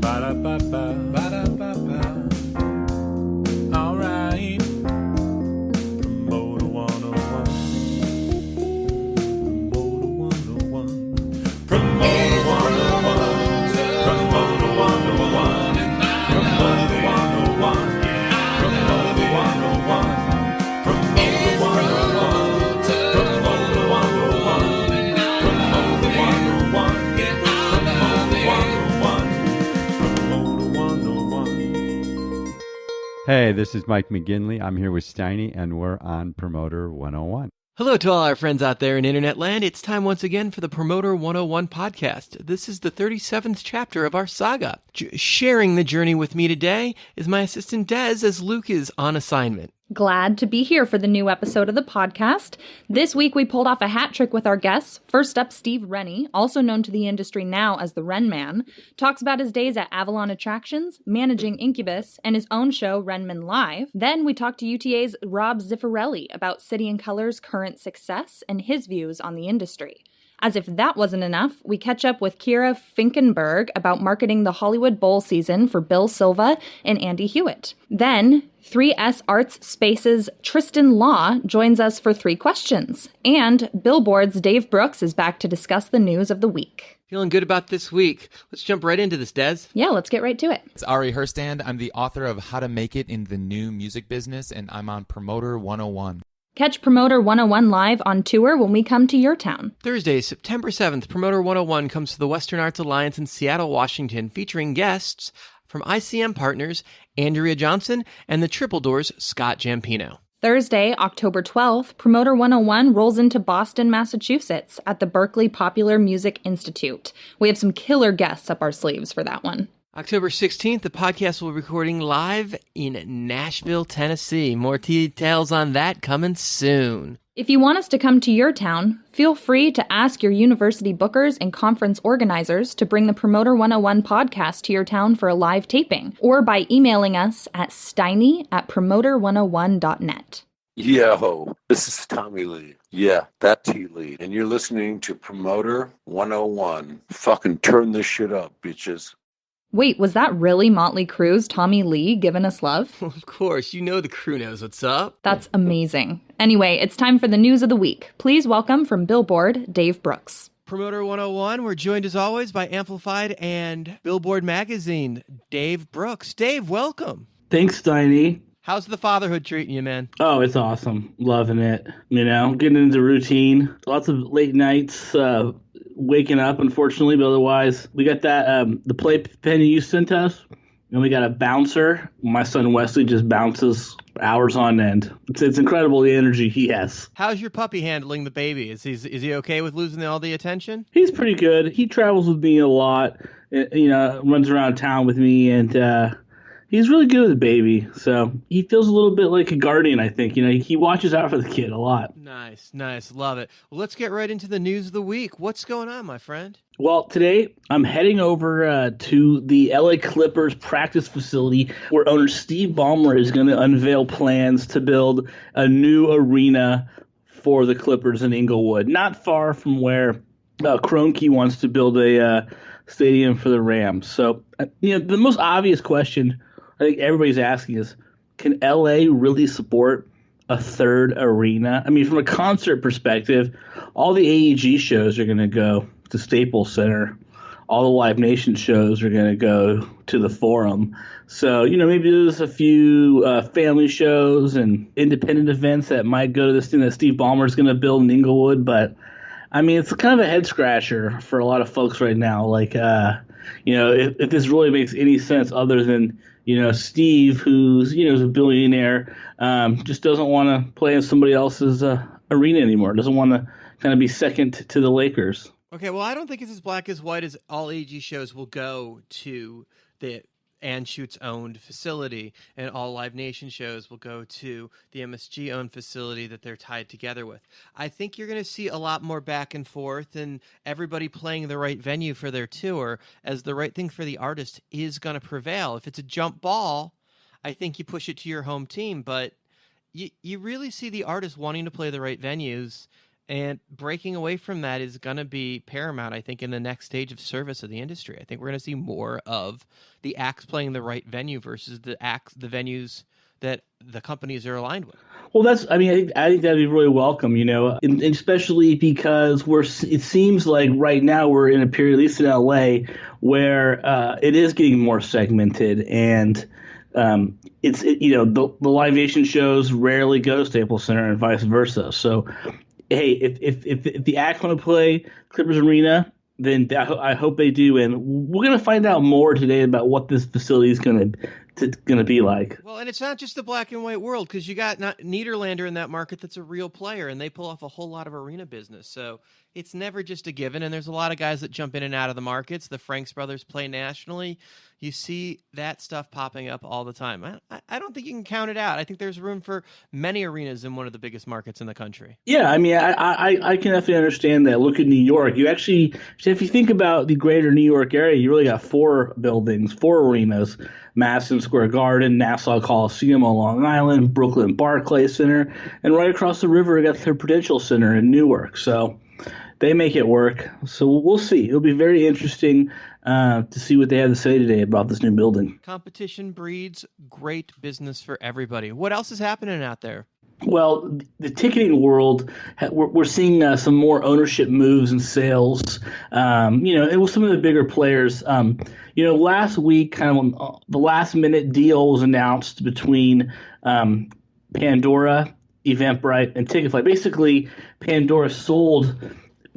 Ba-da-ba-ba, ba-da-ba-ba. All right. Promoter 101. Promoter 101. Promoter 101. Promoter 101. Promoter 101. Promoter 101. Promoter 101. Promoter 101. Promoter 101. Hey, this is Mike McGinley. I'm here with Steiny, and we're on Promoter 101. Hello to all our friends out there in Internet land. It's time once again for the Promoter 101 podcast. This is the 37th chapter of our saga. Sharing the journey with me today is my assistant Des, as Luke is on assignment. Glad to be here for the new episode of the podcast. This week we pulled off a hat trick with our guests. First up, Steve Rennie, also known to the industry now as the Renman, talks about his days at Avalon Attractions, managing Incubus, and his own show, Renman Live. Then we talked to UTA's Rob Zifarelli about City and Color's current success and his views on the industry. As if that wasn't enough, we catch up with Kira Finkenberg about marketing the Hollywood Bowl season for Bill Silva and Andy Hewitt. Then, 3S Arts Space's Tristan Law joins us for 3 questions. And Billboard's Dave Brooks is back to discuss the news of the week. Feeling good about this week. Let's jump right into this, Des. Yeah, let's get right to it. It's Ari Herstand. I'm the author of How to Make It in the New Music Business, and I'm on Promoter 101. Catch Promoter 101 live on tour when we come to your town. Thursday, September 7th, Promoter 101 comes to the Western Arts Alliance in Seattle, Washington, featuring guests from ICM partners Andrea Johnson and the Triple Doors' Scott Jampino. Thursday, October 12th, Promoter 101 rolls into Boston, Massachusetts at the Berklee Popular Music Institute. We have some killer guests up our sleeves for that one. October 16th, the podcast will be recording live in Nashville, Tennessee. More details on that coming soon. If you want us to come to your town, feel free to ask your university bookers and conference organizers to bring the Promoter 101 podcast to your town for a live taping, or by emailing us at steiny@promoter101.net. Yo, this is Tommy Lee. Yeah, that T Lee. And you're listening to Promoter 101. Fucking turn this shit up, bitches. Wait, was that really Motley Crue's Tommy Lee giving us love? Of course, you know the crew knows what's up. That's amazing. Anyway, it's time for the news of the week. Please welcome from Billboard, Dave Brooks. Promoter 101, we're joined as always by Amplified and Billboard Magazine, Dave Brooks. Dave, welcome. Thanks, Steiny. How's the fatherhood treating you, man? Oh, it's awesome. Loving it. You know, getting into routine. Lots of late nights, waking up, unfortunately, but otherwise, we got that, the playpen you sent us, and we got a bouncer. My son Wesley just bounces hours on end. It's incredible the energy he has. How's your puppy handling the baby? Is he okay with losing all the attention? He's pretty good. He travels with me a lot, you know, runs around town with me, and he's really good with the baby. So he feels a little bit like a guardian, I think. You know, he watches out for the kid a lot. Nice. Love it. Well, let's get right into the news of the week. What's going on, my friend? Well, today I'm heading over to the LA Clippers practice facility where owner Steve Ballmer is going to unveil plans to build a new arena for the Clippers in Inglewood, not far from where Kroenke wants to build a stadium for the Rams. So, you know, the most obvious question I think everybody's asking is, can LA really support a third arena? I mean, from a concert perspective, all the AEG shows are going to go to Staples Center. All the Live Nation shows are going to go to the Forum. So, you know, maybe there's a few family shows and independent events that might go to this thing that Steve Ballmer is going to build in Inglewood. But, I mean, it's kind of a head scratcher for a lot of folks right now. Like, you know, if this really makes any sense other than, you know, Steve, who's, you know, is a billionaire, just doesn't want to play in somebody else's arena anymore. Doesn't want to kind of be second to the Lakers. Okay, well, I don't think it's as black as white as all AG shows will go to the Anschutz-owned facility, and all Live Nation shows will go to the MSG-owned facility that they're tied together with. I think you're going to see a lot more back and forth and everybody playing the right venue for their tour, as the right thing for the artist is going to prevail. If it's a jump ball, I think you push it to your home team, but you really see the artist wanting to play the right venues And breaking away from that is going to be paramount, I think, in the next stage of service of the industry. I think we're going to see more of the acts playing the right venue versus the venues that the companies are aligned with. Well, I think that'd be really welcome, and especially because it seems like right now we're in a period, at least in LA, where it is getting more segmented, and the Live Nation shows rarely go to Staples Center and vice versa. So, hey, if the act want to play Clippers Arena, then I hope they do, and we're going to find out more today about what this facility is going to be like. Well, and it's not just the black and white world, because you got Niederlander in that market that's a real player, and they pull off a whole lot of arena business. So it's never just a given, and there's a lot of guys that jump in and out of the markets. The Franks brothers play nationally. You see that stuff popping up all the time. I don't think you can count it out. I think there's room for many arenas in one of the biggest markets in the country. Yeah, I mean, I can definitely understand that. Look at New York. If you think about the greater New York area, you really got 4 buildings, 4 arenas: Madison Square Garden, Nassau Coliseum on Long Island, Brooklyn Barclays Center, and right across the river, we got the Prudential Center in Newark. So they make it work. So we'll see. It'll be very interesting to see what they have to say today about this new building. Competition breeds great business for everybody. What else is happening out there? Well, the ticketing world, we're seeing some more ownership moves and sales. It was some of the bigger players. Last week, kind of the last minute deal was announced between Pandora, Eventbrite, and Ticketfly. Basically, Pandora sold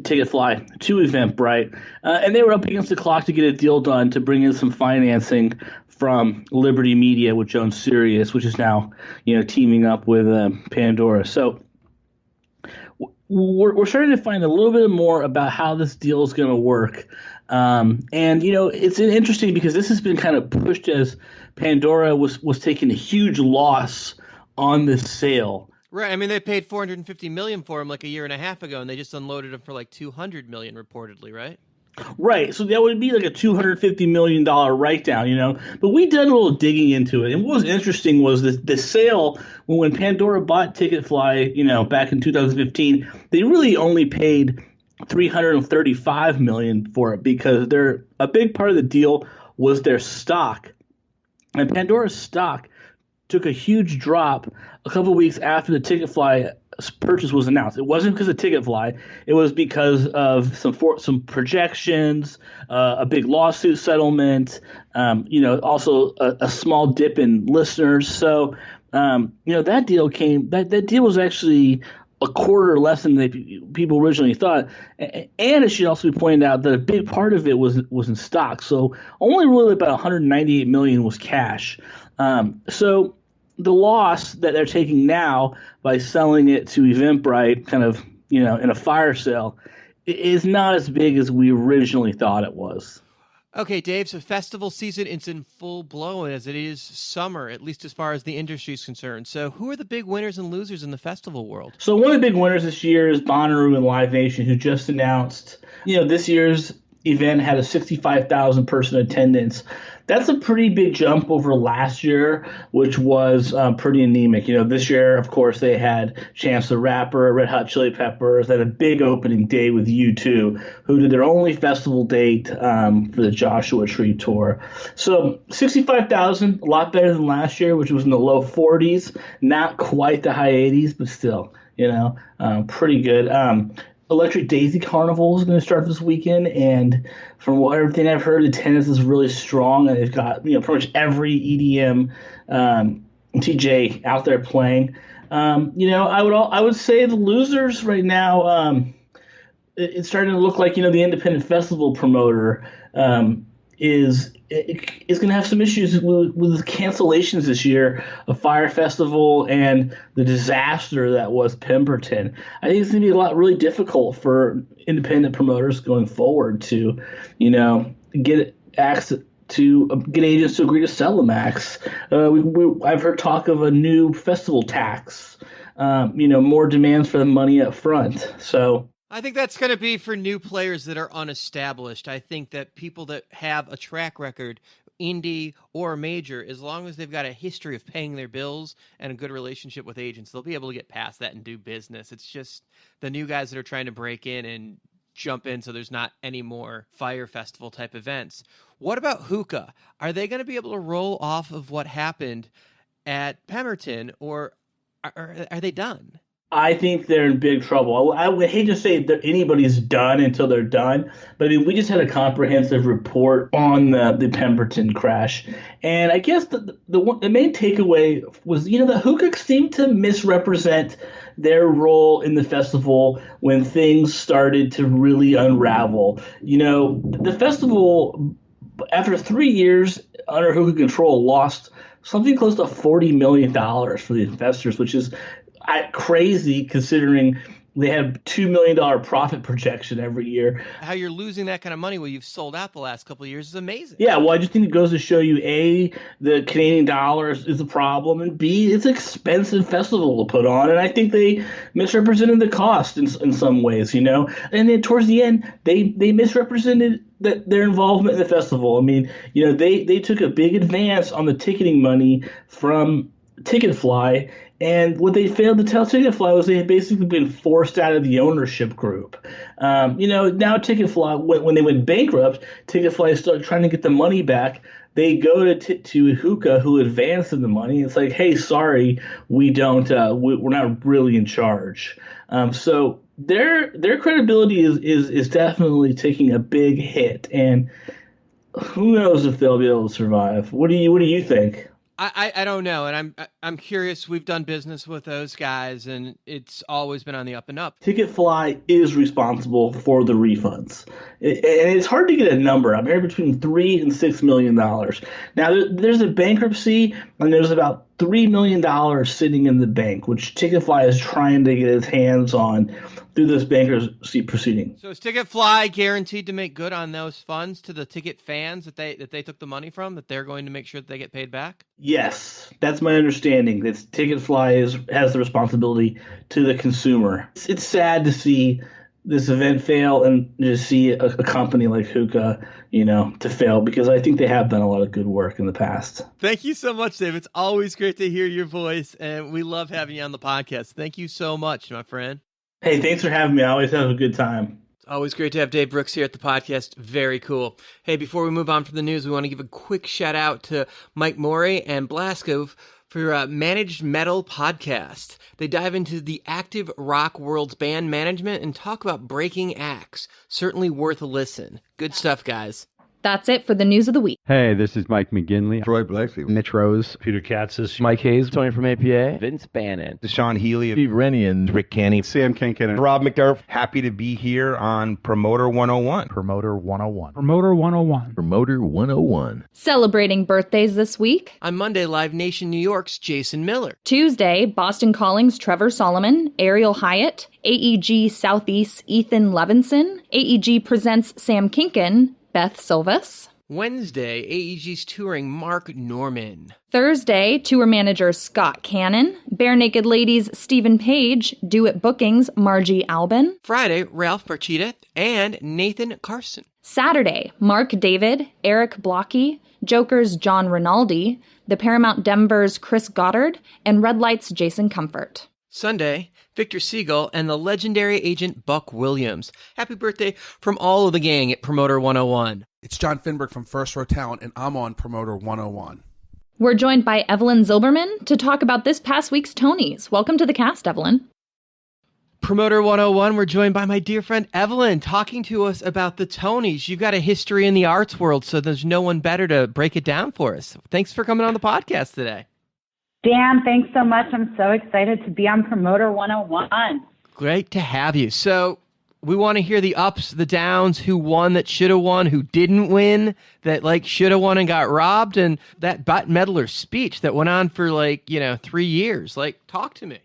Ticketfly to Eventbrite, and they were up against the clock to get a deal done to bring in some financing from Liberty Media, which owns Sirius, which is now teaming up with Pandora. So we're starting to find a little bit more about how this deal is going to work. It's interesting because this has been kind of pushed as Pandora was taking a huge loss on this sale. Right. I mean, they paid $450 million for him like a year and a half ago, and they just unloaded him for like $200 million reportedly, right? Right. So that would be like a $250 million write-down, But we did a little digging into it. And what was interesting was the sale, when Pandora bought Ticketfly, back in 2015, they really only paid $335 million for it because a big part of the deal was their stock. And Pandora's stock took a huge drop a couple of weeks after the Ticketfly purchase was announced. It wasn't because of Ticketfly. It was because of some projections, a big lawsuit settlement, also a small dip in listeners. So, that deal was actually a quarter less than people originally thought. And it should also be pointed out that a big part of it was in stock. So only really about $198 million was cash. So the loss that they're taking now by selling it to Eventbrite kind of, in a fire sale is not as big as we originally thought it was. Okay, Dave, so festival season is in full blow as it is summer, at least as far as the industry is concerned. So who are the big winners and losers in the festival world? So one of the big winners this year is Bonnaroo and Live Nation, who just announced, this year's event had a 65,000 person attendance. That's a pretty big jump over last year, which was pretty anemic. This year, of course, they had Chance the Rapper, Red Hot Chili Peppers, they had a big opening day with U2, who did their only festival date for the Joshua Tree Tour. So 65,000, a lot better than last year, which was in the low 40s, not quite the high 80s, but still, pretty good. Electric Daisy Carnival is going to start this weekend, and from everything I've heard, attendance is really strong, and they've got pretty much every EDM DJ out there playing. I would say the losers right now, it's starting to look like the independent festival promoter is going to have some issues with cancellations this year of Fire Festival and the disaster that was Pemberton. I think it's going to be really difficult for independent promoters going forward to, get access to get agents to agree to sell them acts. I've heard talk of a new festival tax, more demands for the money up front. So I think that's going to be for new players that are unestablished. I think that people that have a track record indie or major, as long as they've got a history of paying their bills and a good relationship with agents, they'll be able to get past that and do business. It's just the new guys that are trying to break in and jump in so there's not any more Fire Festival type events. What about hookah? Are they going to be able to roll off of what happened at Pemberton, or are they done? I think they're in big trouble. I would hate to say that anybody's done until they're done, but I mean, we just had a comprehensive report on the Pemberton crash, and I guess the main takeaway was, the hookah seemed to misrepresent their role in the festival when things started to really unravel. The festival, after 3 years under hookah control, lost something close to $40 million for the investors, which is crazy considering they had $2 million profit projection every year. How you're losing that kind of money while you've sold out the last couple of years is amazing. Yeah, well, I just think it goes to show you, A, the Canadian dollar is a problem, and B, it's an expensive festival to put on, and I think they misrepresented the cost in some ways, And then towards the end, they misrepresented their involvement in the festival. I mean, they took a big advance on the ticketing money from Ticketfly, and what they failed to tell Ticketfly was they had basically been forced out of the ownership group. Now Ticketfly, when they went bankrupt, Ticketfly started trying to get the money back. They go to Hookah, who advanced them the money. It's like, hey, sorry, we don't. We're not really in charge. So their credibility is definitely taking a big hit, and who knows if they'll be able to survive. What do you think? I don't know, and I'm curious. We've done business with those guys, and it's always been on the up and up. Ticketfly is responsible for the refunds, and it's hard to get a number. I'm hearing between $3 and $6 million. Now, there's a bankruptcy, and there's about $3 million sitting in the bank, which Ticketfly is trying to get its hands on through this bankruptcy proceeding. So is Ticketfly guaranteed to make good on those funds to the ticket fans that they took the money from, that they're going to make sure that they get paid back? Yes, that's my understanding. That Ticketfly has the responsibility to the consumer. It's sad to see this event fail and to see a company like Hookah, to fail, because I think they have done a lot of good work in the past. Thank you so much, Dave. It's always great to hear your voice, and we love having you on the podcast. Thank you so much, my friend. Hey, thanks for having me. I always have a good time. It's always great to have Dave Brooks here at the podcast. Very cool. Hey, before we move on from the news, we want to give a quick shout out to Mike Morey and Blaskov for Managed Metal Podcast. They dive into the active rock world's band management and talk about breaking acts. Certainly worth a listen. Good stuff, guys. That's it for the news of the week. Hey, this is Mike McGinley. Troy Blakely. Mitch Rose. Peter Katzis. Mike Hayes. Tony from APA. Vince Bannon. Sean Healy. Steve Rennie and Rick Canny. Sam Kinkin. Rob McDermott. Happy to be here on Promoter 101. Promoter 101. Promoter 101. Promoter 101. Celebrating birthdays this week. On Monday, Live Nation New York's Jason Miller. Tuesday, Boston Calling's Trevor Solomon, Ariel Hyatt, AEG Southeast Ethan Levinson, AEG Presents Sam Kinkin, Beth Silvas. Wednesday, AEG's touring Mark Norman. Thursday, tour manager Scott Cannon, Bare Naked Ladies Stephen Page, Do It Bookings Margie Albin. Friday, Ralph Marchita and Nathan Carson. Saturday, Mark David, Eric Blocky, Joker's John Rinaldi, the Paramount Denver's Chris Goddard, and Red Light's Jason Comfort. Sunday, Victor Siegel and the legendary agent Buck Williams. Happy birthday from all of the gang at Promoter 101. It's John Finberg from First Row Talent, and I'm on Promoter 101. We're joined by Evelyn Zilberman to talk about this past week's Tonys. Welcome to the cast, Evelyn. Promoter 101, we're joined by my dear friend Evelyn, talking to us about the Tonys. You've got a history in the arts world, so there's no one better to break it down for us. Thanks for coming on the podcast today. Dan, thanks so much. I'm so excited to be on Promoter 101. Great to have you. So we want to hear the ups, the downs, who won that should have won, who didn't win, that should have won and got robbed, and that Bette Midler speech that went on for 3 years. Talk to me.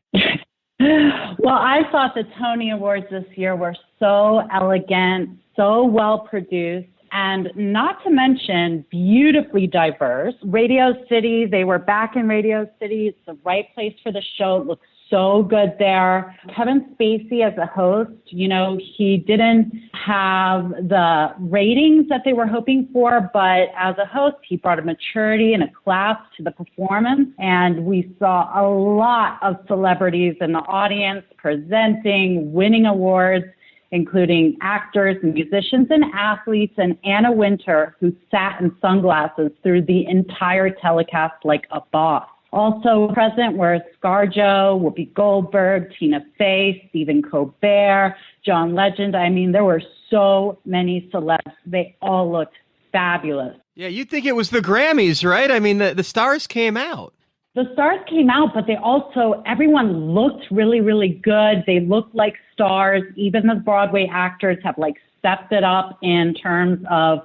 Well, I thought the Tony Awards this year were so elegant, so well produced, and not to mention beautifully diverse. Radio City, they were back in Radio City. It's the right place for the show. It looks so good there. Kevin Spacey as a host, you know, he didn't have the ratings that they were hoping for, but as a host, he brought a maturity and a class to the performance. And we saw a lot of celebrities in the audience presenting, winning awards, including actors, musicians, and athletes, and Anna Wintour, who sat in sunglasses through the entire telecast like a boss. Also present were ScarJo, Whoopi Goldberg, Tina Fey, Stephen Colbert, John Legend. I mean, there were so many celebs. They all looked fabulous. Yeah, you'd think it was the Grammys, right? I mean, the stars came out. The stars came out, but they also, everyone looked really, really good. They looked like stars. Even the Broadway actors have like stepped it up in terms of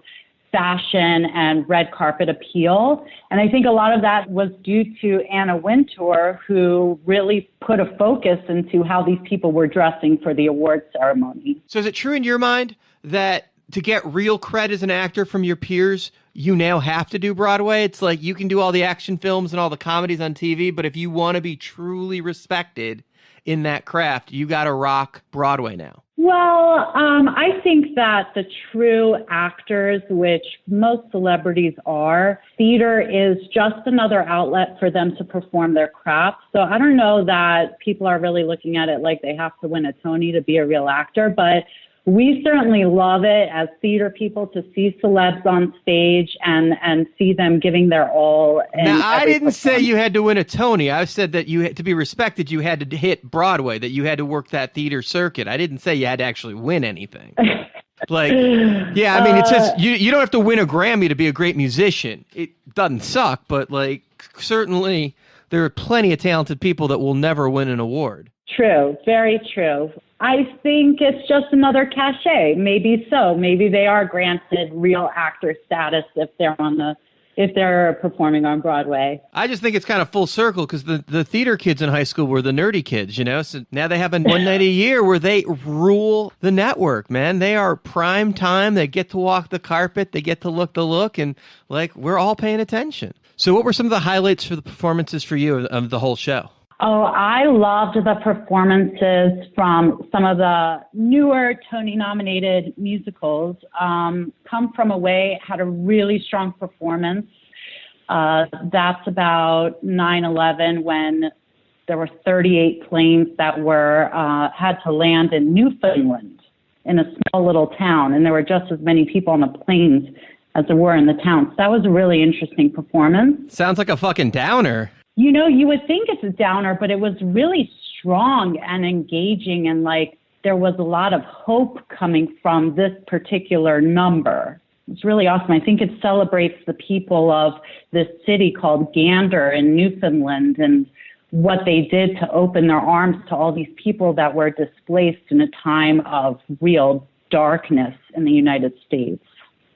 fashion and red carpet appeal. And I think a lot of that was due to Anna Wintour, who really put a focus into how these people were dressing for the award ceremony. So is it true in your mind that to get real cred as an actor from your peers, you now have to do Broadway? It's like you can do all the action films and all the comedies on TV, but if you want to be truly respected in that craft, you got to rock Broadway now. Well, I think that the true actors, which most celebrities are, theater is just another outlet for them to perform their craft. So I don't know that people are really looking at it like they have to win a Tony to be a real actor, but we certainly love it as theater people to see celebs on stage and see them giving their all. Now, I didn't say you had to win a Tony. I said that you had to be respected. You had to hit Broadway, that you had to work that theater circuit. I didn't say you had to actually win anything. Like, yeah, I mean, it says you don't have to win a Grammy to be a great musician. It doesn't suck, but like, certainly there are plenty of talented people that will never win an award. True, very true. I think it's just another cachet. Maybe so. Maybe they are granted real actor status if they're performing on Broadway. I just think it's kind of full circle because the theater kids in high school were the nerdy kids, you know? So now they have a one night a year where they rule the network, man. They are prime time. They get to walk the carpet. They get to look the look. And, like, we're all paying attention. So what were some of the highlights for the performances for you of the whole show? Oh, I loved the performances from some of the newer Tony-nominated musicals. Come From Away had a really strong performance. That's about 9/11 when there were 38 planes that were had to land in Newfoundland in a small little town, and there were just as many people on the planes as there were in the town. So that was a really interesting performance. Sounds like a fucking downer. You know, you would think it's a downer, but it was really strong and engaging, and like there was a lot of hope coming from this particular number. It's really awesome. I think it celebrates the people of this city called Gander in Newfoundland and what they did to open their arms to all these people that were displaced in a time of real darkness in the United States.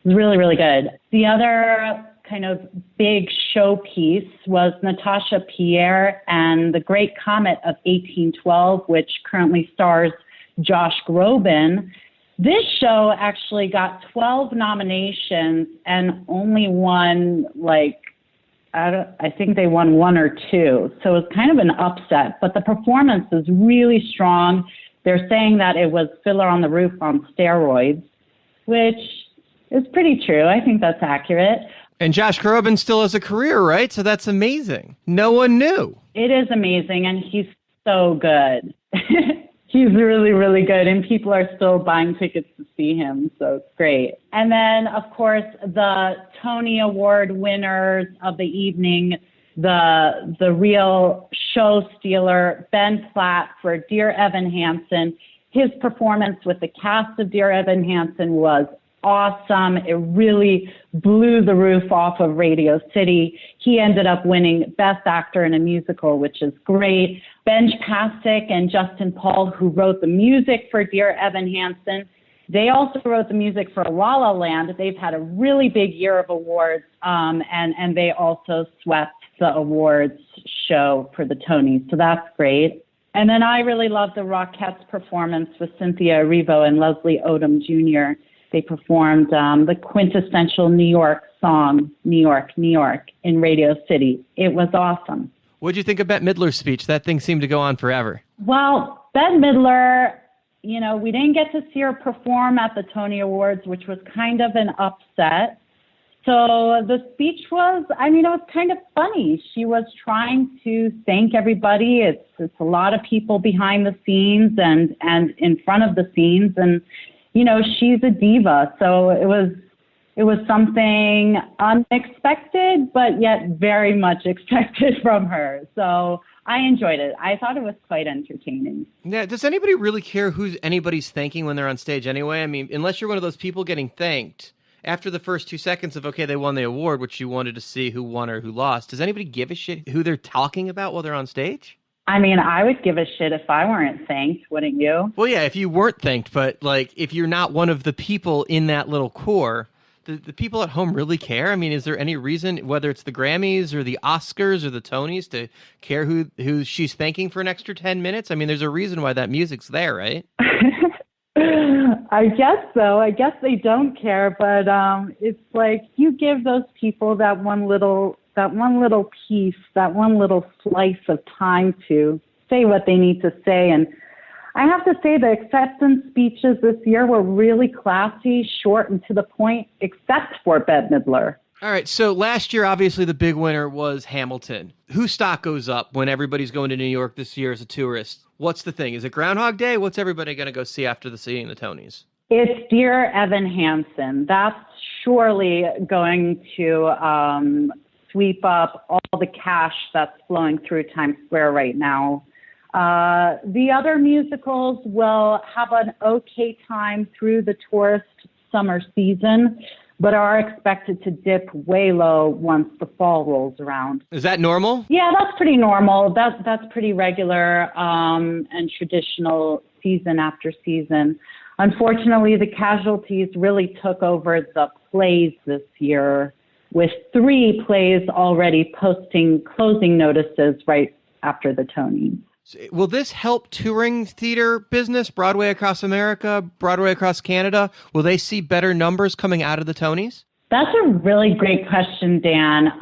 It was really, really good. The other kind of big showpiece was Natasha Pierre and the Great Comet of 1812, which currently stars Josh Groban. This show actually got 12 nominations and only won, I think they won one or two. So it was kind of an upset, but the performance is really strong. They're saying that it was Fiddler on the Roof on steroids, which is pretty true. I think that's accurate. And Josh Groban still has a career, right? So that's amazing. No one knew. It is amazing, and he's so good. He's really, really good, and people are still buying tickets to see him, so it's great. And then, of course, the Tony Award winners of the evening, the real show stealer, Ben Platt for Dear Evan Hansen. His performance with the cast of Dear Evan Hansen was awesome. It really blew the roof off of Radio City. He ended up winning Best Actor in a Musical, which is great. Benj Pasek and Justin Paul, who wrote the music for Dear Evan Hansen, they also wrote the music for La La Land. They've had a really big year of awards, and they also swept the awards show for the Tonys, so that's great. And then I really loved the Rockettes' performance with Cynthia Erivo and Leslie Odom Jr. They performed the quintessential New York song, New York, New York, in Radio City. It was awesome. What'd you think of Bette Midler's speech? That thing seemed to go on forever. Well, Bette Midler, we didn't get to see her perform at the Tony Awards, which was kind of an upset. So the speech was, it was kind of funny. She was trying to thank everybody. It's a lot of people behind the scenes and in front of the scenes. And, she's a diva. So it was something unexpected, but yet very much expected from her. So I enjoyed it. I thought it was quite entertaining. Yeah. Does anybody really care who anybody's thanking when they're on stage anyway? I mean, unless you're one of those people getting thanked after the first 2 seconds of, okay, they won the award, which you wanted to see who won or who lost. Does anybody give a shit who they're talking about while they're on stage? I would give a shit if I weren't thanked, wouldn't you? Well, yeah, if you weren't thanked, but if you're not one of the people in that little core, the people at home really care? I mean, is there any reason, whether it's the Grammys or the Oscars or the Tonys, to care who she's thanking for an extra 10 minutes? I mean, there's a reason why that music's there, right? I guess so. I guess they don't care, but it's like you give those people that one little piece, that one little slice of time to say what they need to say. And I have to say the acceptance speeches this year were really classy, short, and to the point, except for Bette Midler. All right, so last year, obviously, the big winner was Hamilton. Whose stock goes up when everybody's going to New York this year as a tourist? What's the thing? Is it Groundhog Day? What's everybody going to go see after seeing the Tonys? It's Dear Evan Hansen. That's surely going to sweep up all the cash that's flowing through Times Square right now. The other musicals will have an okay time through the tourist summer season, but are expected to dip way low once the fall rolls around. Is that normal? Yeah, that's pretty normal. That's pretty regular and traditional season after season. Unfortunately, the casualties really took over the plays this year, with 3 plays already posting closing notices right after the Tonys. Will this help touring theater business, Broadway across America, Broadway across Canada? Will they see better numbers coming out of the Tonys? That's a really great question, Dan.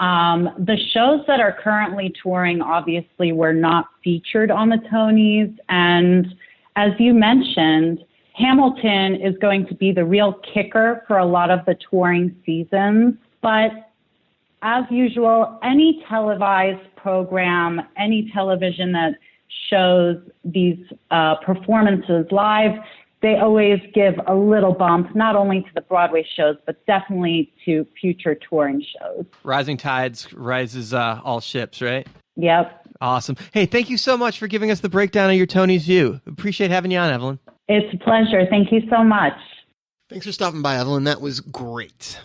The shows that are currently touring obviously were not featured on the Tonys. And as you mentioned, Hamilton is going to be the real kicker for a lot of the touring seasons. But as usual, any televised program, any television that shows these performances live, they always give a little bump, not only to the Broadway shows, but definitely to future touring shows. Rising tides rises all ships, right? Yep. Awesome. Hey, thank you so much for giving us the breakdown of your Tony's view. Appreciate having you on, Evelyn. It's a pleasure. Thank you so much. Thanks for stopping by, Evelyn. That was great.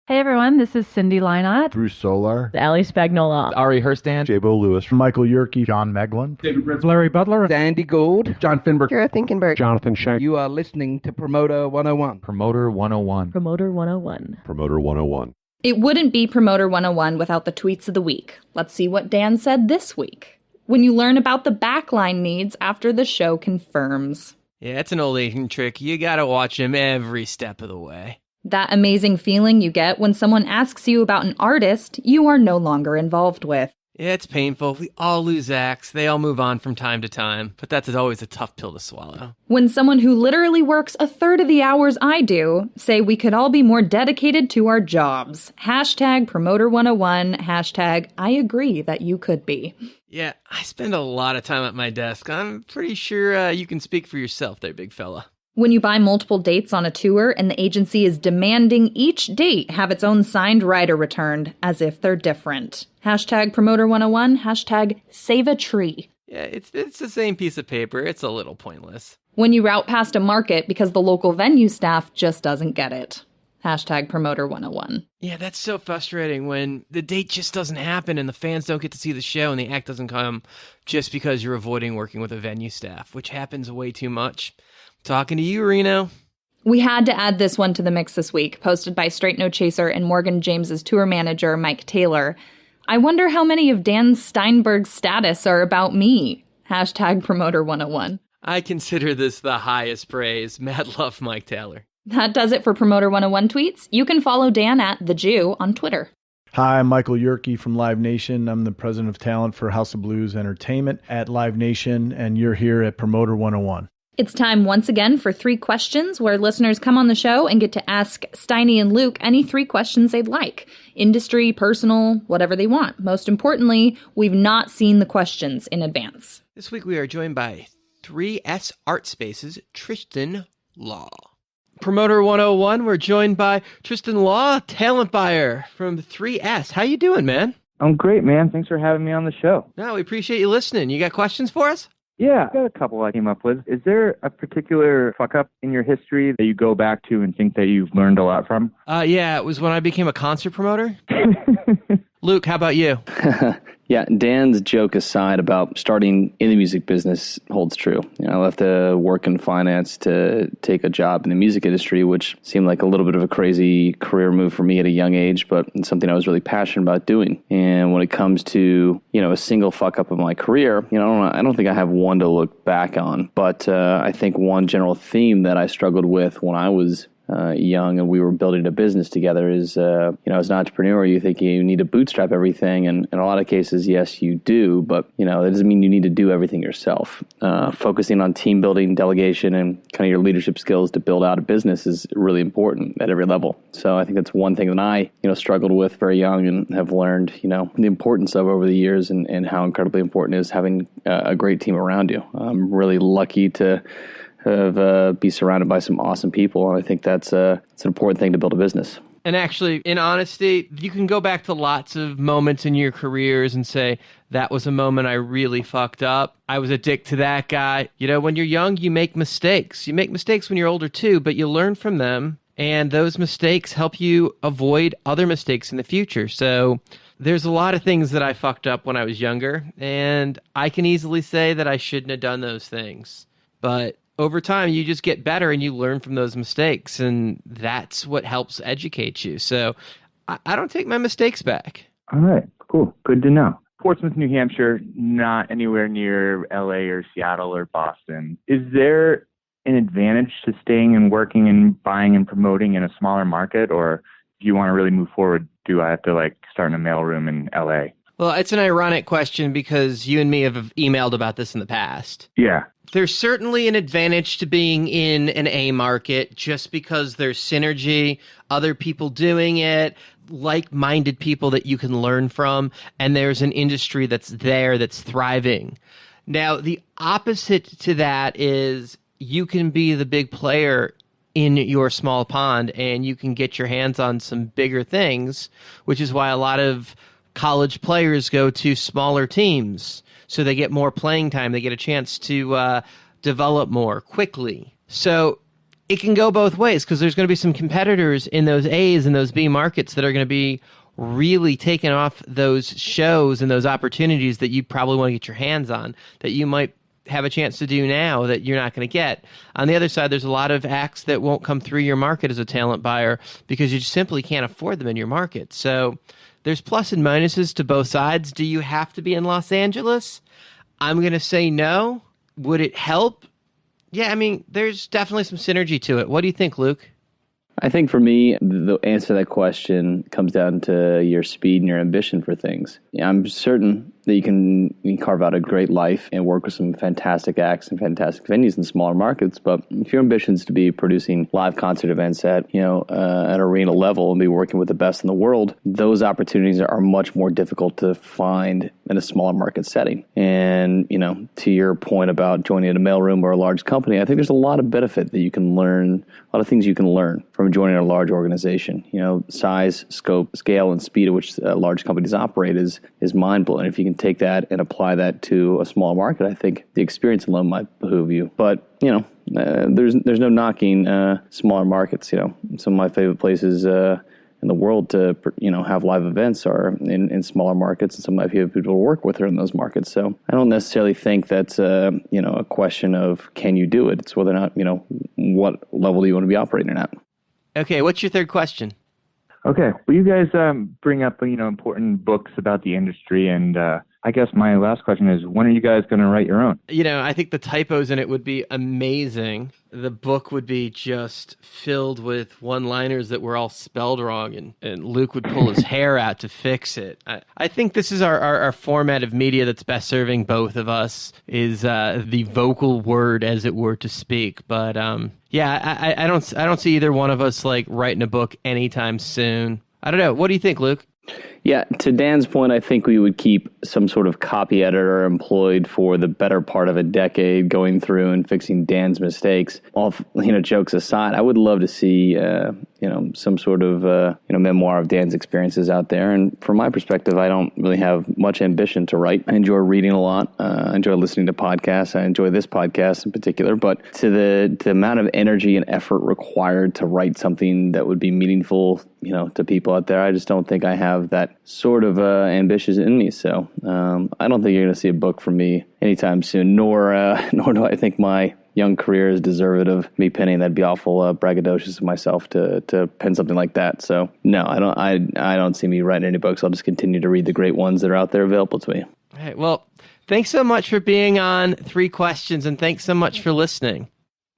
Hey everyone, this is Cindy Leinott, Bruce Solar, Ali Spagnola, Ari Herstand, J-Bo Lewis, Michael Yerke, John Meglin, David Ritz, Larry Butler, Andy Gould, John Finberg, Kira Finkenberg, Jonathan Shank. You are listening to Promoter 101. Promoter 101. Promoter 101. Promoter 101. It wouldn't be Promoter 101 without the tweets of the week. Let's see what Dan said this week. When you learn about the backline needs after the show confirms. Yeah, it's an old Asian trick. You gotta watch him every step of the way. That amazing feeling you get when someone asks you about an artist you are no longer involved with. Yeah, it's painful. We all lose acts. They all move on from time to time. But that's always a tough pill to swallow. When someone who literally works a third of the hours I do say we could all be more dedicated to our jobs. Hashtag Promoter 101. Hashtag I agree that you could be. Yeah, I spend a lot of time at my desk. I'm pretty sure you can speak for yourself there, big fella. When you buy multiple dates on a tour and the agency is demanding each date have its own signed rider returned, as if they're different. Hashtag Promoter 101, hashtag Save a Tree. Yeah, it's the same piece of paper. It's a little pointless. When you route past a market because the local venue staff just doesn't get it. Hashtag Promoter 101. Yeah, that's so frustrating when the date just doesn't happen and the fans don't get to see the show and the act doesn't come just because you're avoiding working with a venue staff, which happens way too much. Talking to you, Reno. We had to add this one to the mix this week, posted by Straight No Chaser and Morgan James's tour manager, Mike Taylor. I wonder how many of Dan Steinberg's status are about me. Hashtag Promoter 101. I consider this the highest praise. Mad love, Mike Taylor. That does it for Promoter 101 tweets. You can follow Dan at The Jew on Twitter. Hi, I'm Michael Yerke from Live Nation. I'm the president of talent for House of Blues Entertainment at Live Nation, and you're here at Promoter 101. It's time once again for 3 questions where listeners come on the show and get to ask Steiny and Luke any 3 questions they'd like. Industry, personal, whatever they want. Most importantly, we've not seen the questions in advance. This week we are joined by 3S Art Space's Tristan Law. Promoter 101, we're joined by Tristan Law, talent buyer from 3S. How you doing, man? I'm great, man. Thanks for having me on the show. No, we appreciate you listening. You got questions for us? Yeah, I got a couple I came up with. Is there a particular fuck-up in your history that you go back to and think that you've learned a lot from? Yeah, it was when I became a concert promoter. Luke, how about you? Yeah, Dan's joke aside about starting in the music business holds true. You know, I left to work in finance to take a job in the music industry, which seemed like a little bit of a crazy career move for me at a young age, but it's something I was really passionate about doing. And when it comes to, you know, a single fuck up of my career, you know, I don't think I have one to look back on, but I think one general theme that I struggled with when I was young and we were building a business together is, you know, as an entrepreneur, you think you need to bootstrap everything. And in a lot of cases, yes, you do. But, you know, that doesn't mean you need to do everything yourself. Focusing on team building, delegation, and kind of your leadership skills to build out a business is really important at every level. So I think that's one thing that I, you know, struggled with very young and have learned, you know, the importance of over the years and how incredibly important it is having a great team around you. I'm really lucky to be surrounded by some awesome people, and I think it's an important thing to build a business. And actually, in honesty, you can go back to lots of moments in your careers and say, that was a moment I really fucked up. I was a dick to that guy. You know, when you're young, you make mistakes. You make mistakes when you're older too, but you learn from them, and those mistakes help you avoid other mistakes in the future. So there's a lot of things that I fucked up when I was younger, and I can easily say that I shouldn't have done those things. But over time, you just get better and you learn from those mistakes, and that's what helps educate you. So I don't take my mistakes back. All right, cool. Good to know. Portsmouth, New Hampshire, not anywhere near LA or Seattle or Boston. Is there an advantage to staying and working and buying and promoting in a smaller market, or if you want to really move forward, do I have to start in a mailroom in LA? Well, it's an ironic question because you and me have emailed about this in the past. Yeah. There's certainly an advantage to being in an A market just because there's synergy, other people doing it, like-minded people that you can learn from, and there's an industry that's there that's thriving. Now, the opposite to that is you can be the big player in your small pond and you can get your hands on some bigger things, which is why a lot of college players go to smaller teams. So they get more playing time. They get a chance to develop more quickly. So it can go both ways because there's going to be some competitors in those A's and those B markets that are going to be really taking off those shows and those opportunities that you probably want to get your hands on that you might have a chance to do now that you're not going to get. On the other side, there's a lot of acts that won't come through your market as a talent buyer because you just simply can't afford them in your market. So there's plus and minuses to both sides. Do you have to be in Los Angeles? I'm going to say no. Would it help? Yeah, I mean, there's definitely some synergy to it. What do you think, Luke? I think for me, the answer to that question comes down to your speed and your ambition for things. Yeah, I'm certain that you can carve out a great life and work with some fantastic acts and fantastic venues in smaller markets. But if your ambition is to be producing live concert events at, an arena level and be working with the best in the world, those opportunities are much more difficult to find in a smaller market setting. And, to your point about joining a mailroom or a large company, I think there's a lot of benefit that you can learn, a lot of things you can learn from joining a large organization. Size, scope, scale, and speed at which large companies operate is mind-blowing. If you can take that and apply that to a small market, I think the experience alone might behoove you. But, there's no knocking smaller markets. Some of my favorite places in the world to, have live events are in smaller markets, and some of my favorite people to work with are in those markets. So I don't necessarily think that's, a question of can you do it? It's whether or not, what level do you want to be operating at? Okay, what's your third question? Okay. Well, you guys bring up, important books about the industry, and I I guess my last question is, when are you guys going to write your own? I think the typos in it would be amazing. The book would be just filled with one-liners that were all spelled wrong, and Luke would pull his hair out to fix it. I think this is our format of media that's best serving both of us, is the vocal word, as it were, to speak. But I don't see either one of us like writing a book anytime soon. I don't know. What do you think, Luke? Yeah, to Dan's point, I think we would keep some sort of copy editor employed for the better part of a decade, going through and fixing Dan's mistakes. All jokes aside, I would love to see some sort of memoir of Dan's experiences out there. And from my perspective, I don't really have much ambition to write. I enjoy reading a lot. I enjoy listening to podcasts. I enjoy this podcast in particular. But to the amount of energy and effort required to write something that would be meaningful, to people out there, I just don't think I have that sort of ambition in me. So I don't think you're going to see a book from me anytime soon, nor do I think my young career is deserving of me penning. That'd be awful braggadocious of myself to pen something like that. So no, I don't see me writing any books. I'll just continue to read the great ones that are out there available to me. All right, well, thanks so much for being on 3 Questions, and thanks so much for listening.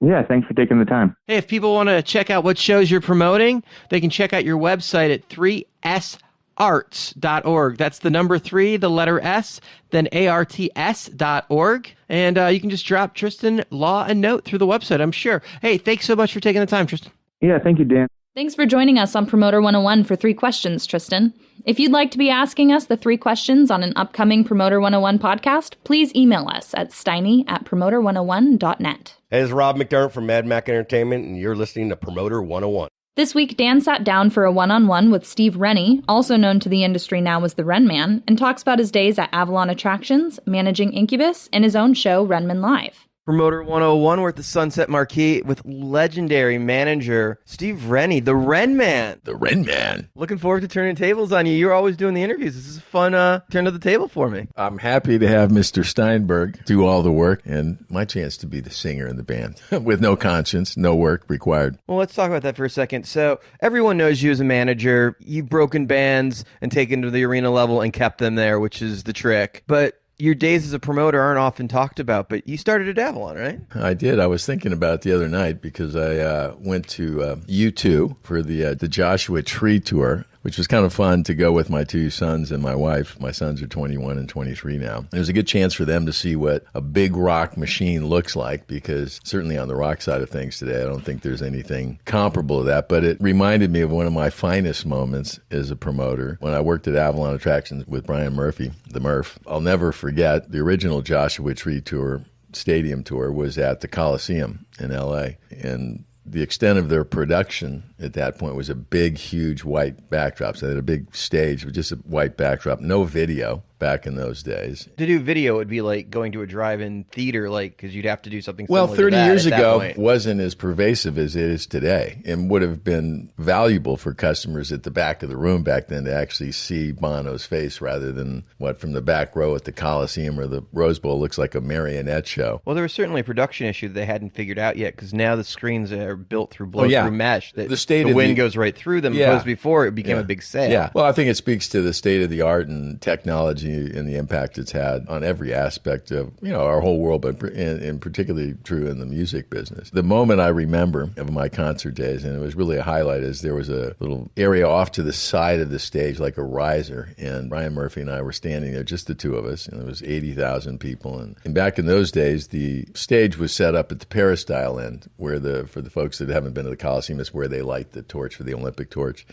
Yeah, thanks for taking the time. Hey, if people want to check out what shows you're promoting, they can check out your website at 3sarts.org. That's the number 3, the letter S, then arts.org. And you can just drop Tristan Law a note through the website, I'm sure. Hey, thanks so much for taking the time, Tristan. Yeah, thank you, Dan. Thanks for joining us on Promoter 101 for 3 Questions, Tristan. If you'd like to be asking us the 3 questions on an upcoming Promoter 101 podcast, please email us at steiny@promoter101.net. Hey, this is Rob McDermott from Mad Mac Entertainment, and you're listening to Promoter 101. This week, Dan sat down for a one-on-one with Steve Rennie, also known to the industry now as the Renman, and talks about his days at Avalon Attractions, managing Incubus, and his own show, Renman Live. Promoter 101, we're at the Sunset Marquee with legendary manager Steve Rennie, the Renman. The Renman. Looking forward to turning tables on you. You're always doing the interviews. This is a fun turn to the table for me. I'm happy to have Mr. Steinberg do all the work and my chance to be the singer in the band with no conscience, no work required. Well, let's talk about that for a second. So everyone knows you as a manager. You've broken bands and taken to the arena level and kept them there, which is the trick. But your days as a promoter aren't often talked about, but you started at Avalon, right? I did. I was thinking about it the other night because I went to U2 for the Joshua Tree Tour, which was kind of fun to go with my 2 sons and my wife. My sons are 21 and 23 now. It was a good chance for them to see what a big rock machine looks like, because certainly on the rock side of things today, I don't think there's anything comparable to that. But it reminded me of one of my finest moments as a promoter when I worked at Avalon Attractions with Brian Murphy, the Murph. I'll never forget the original Joshua Tree Tour stadium tour was at the Coliseum in L.A., and the extent of their production at that point was a big, huge white backdrop. So they had a big stage with just a white backdrop, no video back in those days. To do video would be like going to a drive-in theater, because you'd have to do something well, similar 30 to that years at that ago point. Wasn't as pervasive as it is today, and would have been valuable for customers at the back of the room back then to actually see Bono's face rather than what from the back row at the Coliseum or the Rose Bowl looks like a marionette show. Well, there was certainly a production issue that they hadn't figured out yet, because now the screens are built through blow-through mesh. That the wind goes right through them, opposed before it became a big sail. Yeah. Well, I think it speaks to the state of the art and technology and the impact it's had on every aspect of our whole world, but in particularly true in the music business. The moment I remember of my concert days, and it was really a highlight, is there was a little area off to the side of the stage, like a riser, and Brian Murphy and I were standing there, just the 2 of us, and there was 80,000 people. And back in those days, the stage was set up at the peristyle end, where for the folks that haven't been to the Coliseum, it's where they light the torch for the Olympic torch.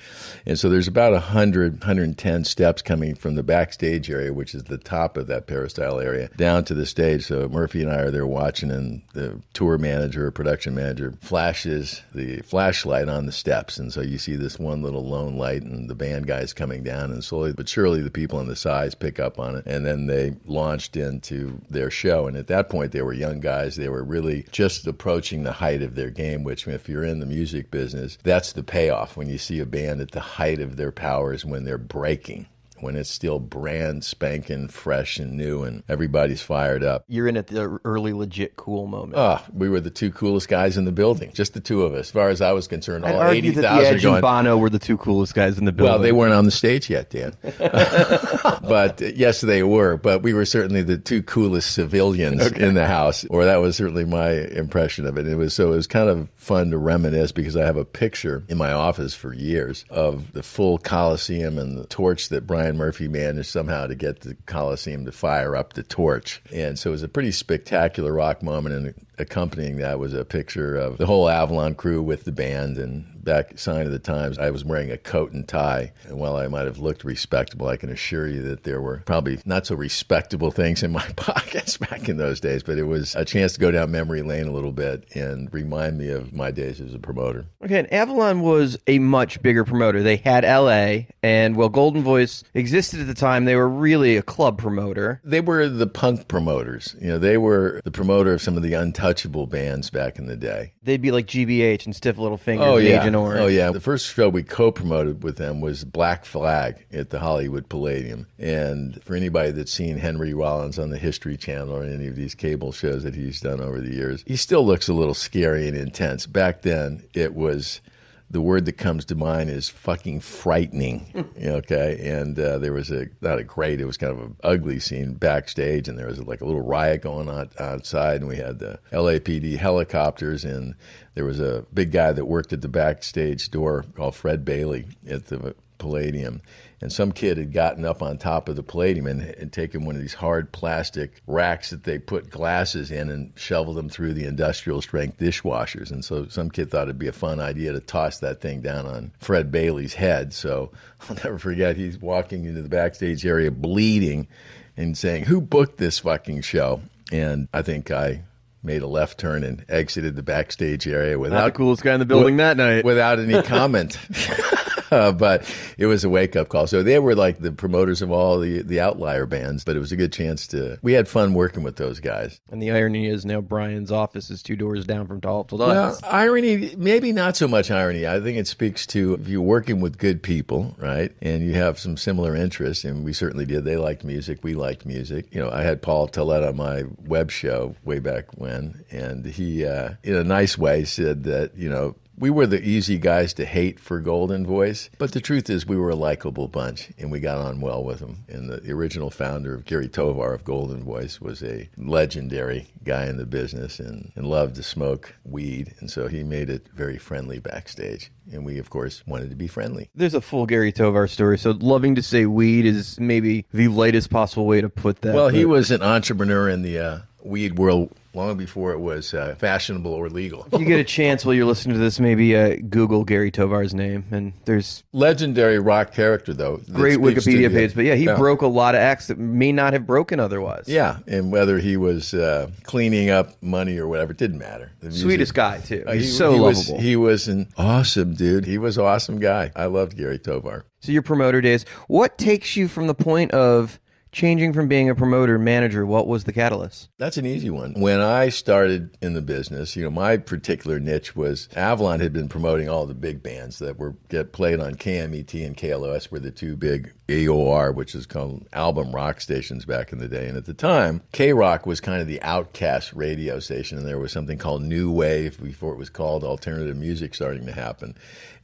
And so there's about 110 steps coming from the backstage area, which is the top of that peristyle area, down to the stage. So Murphy and I are there watching, and the tour manager or production manager flashes the flashlight on the steps. And so you see this one little lone light, and the band guys coming down, and slowly but surely the people on the sides pick up on it. And then they launched into their show. And at that point, they were young guys. They were really just approaching the height of their game, which if you're in the music business, that's the payoff. When you see a band at the height of their powers, when they're breaking, when it's still brand spanking fresh and new and everybody's fired up. You're in at the early legit cool moment. Oh, we were the 2 coolest guys in the building, just the 2 of us. As far as I was concerned, all I'd argue 80,000 that the Edge going. and Bono were the 2 coolest guys in the building. Well, they weren't on the stage yet, Dan. But yes, they were. But we were certainly the two coolest civilians in the house, or that was certainly my impression of it. It was kind of fun to reminisce because I have a picture in my office for years of the full Coliseum and the torch that Brian Murphy managed somehow to get the Coliseum to fire up the torch. And so it was a pretty spectacular rock moment, and accompanying that was a picture of the whole Avalon crew with the band. And back sign of the times, I was wearing a coat and tie. And while I might have looked respectable, I can assure you that there were probably not so respectable things in my pockets back in those days. But it was a chance to go down memory lane a little bit and remind me of my days as a promoter. Okay, and Avalon was a much bigger promoter. They had LA, and while Golden Voice existed at the time, they were really a club promoter. They were the punk promoters. They were the promoter of some of the untouchable bands back in the day. They'd be like GBH and Stiff Little Fingers, Oh, yeah. Agent Orange. Oh, yeah. The first show we co-promoted with them was Black Flag at the Hollywood Palladium. And for anybody that's seen Henry Rollins on the History Channel or any of these cable shows that he's done over the years, he still looks a little scary and intense. Back then, it was... The word that comes to mind is fucking frightening, okay? And there was it was kind of an ugly scene backstage, and there was like a little riot going on outside, and we had the LAPD helicopters, and there was a big guy that worked at the backstage door called Fred Bailey at the Palladium. And some kid had gotten up on top of the Palladium and taken one of these hard plastic racks that they put glasses in and shoveled them through the industrial strength dishwashers. And so some kid thought it'd be a fun idea to toss that thing down on Fred Bailey's head. So I'll never forget, he's walking into the backstage area bleeding and saying, "Who booked this fucking show?" And I think I made a left turn and exited the backstage area without... Not the coolest guy in the building that night. Without any comment. But it was a wake-up call. So they were like the promoters of all the outlier bands, but it was a good chance to... We had fun working with those guys. And the irony is now Brian's office is 2 doors down from Tall to Well, irony, maybe not so much irony. I think it speaks to if you're working with good people, right, and you have some similar interests, and we certainly did. They liked music. We liked music. I had Paul Tillett on my web show way back when, and he, in a nice way, said that, we were the easy guys to hate for Golden Voice, but the truth is we were a likable bunch, and we got on well with them. And the original founder of Gary Tovar of Golden Voice was a legendary guy in the business and loved to smoke weed, and so he made it very friendly backstage. And we, of course, wanted to be friendly. There's a full Gary Tovar story, so loving to say weed is maybe the lightest possible way to put that. Well, he was an entrepreneur in the weed world long before it was fashionable or legal. If you get a chance while you're listening to this, maybe Google Gary Tovar's name, and there's... Legendary rock character, though. Great Wikipedia page, but he broke a lot of acts that may not have broken otherwise. Yeah, and whether he was cleaning up money or whatever, it didn't matter. Sweetest guy, too. He's so lovable. He was an awesome dude. He was an awesome guy. I loved Gary Tovar. So your promoter days, what takes you from the point of changing from being a promoter manager? What was the catalyst? That's an easy one. When I started in the business, my particular niche was Avalon had been promoting all the big bands that get played on KMET and KLOS, were the two big AOR, which is called album rock stations back in the day. And at the time, K-Rock was kind of the outcast radio station, and there was something called New Wave before it was called alternative music starting to happen.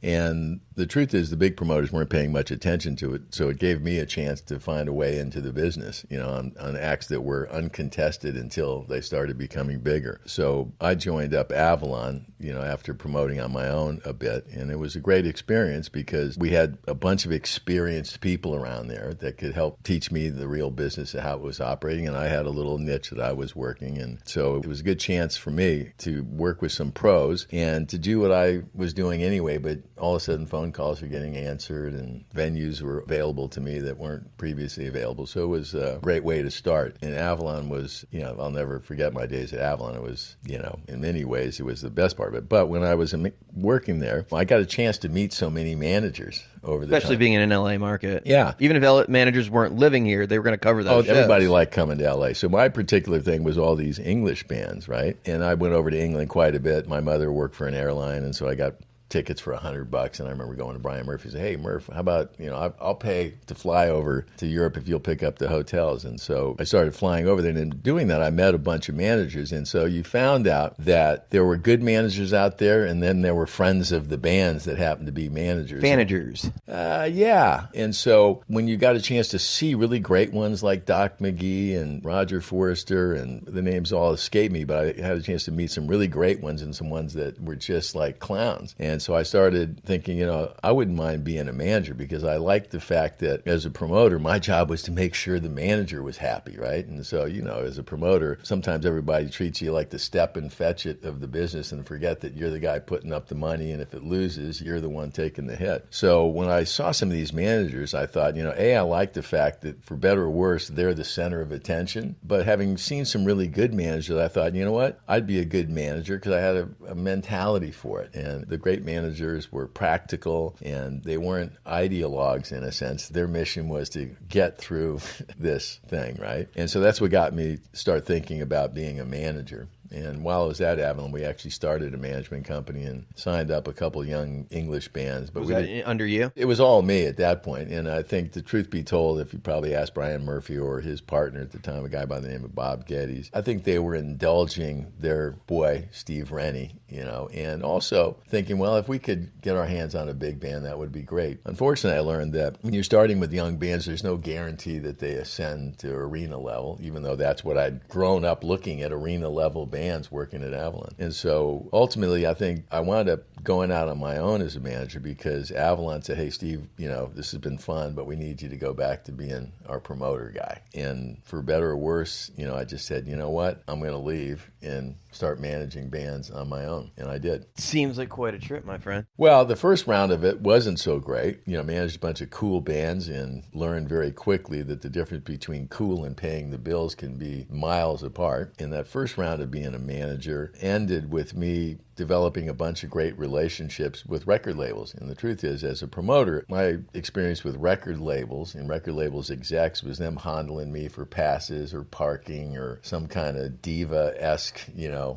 And the truth is the big promoters weren't paying much attention to it, so it gave me a chance to find a way into the business, on acts that were uncontested until they started becoming bigger. So I joined up Avalon, after promoting on my own a bit, and it was a great experience because we had a bunch of experienced people around there that could help teach me the real business of how it was operating, and I had a little niche that I was working, and so it was a good chance for me to work with some pros and to do what I was doing anyway, but all of a sudden phone calls were getting answered and venues were available to me that weren't previously available. So it was a great way to start. And Avalon was, I'll never forget my days at Avalon. It was, in many ways, it was the best part of it. But when I was working there, I got a chance to meet so many managers over the Especially time. being in an LA market. Yeah. Even if managers weren't living here, they were going to cover those shows. Everybody liked coming to LA. So my particular thing was all these English bands, right? And I went over to England quite a bit. My mother worked for an airline, and so I got tickets for $100. And I remember going to Brian Murphy and say, hey, Murph, how about, I'll pay to fly over to Europe if you'll pick up the hotels. And so I started flying over there. And in doing that, I met a bunch of managers. And so you found out that there were good managers out there, and then there were friends of the bands that happened to be managers. Managers. Yeah. And so when you got a chance to see really great ones like Doc McGee and Roger Forrester, and the names all escape me, but I had a chance to meet some really great ones and some ones that were just like clowns. And so I started thinking, I wouldn't mind being a manager, because I liked the fact that as a promoter, my job was to make sure the manager was happy, right? And so, as a promoter, sometimes everybody treats you like the step and fetch it of the business and forget that you're the guy putting up the money, and if it loses, you're the one taking the hit. So when I saw some of these managers, I thought, I like the fact that for better or worse, they're the center of attention. But having seen some really good managers, I thought, you know what? I'd be a good manager because I had a mentality for it. And the great managers were practical, and they weren't ideologues in a sense. Their mission was to get through this thing, right? And so that's what got me to start thinking about being a manager. And while I was at Avalon, we actually started a management company and signed up a couple young English bands. But was that under you? It was all me at that point. And I think the truth be told, if you probably asked Brian Murphy or his partner at the time, a guy by the name of Bob Geddes, I think they were indulging their boy, Steve Rennie, and also thinking, well, if we could get our hands on a big band, that would be great. Unfortunately, I learned that when you're starting with young bands, there's no guarantee that they ascend to arena level, even though that's what I'd grown up looking at, arena level bands working at Avalon. And so ultimately, I think I wound up going out on my own as a manager, because Avalon said, hey, Steve, this has been fun, but we need you to go back to being our promoter guy. And for better or worse, I just said, you know what, I'm going to leave and start managing bands on my own. And I did. Seems like quite a trip, my friend. Well, the first round of it wasn't so great. Managed a bunch of cool bands and learned very quickly that the difference between cool and paying the bills can be miles apart. And that first round of being a manager ended with me developing a bunch of great relationships with record labels. And the truth is, as a promoter, my experience with record labels and record labels execs was them handling me for passes or parking or some kind of diva-esque,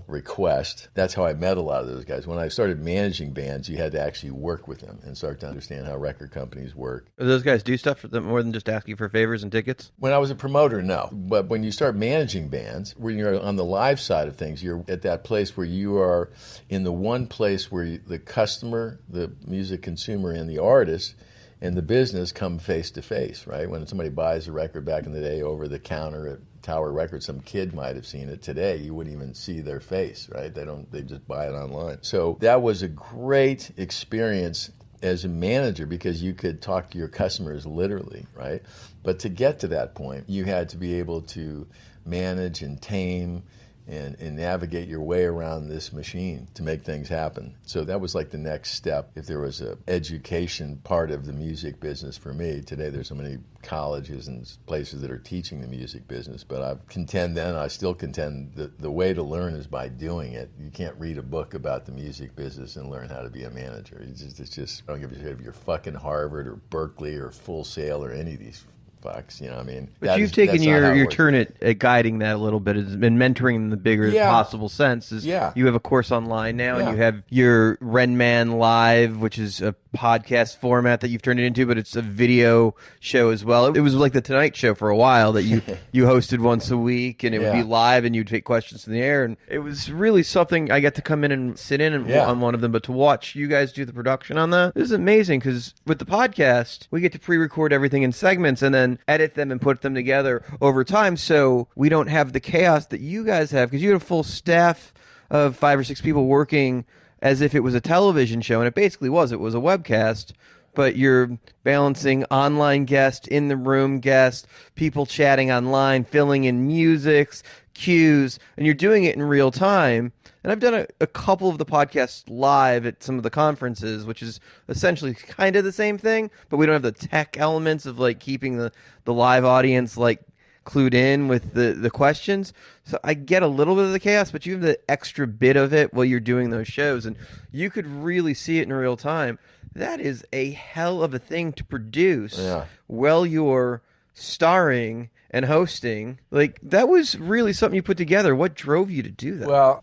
request. That's how I met a lot of those guys. When I started managing bands, you had to actually work with them and start to understand how record companies work. Do those guys do stuff for them more than just asking for favors and tickets? When I was a promoter, no. But when you start managing bands, when you're on the live side of things, you're at that place where you are in the one place where the customer, the music consumer, and the artist and the business come face to face, right? When somebody buys a record back in the day over the counter at Tower Records, some kid might have seen it. Today, you wouldn't even see their face, right? They just buy it online. So that was a great experience as a manager, because you could talk to your customers literally, right? But to get to that point, you had to be able to manage and tame and navigate your way around this machine to make things happen. So that was like the next step. If there was a education part of the music business for me, today there's so many colleges and places that are teaching the music business, but I still contend that the way to learn is by doing it. You can't read a book about the music business and learn how to be a manager. It's just I don't give a shit if you're fucking Harvard or Berkeley or Full Sail or any of these fucks, you know what I mean? But you've taken your turn at guiding that a little bit and mentoring in the bigger possible sense. You have a course online now, and you have your Renman Live, which is a podcast format that you've turned it into, but it's a video show as well. It was like the Tonight Show for a while that you hosted once a week, and it would be live, and you'd take questions in the air, and it was really something. I got to come in and sit in on one of them, but to watch you guys do the production on that, this is amazing, because with the podcast, we get to pre-record everything in segments and then edit them and put them together over time, so we don't have the chaos that you guys have, because you had a full staff of 5 or 6 people working as if it was a television show, and it basically was. It was a webcast, but you're balancing online guest, in the room guest, people chatting online, filling in musics, cues, and you're doing it in real time. And I've done a couple of the podcasts live at some of the conferences, which is essentially kind of the same thing, but we don't have the tech elements of like keeping the live audience like clued in with the questions. So I get a little bit of the chaos, but you have the extra bit of it while you're doing those shows, and you could really see it in real time. That is a hell of a thing to produce while you're starring and hosting. Like, that was really something you put together. What drove you to do that? Well,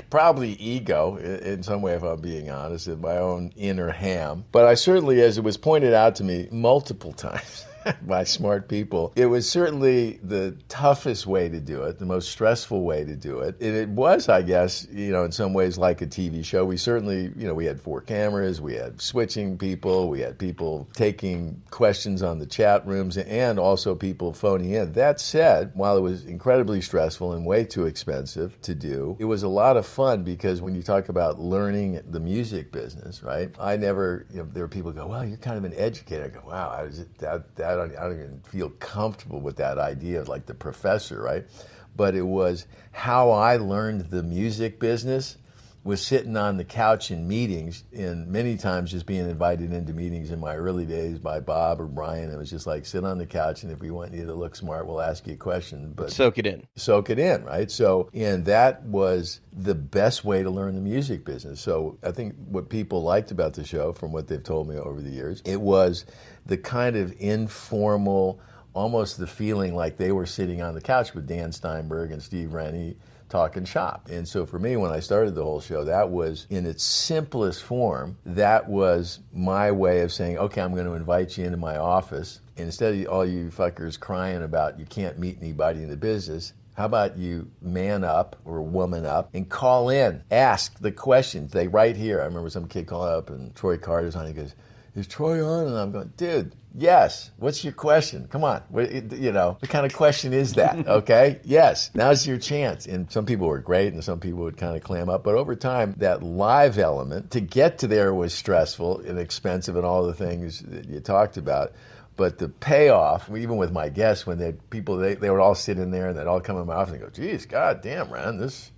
probably ego in some way, if I'm being honest, in my own inner ham. But I certainly, as it was pointed out to me multiple times by smart people, it was certainly the toughest way to do it, the most stressful way to do it. And it was, I guess, in some ways like a TV show. We certainly, we had 4 cameras, we had switching people, we had people taking questions on the chat rooms, and also people phoning in. That said, while it was incredibly stressful and way too expensive to do, it was a lot of fun because when you talk about learning the music business, right? I never, there were people who go, well, you're kind of an educator. I go, wow, I don't even feel comfortable with that idea of like the professor, right? But it was how I learned the music business was sitting on the couch in meetings, and many times just being invited into meetings in my early days by Bob or Brian. It was just like, sit on the couch, and if we want you to look smart, we'll ask you a question. But soak it in. Soak it in, right? So, and that was the best way to learn the music business. So I think what people liked about the show, from what they've told me over the years, it was the kind of informal, almost the feeling like they were sitting on the couch with Dan Steinberg and Steve Rennie talking shop. And so for me, when I started the whole show, that was in its simplest form. That was my way of saying, okay, I'm going to invite you into my office. And instead of all you fuckers crying about you can't meet anybody in the business, how about you man up or woman up and call in, ask the questions. They right here. I remember some kid calling up and Troy Carter's on. He goes, is Troy on? And I'm going, dude, yes. What's your question? Come on. What kind of question is that? Okay? Yes. Now's your chance. And some people were great and some people would kind of clam up. But over time, that live element, to get to there was stressful and expensive and all the things that you talked about. But the payoff, even with my guests, when they would all sit in there and they'd all come in my office and go, geez, God damn, Ron, this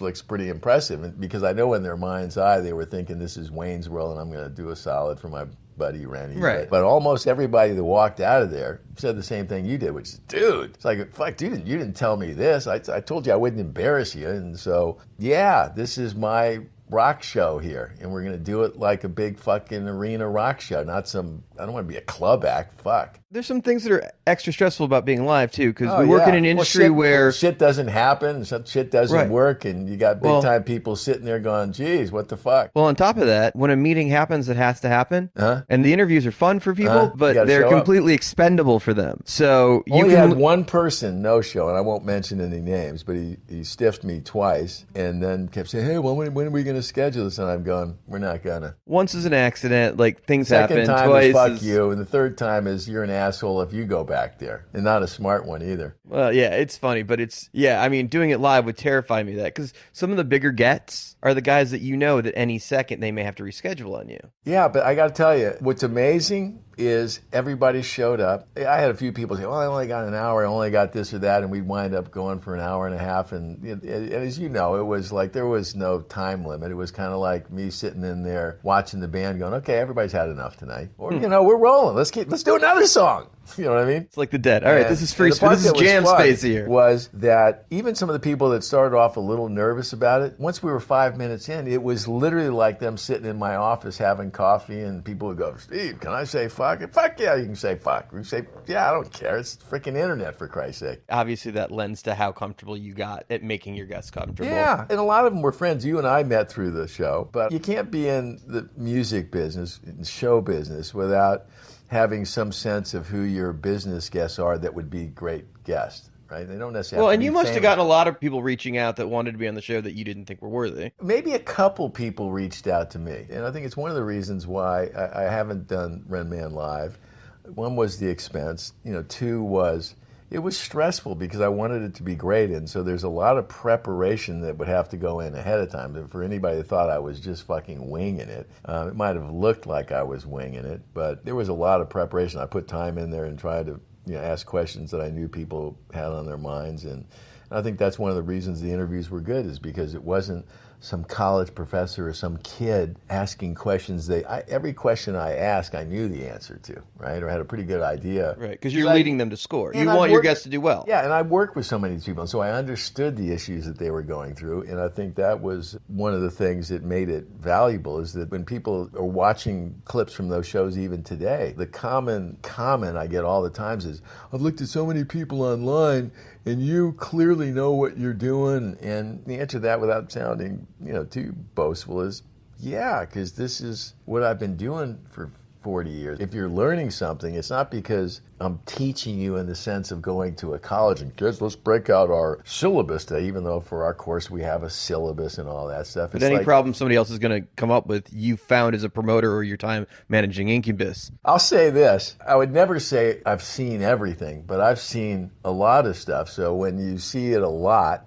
looks pretty impressive. And because I know in their mind's eye, they were thinking this is Wayne's World and I'm going to do a solid for my buddy Rennie. Right. But almost everybody that walked out of there said the same thing you did, which is, dude, it's like, fuck, dude, you didn't tell me this. I told you I wouldn't embarrass you. And so, yeah, this is my rock show here, and we're going to do it like a big fucking arena rock show, not some, I don't want to be a club act, fuck. There's some things that are extra stressful about being live, too, because we work in an industry where shit doesn't happen, some shit doesn't work, and you got big-time people sitting there going, geez, what the fuck? Well, on top of that, when a meeting happens that has to happen, and the interviews are fun for people, but they're completely expendable for them. So you had one person no-show, and I won't mention any names, but he stiffed me twice, and then kept saying, hey, when are we going to schedule this? And I'm going, we're not going to. Once is an accident, like things happen. happen. Second time Twice is fuck you, and the third time is you're an asshole if you go back there, and not a smart one either. Well, yeah, it's funny, but doing it live would terrify me because some of the bigger gets are the guys that that any second they may have to reschedule on you. Yeah, but I got to tell you, what's amazing is everybody showed up. I had a few people say, well, I only got an hour, I only got this or that, and we wind up going for an hour and a half. And as you know, it was like there was no time limit. It was kind of like me sitting in there watching the band going, okay, everybody's had enough tonight. Or, we're rolling. Let's do another song. You know what I mean? It's like the Dead. All right, this is free space. This is jam space here. Was that even some of the people that started off a little nervous about it, once we were 5 minutes in, it was literally like them sitting in my office having coffee, and people would go, Steve, can I say fuck? Fuck yeah, you can say fuck. You say, yeah, I don't care. It's freaking internet, for Christ's sake. Obviously, that lends to how comfortable you got at making your guests comfortable. Yeah, and a lot of them were friends. You and I met through the show, but you can't be in the music business, in show business, without having some sense of who your business guests are that would be great guests, right? They don't necessarily and you must have gotten a lot of people reaching out that wanted to be on the show that you didn't think were worthy. Maybe a couple people reached out to me, and I think it's one of the reasons why I haven't done Renman Live. One was the expense. Two was it was stressful because I wanted it to be great, and so there's a lot of preparation that would have to go in ahead of time. And for anybody that thought I was just fucking winging it, it might have looked like I was winging it, but there was a lot of preparation. I put time in there and tried to ask questions that I knew people had on their minds, and I think that's one of the reasons the interviews were good, is because it wasn't some college professor or some kid asking questions. Every question I asked, I knew the answer to, right? Or had a pretty good idea. Right, because you're leading them to score. You And want I've your worked- guests to do well. Yeah, and I worked with so many of these people, and so I understood the issues that they were going through, and I think that was one of the things that made it valuable, is that when people are watching clips from those shows even today, the common comment I get all the times is, I've looked at so many people online, and you clearly know what you're doing. And the answer to that, without sounding, too boastful, is yeah, because this is what I've been doing for 40 years. If you're learning something, it's not because I'm teaching you in the sense of going to a college and, kids, let's break out our syllabus today, even though for our course we have a syllabus and all that stuff. But It's any like, problem somebody else is going to come up with, you found as a promoter or your time managing Incubus. I'll say this. I would never say I've seen everything, but I've seen a lot of stuff. So when you see it a lot,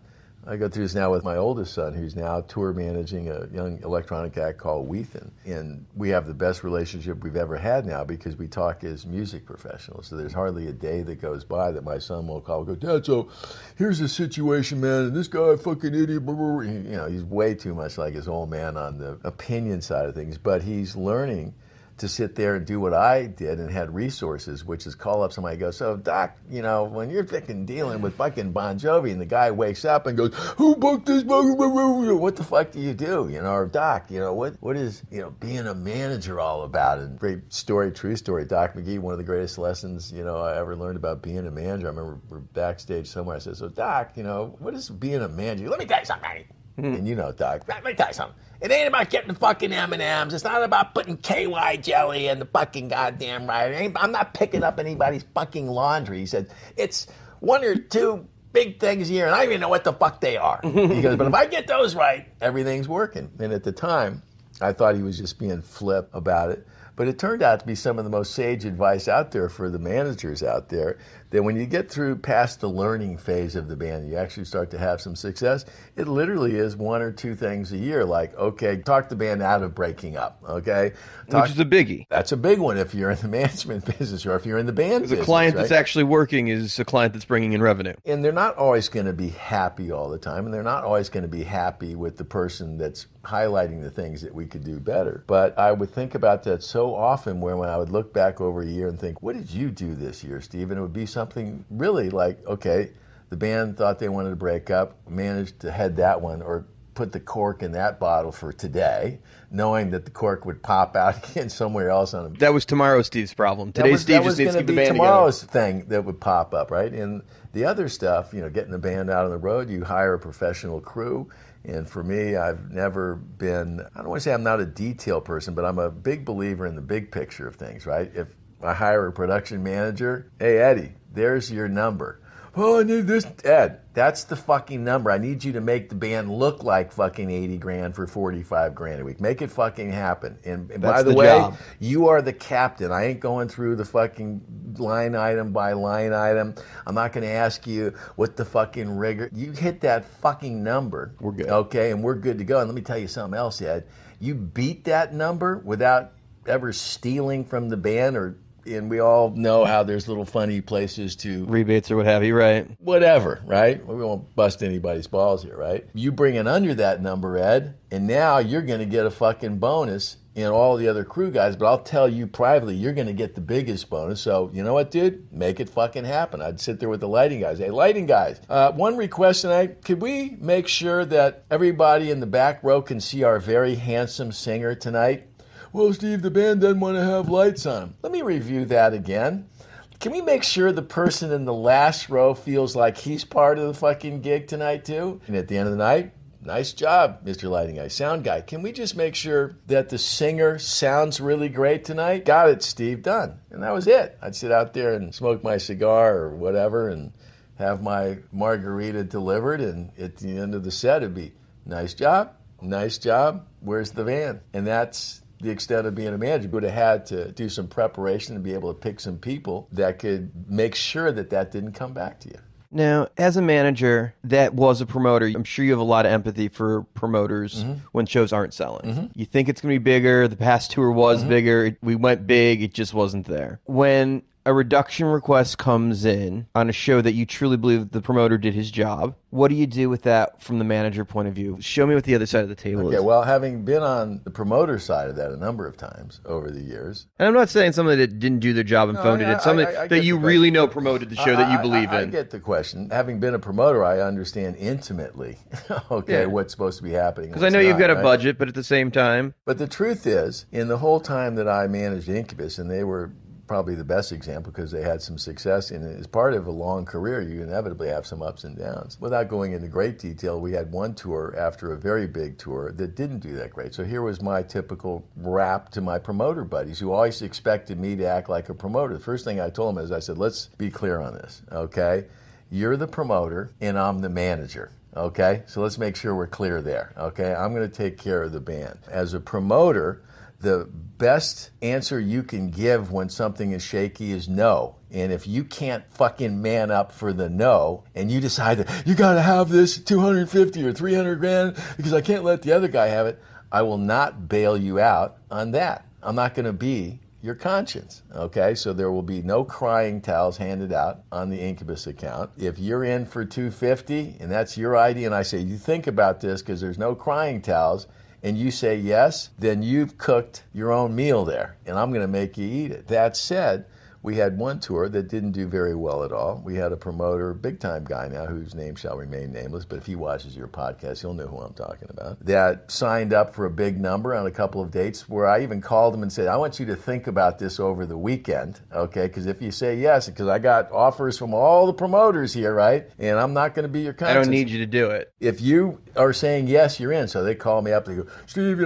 I go through this now with my oldest son, who's now tour managing a young electronic act called Weathen. And we have the best relationship we've ever had now because we talk as music professionals. So there's hardly a day that goes by that my son will call and go, Dad, so here's the situation, man, and this guy, fucking idiot, blah, blah, blah. He's way too much like his old man on the opinion side of things, but he's learning to sit there and do what I did and had resources, which is call up somebody and go, so Doc, when you're fucking dealing with fucking Bon Jovi and the guy wakes up and goes, who booked this? What the fuck do you do? Or Doc, what is, being a manager all about? And great story, true story, Doc McGee, one of the greatest lessons, I ever learned about being a manager. I remember we're backstage somewhere. I said, so Doc, what is being a manager? Let me tell you something. And Doc, let me tell you something. It ain't about getting the fucking M&Ms. It's not about putting KY jelly in the fucking goddamn rider. I'm not picking up anybody's fucking laundry. He said, it's one or two big things a year, and I don't even know what the fuck they are. He goes, but if I get those right, everything's working. And at the time, I thought he was just being flip about it. But it turned out to be some of the most sage advice out there for the managers out there, that when you get through past the learning phase of the band, you actually start to have some success. It literally is one or two things a year. Like, okay, talk the band out of breaking up, okay? Which is a biggie. That's a big one if you're in the management business or if you're in the band business. The client right? that's actually working is a client that's bringing in revenue. And they're not always going to be happy all the time, and they're not always going to be happy with the person that's highlighting the things that we could do better. But I would think about that so often when I would look back over a year and think, what did you do this year, Steve? And it would be something really like, okay, the band thought they wanted to break up, managed to head that one, or put the cork in that bottle for today, knowing that the cork would pop out again somewhere else on them. That was tomorrow's Steve's problem. Today's Steve just needs to keep the band together. Tomorrow's thing that would pop up, right? And the other stuff, getting the band out on the road, you hire a professional crew. And for me, I've never been, I don't want to say I'm not a detail person, but I'm a big believer in the big picture of things, right? If I hire a production manager, hey, Eddie, there's your number. Oh, I need this. Ed, that's the fucking number. I need you to make the band look like fucking 80 grand for 45 grand a week. Make it fucking happen. And by the way, job. You are the captain. I ain't going through the fucking line item by line item. I'm not going to ask you what the fucking rigor. You hit that fucking number. We're good. Okay, and we're good to go. And let me tell you something else, Ed. You beat that number without ever stealing from the band and we all know how there's little funny places to rebates or what have you, right? Whatever, right? We won't bust anybody's balls here, right? You bring it under that number, Ed, and now you're going to get a fucking bonus in all the other crew guys, but I'll tell you privately, you're going to get the biggest bonus. So, you know what, dude? Make it fucking happen. I'd sit there with the lighting guys. Hey, lighting guys, one request tonight. Could we make sure that everybody in the back row can see our very handsome singer tonight? Well, Steve, the band doesn't want to have lights on them. Let me review that again. Can we make sure the person in the last row feels like he's part of the fucking gig tonight, too? And at the end of the night, nice job, Mr. Lighting Guy, sound guy. Can we just make sure that the singer sounds really great tonight? Got it, Steve, done. And that was it. I'd sit out there and smoke my cigar or whatever and have my margarita delivered. And at the end of the set, it'd be, nice job, where's the van? And that's the extent of being a manager. Would have had to do some preparation and be able to pick some people that could make sure that didn't come back to you. Now, as a manager that was a promoter, I'm sure you have a lot of empathy for promoters when shows aren't selling. You think it's going to be bigger. The past tour was bigger. We went big. It just wasn't there. When a reduction request comes in on a show that you truly believe the promoter did his job, what do you do with that from the manager point of view? Show me what the other side of the table Okay, is. well, having been on the promoter side of that a number of times over the years. And I'm not saying somebody that didn't do their job and phoned it in, somebody I that get you the really question. know promoted the show that you believe I in. get the question. Having been a promoter, I understand intimately, what's supposed to be happening. Because I know you've got a budget, but at the same time. But the truth is, in the whole time that I managed Incubus, and they were probably the best example because they had some success in it. As part of a long career, you inevitably have some ups and downs. Without going into great detail, we had one tour after a very big tour that didn't do that great. So here was my typical rap to my promoter buddies who always expected me to act like a promoter. The first thing I told them is, I said, let's be clear on this, okay? You're the promoter and I'm the manager. Okay, so let's make sure we're clear there. Okay, I'm going to take care of the band. As a promoter, the best answer you can give when something is shaky is no. And if you can't fucking man up for the no, and you decide that you got to have this 250 or 300 grand because I can't let the other guy have it, I will not bail you out on that. I'm not going to be your conscience, okay? So there will be no crying towels handed out on the Incubus account. If you're in for 250 and that's your idea, and I say, you think about this because there's no crying towels, and you say yes, then you've cooked your own meal there, and I'm going to make you eat it. That said, we had one tour that didn't do very well at all. We had a promoter, big-time guy now, whose name shall remain nameless, but if he watches your podcast, he'll know who I'm talking about, that signed up for a big number on a couple of dates where I even called him and said, I want you to think about this over the weekend, okay? Because if you say yes, because I got offers from all the promoters here, right? And I'm not going to be your conscience. I don't need you to do it. If you are saying yes, you're in. So they call me up, they go, Steve,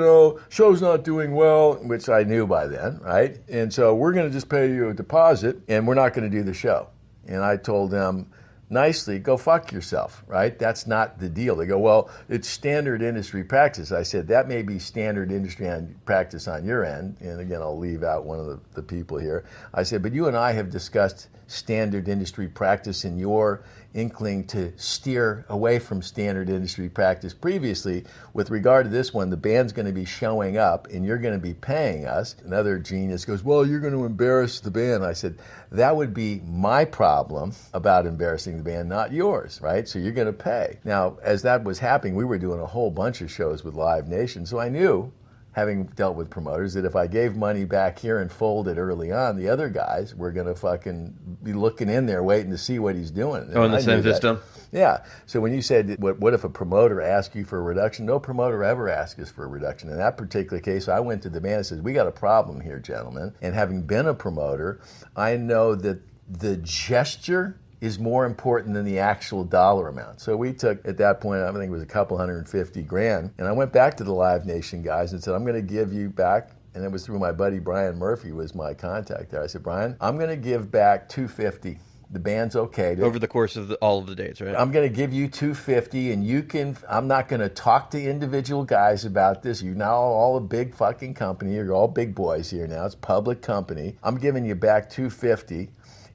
show's not doing well, which I knew by then, right? And so we're going to just pay you a deposit, and we're not going to do the show. And I told them nicely, go fuck yourself, right? That's not the deal. They go, well, it's standard industry practice. I said, that may be standard industry practice on your end. And again, I'll leave out one of the people here. I said, but you and I have discussed standard industry practice in your inkling to steer away from standard industry practice previously. With regard to this one, the band's going to be showing up and you're going to be paying us. Another genius goes, well, you're going to embarrass the band. I said, that would be my problem about embarrassing the band, not yours, right? So you're going to pay. Now, as that was happening, we were doing a whole bunch of shows with Live Nation, so I knew, having dealt with promoters, that if I gave money back here and folded early on, the other guys were going to fucking be looking in there waiting to see what he's doing. In the same system? Yeah. So when you said, what if a promoter asks you for a reduction? No promoter ever asks us for a reduction. In that particular case, I went to the band and said, we got a problem here, gentlemen. And having been a promoter, I know that the gesture is more important than the actual dollar amount. So we took, at that point, I think it was a couple $150,000, and I went back to the Live Nation guys and said, I'm going to give you back, and it was through my buddy Brian Murphy was my contact there. I said, Brian, I'm going to give back $250. The band's okay. Over the course of all of the dates, right? I'm going to give you $250, and you can, I'm not going to talk to individual guys about this. You're now all a big fucking company. You're all big boys here now. It's a public company. I'm giving you back $250.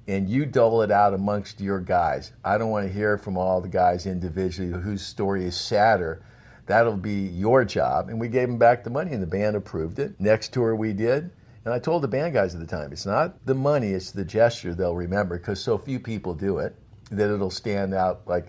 And you dole it out amongst your guys. I don't want to hear from all the guys individually whose story is sadder. That'll be your job. And we gave them back the money, and the band approved it. Next tour we did, and I told the band guys at the time, it's not the money, it's the gesture they'll remember, because so few people do it, that it'll stand out like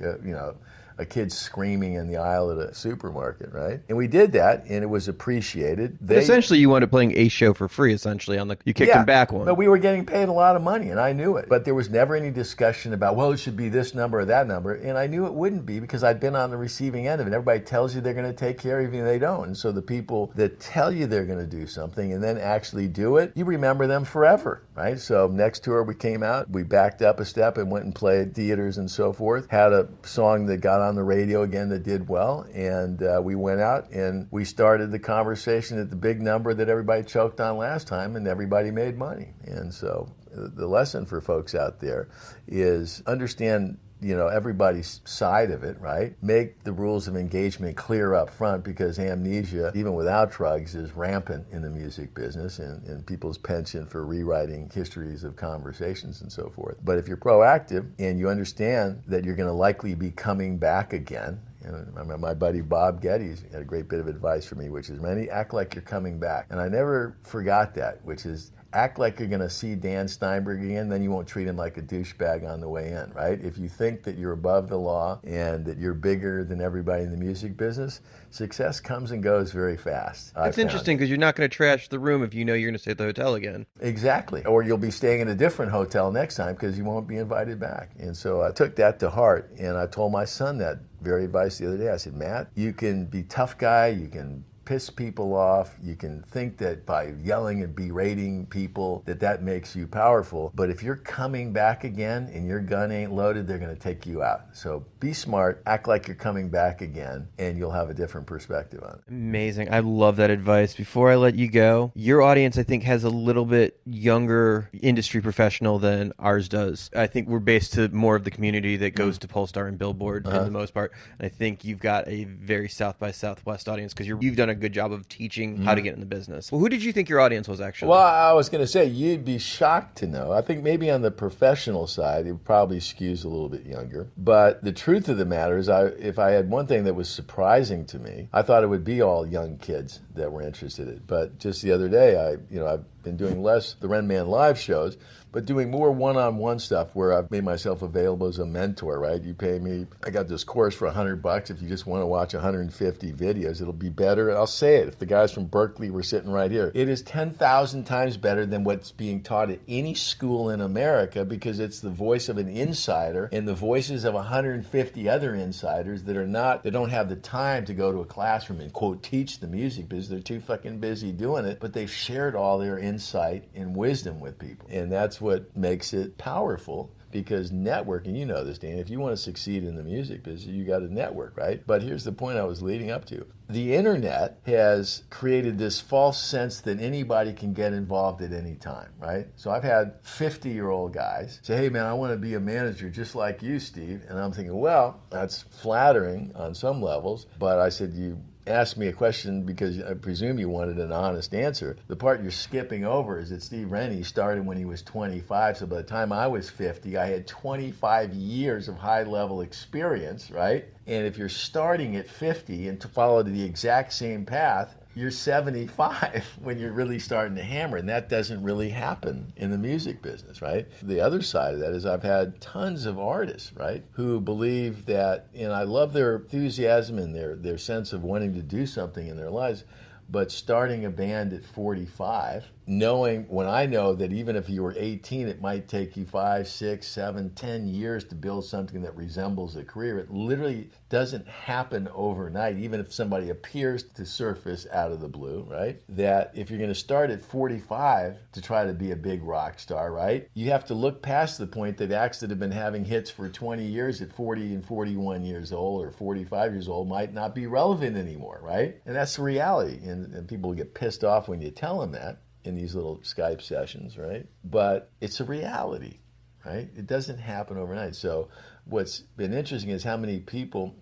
a kid screaming in the aisle at a supermarket, right? And we did that, and it was appreciated. But essentially, you wound up playing a show for free, essentially, you kicked them back one. But we were getting paid a lot of money, and I knew it. But there was never any discussion about, well, it should be this number or that number, and I knew it wouldn't be because I'd been on the receiving end of it. Everybody tells you they're going to take care of you, and they don't. And so the people that tell you they're going to do something and then actually do it, you remember them forever, right? So next tour we came out, we backed up a step and went and played theaters and so forth, had a song that got on the radio again that did well, and we went out and we started the conversation at the big number that everybody choked on last time, and everybody made money. And so the lesson for folks out there is understand everybody's side of it, right? Make the rules of engagement clear up front, because amnesia, even without drugs, is rampant in the music business and people's penchant for rewriting histories of conversations and so forth. But if you're proactive and you understand that you're going to likely be coming back again, I remember my buddy Bob Geddes had a great bit of advice for me, which is, Rennie, act like you're coming back. And I never forgot that, which is Act like you're going to see Dan Steinberg again, then you won't treat him like a douchebag on the way in, right? If you think that you're above the law and that you're bigger than everybody in the music business, success comes and goes very fast. It's interesting because you're not going to trash the room if you know you're going to stay at the hotel again. Exactly. Or you'll be staying in a different hotel next time because you won't be invited back. And so I took that to heart, and I told my son that very advice the other day. I said, Matt, you can be tough guy, you can piss people off, you can think that by yelling and berating people that makes you powerful, but if you're coming back again and your gun ain't loaded, they're going to take you out. So be smart, act like you're coming back again, and you'll have a different perspective on it. Amazing. I love that advice. Before I let you go, your audience, I think, has a little bit younger industry professional than ours does. I think we're based to more of the community that goes to Polestar and Billboard for the most part. And I think you've got a very South by Southwest audience because you've done a good job of teaching how to get in the business. Well, who did you think your audience was actually? Well, I was going to say, you'd be shocked to know. I think maybe on the professional side, it probably skews a little bit younger. But the truth of the matter is, if I had one thing that was surprising to me, I thought it would be all young kids that were interested in it. But just the other day, I've been doing less the Renman live shows, but doing more one-on-one stuff where I've made myself available as a mentor, right? You pay me, I got this course for $100. If you just want to watch 150 videos, it'll be better. I'll say it. If the guys from Berkeley were sitting right here, it is 10,000 times better than what's being taught at any school in America because it's the voice of an insider and the voices of 150 other insiders that don't have the time to go to a classroom and, quote, teach the music because they're too fucking busy doing it, but they've shared all their insight and wisdom with people. And that's what makes it powerful, because networking, you know this, Dan, if you want to succeed in the music business, you got to network, right? But here's the point I was leading up to. The internet has created this false sense that anybody can get involved at any time, right? So I've had 50-year-old guys say, hey, man, I want to be a manager just like you, Steve. And I'm thinking, well, that's flattering on some levels. But I said, you asked me a question because I presume you wanted an honest answer. The part you're skipping over is that Steve Rennie started when he was 25, so by the time I was 50, I had 25 years of high-level experience, right? And if you're starting at 50 and to follow the exact same path, you're 75 when you're really starting to hammer, and that doesn't really happen in the music business, right? The other side of that is I've had tons of artists, right, who believe that, and I love their enthusiasm and their sense of wanting to do something in their lives, but starting a band at 45, when I know that even if you were 18, it might take you 5, 6, 7, 10 years to build something that resembles a career. It literally doesn't happen overnight, even if somebody appears to surface out of the blue, right? That if you're going to start at 45 to try to be a big rock star, right, you have to look past the point that acts that have been having hits for 20 years at 40 and 41 years old or 45 years old might not be relevant anymore, right? And that's the reality. And people get pissed off when you tell them that in these little Skype sessions, right? But it's a reality, right? It doesn't happen overnight. So what's been interesting is how many people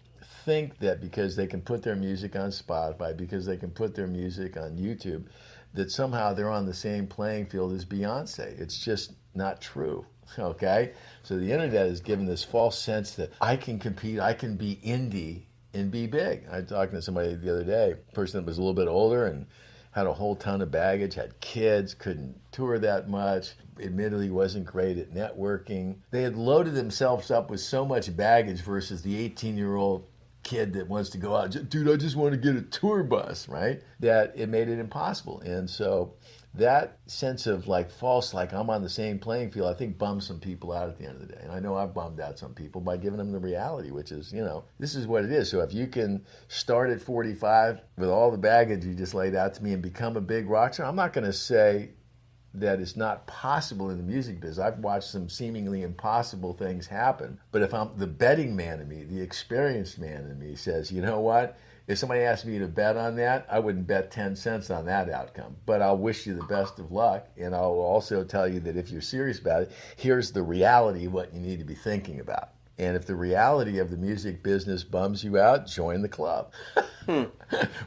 think that because they can put their music on Spotify, because they can put their music on YouTube, that somehow they're on the same playing field as Beyonce. It's just not true, okay? So the internet has given this false sense that I can compete, I can be indie and be big. I was talking to somebody the other day, a person that was a little bit older and had a whole ton of baggage, had kids, couldn't tour that much, admittedly wasn't great at networking. They had loaded themselves up with so much baggage versus the 18-year-old kid that wants to go out, dude, I just want to get a tour bus, right? That it made it impossible. And so that sense of like false, like I'm on the same playing field, I think bums some people out at the end of the day. And I know I've bummed out some people by giving them the reality, which is, this is what it is. So if you can start at 45 with all the baggage you just laid out to me and become a big rock star, I'm not going to say that it's not possible in the music business. I've watched some seemingly impossible things happen. But if I'm the betting man in me, the experienced man in me says, you know what? If somebody asked me to bet on that, I wouldn't bet 10 cents on that outcome. But I'll wish you the best of luck, and I'll also tell you that if you're serious about it, here's the reality of what you need to be thinking about. And if the reality of the music business bums you out, join the club.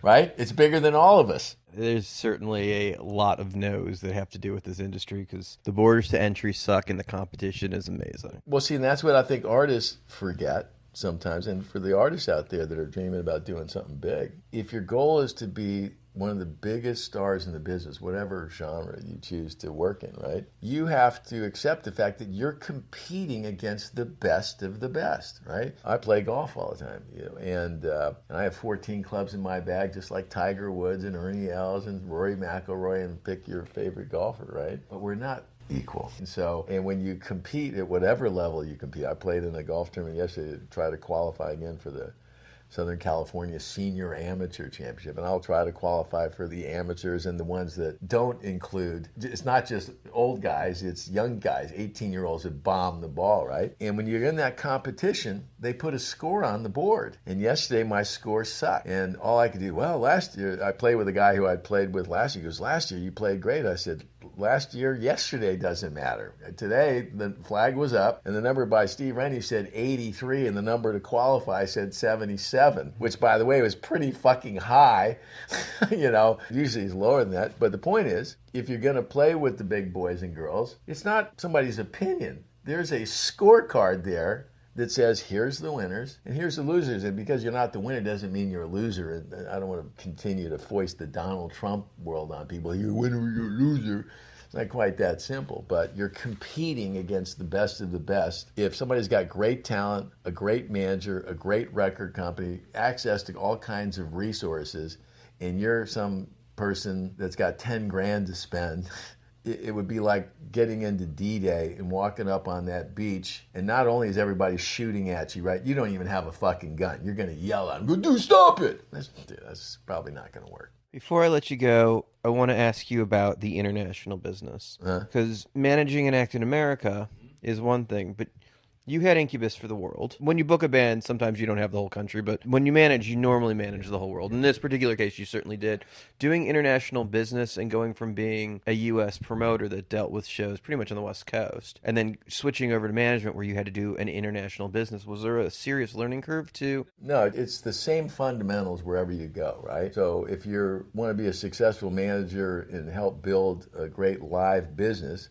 Right? It's bigger than all of us. There's certainly a lot of no's that have to do with this industry because the borders to entry suck and the competition is amazing. Well, see, and that's what I think artists forget sometimes, and for the artists out there that are dreaming about doing something big, if your goal is to be one of the biggest stars in the business, whatever genre you choose to work in, right? You have to accept the fact that you're competing against the best of the best, right? I play golf all the time, and I have 14 clubs in my bag, just like Tiger Woods and Ernie Els and Rory McIlroy, and pick your favorite golfer, right? But we're not equal. And when you compete at whatever level you compete, I played in a golf tournament yesterday to try to qualify again for the Southern California Senior Amateur Championship, and I'll try to qualify for the amateurs and the ones that don't include, it's not just old guys, it's young guys, 18-year-olds that bomb the ball, right? And when you're in that competition, they put a score on the board. And yesterday my score sucked. And all I could do, well, last year, I played with a guy who I'd played with last year. He goes, last year you played great. I said, last year, yesterday doesn't matter. Today, the flag was up, and the number by Steve Rennie said 83, and the number to qualify said 77, which, by the way, was pretty fucking high. Usually it's lower than that. But the point is, if you're going to play with the big boys and girls, it's not somebody's opinion. There's a scorecard there that says, here's the winners and here's the losers. And because you're not the winner doesn't mean you're a loser. And I don't want to continue to foist the Donald Trump world on people. You're a winner, you're a loser. It's not quite that simple, but you're competing against the best of the best. If somebody's got great talent, a great manager, a great record company, access to all kinds of resources, and you're some person that's got 10 grand to spend, it would be like getting into D-Day and walking up on that beach, and not only is everybody shooting at you, right? You don't even have a fucking gun. You're going to yell at them, go, dude, stop it! That's probably not going to work. Before I let you go, I want to ask you about the international business. Because managing an act in America is one thing, but you had Incubus for the world. When you book a band, sometimes you don't have the whole country, but when you manage, you normally manage the whole world. In this particular case, you certainly did. Doing international business and going from being a U.S. promoter that dealt with shows pretty much on the West Coast, and then switching over to management where you had to do an international business, was there a serious learning curve too? No, it's the same fundamentals wherever you go, right? So if you want to be a successful manager and help build a great live business,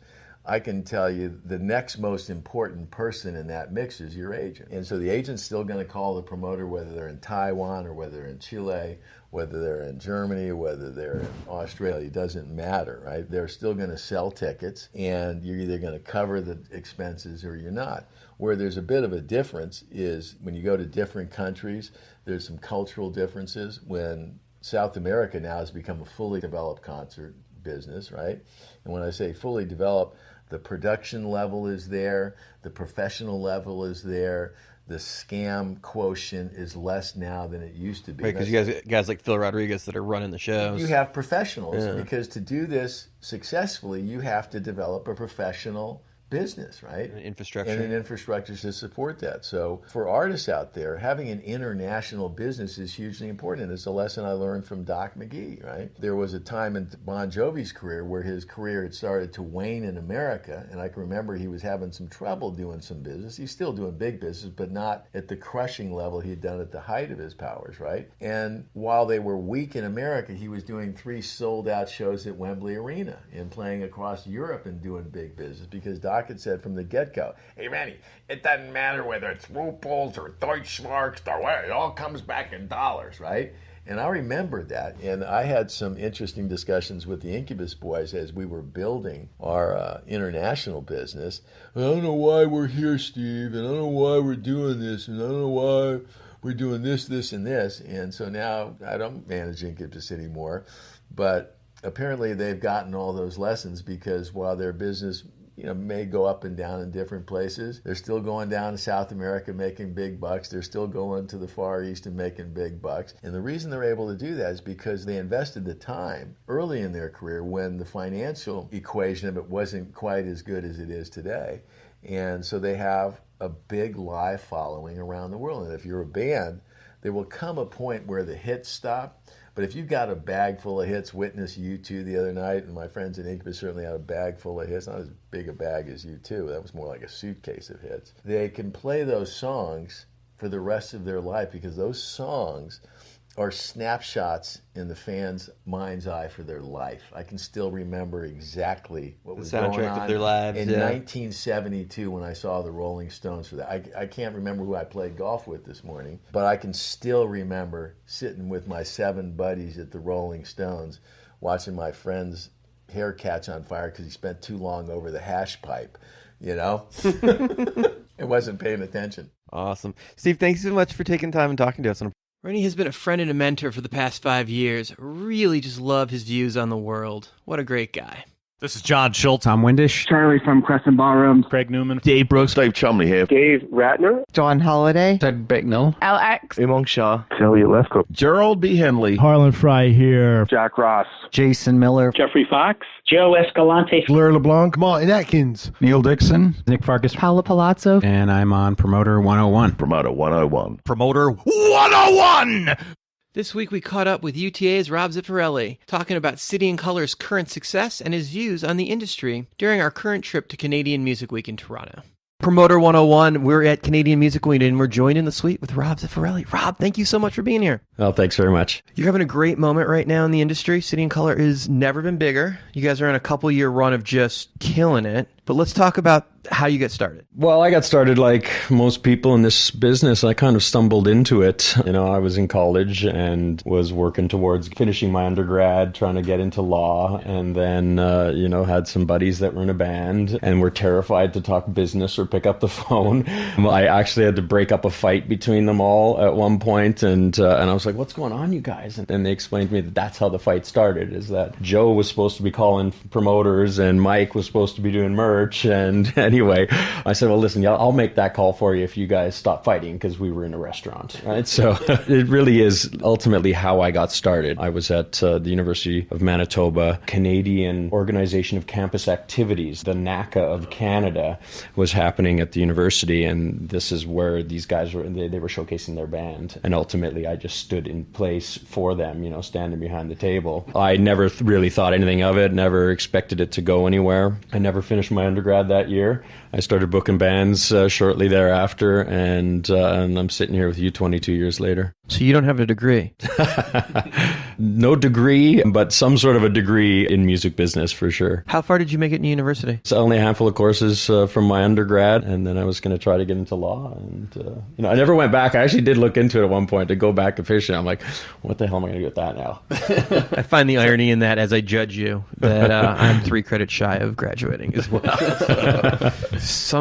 I can tell you the next most important person in that mix is your agent. And so the agent's still going to call the promoter, whether they're in Taiwan or whether they're in Chile, whether they're in Germany, whether they're in Australia, it doesn't matter, right? They're still going to sell tickets, and you're either going to cover the expenses or you're not. Where there's a bit of a difference is when you go to different countries, there's some cultural differences. When South America now has become a fully developed concert business, right? And when I say fully developed, the production level is there, the professional level is there, the scam quotient is less now than it used to be. Right, because you guys like Phil Rodriguez that are running the shows. You have professionals, because to do this successfully, you have to develop a professional business, right? Infrastructure. And an infrastructure to support that. So for artists out there, having an international business is hugely important. And it's a lesson I learned from Doc McGee, right? There was a time in Bon Jovi's career where his career had started to wane in America. And I can remember he was having some trouble doing some business. He's still doing big business, but not at the crushing level he had done at the height of his powers, right? And while they were weak in America, he was doing 3 sold-out shows at Wembley Arena and playing across Europe and doing big business because Doc had said from the get-go, hey, Rennie, it doesn't matter whether it's rubles or Deutschmarks, it all comes back in dollars, right? And I remembered that, and I had some interesting discussions with the Incubus boys as we were building our international business. I don't know why we're here, Steve, and I don't know why we're doing this, and I don't know why we're doing this, this, and this. And so now I don't manage Incubus anymore, but apparently they've gotten all those lessons because while their business may go up and down in different places, they're still going down to South America making big bucks. They're still going to the Far East and making big bucks. And the reason they're able to do that is because they invested the time early in their career when the financial equation of it wasn't quite as good as it is today. And so they have a big live following around the world. And if you're a band, there will come a point where the hits stop. But if you've got a bag full of hits, witness U2 the other night, and my friends in Incubus certainly had a bag full of hits, not as big a bag as U2, that was more like a suitcase of hits. They can play those songs for the rest of their life because those songs are snapshots in the fans' mind's eye for their life. I can still remember exactly what was going soundtrack on of their lives, in yeah. 1972 when I saw the Rolling Stones for that. I can't remember who I played golf with this morning, but I can still remember sitting with my 7 buddies at the Rolling Stones watching my friend's hair catch on fire because he spent too long over the hash pipe, you know? It wasn't paying attention. Awesome. Steve, thanks so much for taking time and talking to us. Rennie has been a friend and a mentor for the past 5 years. Really just love his views on the world. What a great guy. This is John Schultz. I'm Windish. Charlie from Crescent Ballroom. Craig Newman. Dave Brooks. Dave Chumley here. Dave Ratner. John Holiday. Ted Bicknell. LX. Imong Shah. Elliot Lefkoe. Gerald B. Henley. Harlan Fry here. Jack Ross. Jason Miller. Jeffrey Fox. Joe Escalante. Blair LeBlanc. Martin Atkins. Neil Dixon. Nick Farkas. Paula Palazzo. And I'm on Promoter 101. Promoter 101. Promoter 101! This week we caught up with UTA's Rob Zifarelli, talking about City and Color's current success and his views on the industry during our current trip to Canadian Music Week in Toronto. Promoter 101, we're at Canadian Music Week and we're joined in the suite with Rob Zifarelli. Rob, thank you so much for being here. Oh, thanks very much. You're having a great moment right now in the industry. City and Color has never been bigger. You guys are on a couple-year run of just killing it. But let's talk about how you get started. Well, I got started like most people in this business. I kind of stumbled into it. You know, I was in college and was working towards finishing my undergrad, trying to get into law, and then, had some buddies that were in a band and were terrified to talk business or pick up the phone. I actually had to break up a fight between them all at one point, and I was like, what's going on, you guys? And they explained to me that that's how the fight started, is that Joe was supposed to be calling promoters and Mike was supposed to be doing merch. And anyway, I said, well, listen, I'll make that call for you if you guys stop fighting, because we were in a restaurant, right? So it really is ultimately how I got started. I was at the University of Manitoba, Canadian Organization of Campus Activities. The NACA of Canada was happening at the university, and this is where these guys were, they were showcasing their band. And ultimately, I just stood in place for them, standing behind the table. I never really thought anything of it, never expected it to go anywhere. I never finished my undergrad that year. I started booking bands shortly thereafter, and I'm sitting here with you 22 years later. So you don't have a degree? No degree, but some sort of a degree in music business for sure. How far did you make it in university? It's only a handful of courses from my undergrad, and then I was going to try to get into law. And I never went back. I actually did look into it at one point to go back to fishing. I'm like, what the hell am I going to do with that now? I find the irony in that, as I judge you, that I'm 3 credits shy of graduating as well.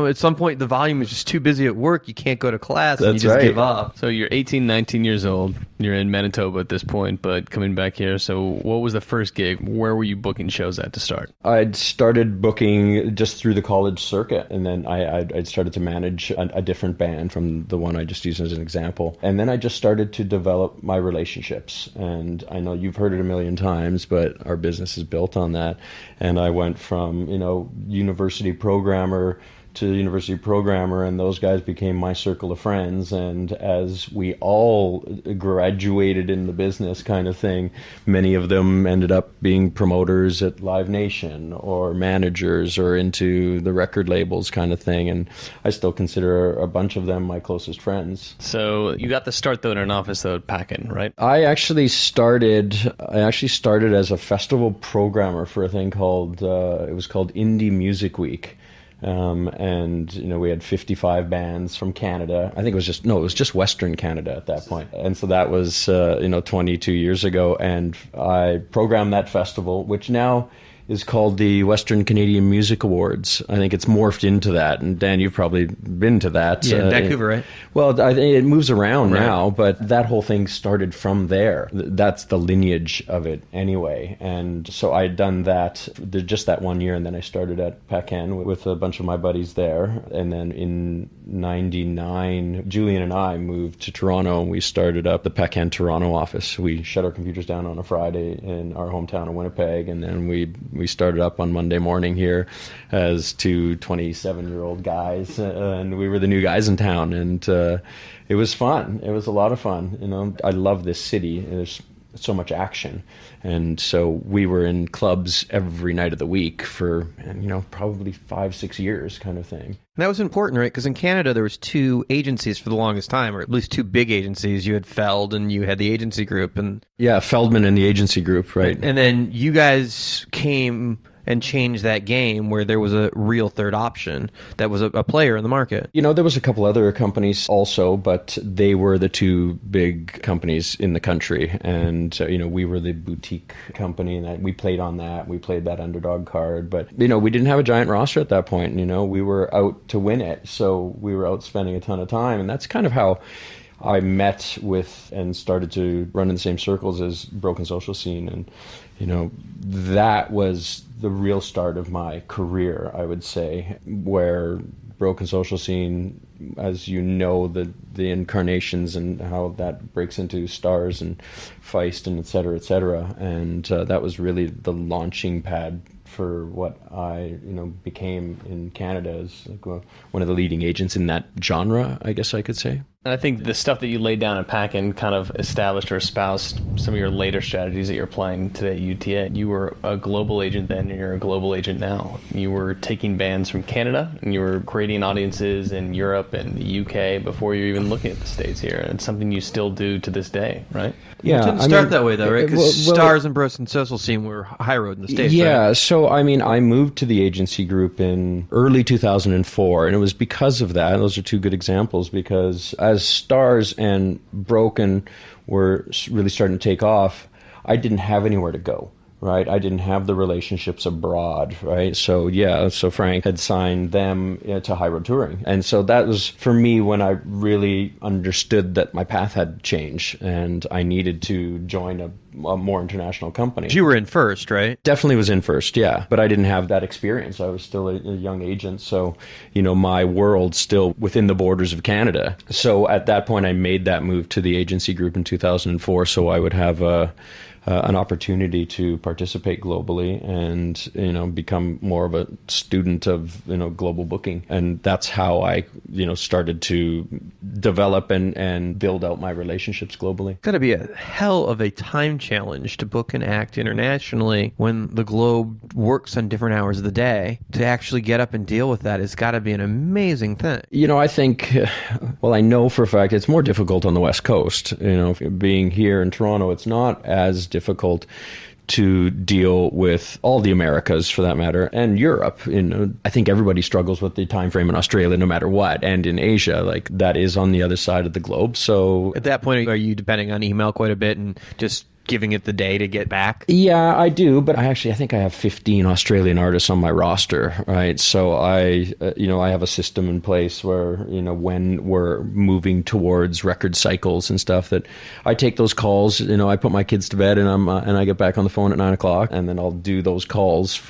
At some point, the volume is just too busy at work. You can't go to class, and you just give up. So you're 18, 19 years old. You're in Manitoba at this point, but coming back here. So what was the first gig? Where were you booking shows at to start? I'd started booking just through the college circuit, and then I'd started to manage a different band from the one I just used as an example. And then I just started to develop my relationships. And I know you've heard it a million times, but our business is built on that. And I went from, university programmer to university programmer, and those guys became my circle of friends. And as we all graduated in the business kind of thing, many of them ended up being promoters at Live Nation or managers or into the record labels kind of thing. And I still consider a bunch of them my closest friends. So you got the start though in an office though at Packin, right? I actually started as a festival programmer for a thing called it was called Indie Music Week. And we had 55 bands from Canada. I think it was just Western Canada at that point. And so that was 22 years ago, and I programmed that festival, which now is called the Western Canadian Music Awards. I think it's morphed into that. And Dan, you've probably been to that. Yeah, Vancouver, right? Well, I think it moves around now, but that whole thing started from there. That's the lineage of it anyway. And so I had done that just that 1 year, and then I started at Packin with a bunch of my buddies there. And then in 99, Julian and I moved to Toronto, and we started up the Packin Toronto office. We shut our computers down on a Friday in our hometown of Winnipeg, and then we started up on Monday morning here as 2 27-year-old guys, and we were the new guys in town, and it was fun. It was a lot of fun. I love this city. There's so much action. And so we were in clubs every night of the week for, probably 5-6 years kind of thing. And that was important, right? Because in Canada, there was 2 agencies for the longest time, or at least 2 big agencies. You had Feld and you had the agency group. Yeah, Feldman and the agency group, right. And then you guys came and change that game where there was a real third option that was a player in the market. There was a couple other companies also, but they were the 2 big companies in the country. And, we were the boutique company, and we played on that. We played that underdog card. But, we didn't have a giant roster at that point. We were out to win it. So we were out spending a ton of time. And that's kind of how I met with and started to run in the same circles as Broken Social Scene. And, that was the real start of my career, I would say, where Broken Social Scene, as the incarnations and how that breaks into Stars and Feist and et cetera, and that was really the launching pad for what I became in Canada as one of the leading agents in that genre, I guess I could say. And I think the stuff that you laid down at Packin kind of established or espoused some of your later strategies that you're applying today at UTA. You were a global agent then, and you're a global agent now. You were taking bands from Canada, and you were creating audiences in Europe and the UK before you were even looking at the States here. And it's something you still do to this day, right? Yeah, it didn't start that way, though, right? Because Stars and Broken Social Scene were high road in the States, yeah, right? So, I moved to the agency group in early 2004, and it was because of that. Those are 2 good examples, because as Stars and Broken were really starting to take off, I didn't have anywhere to go. Right, I didn't have the relationships abroad, right? So Frank had signed them to High Road Touring, and so that was for me when I really understood that my path had changed, and I needed to join a more international company. You were in first, right? Definitely was in first, yeah, but I didn't have that experience. I was still a young agent, so my world still within the borders of Canada. So at that point, I made that move to the agency group in 2004, so I would have an opportunity to participate globally and become more of a student of global booking, and that's how I started to develop and build out my relationships globally. It's got to be a hell of a time challenge to book and act internationally when the globe works on different hours of the day. To actually get up and deal with that has got to be an amazing thing. I think, I know for a fact it's more difficult on the West Coast. Being here in Toronto, it's not as difficult to deal with all the Americas, for that matter, and Europe. I think everybody struggles with the time frame in Australia, no matter what, and in Asia, like that is on the other side of the globe. So at that point, are you depending on email quite a bit and just giving it the day to get back? Yeah, I do, but I think I have 15 Australian artists on my roster, right? So I have a system in place where, when we're moving towards record cycles and stuff, that I take those calls, I put my kids to bed and I get back on the phone at 9 o'clock, and then I'll do those calls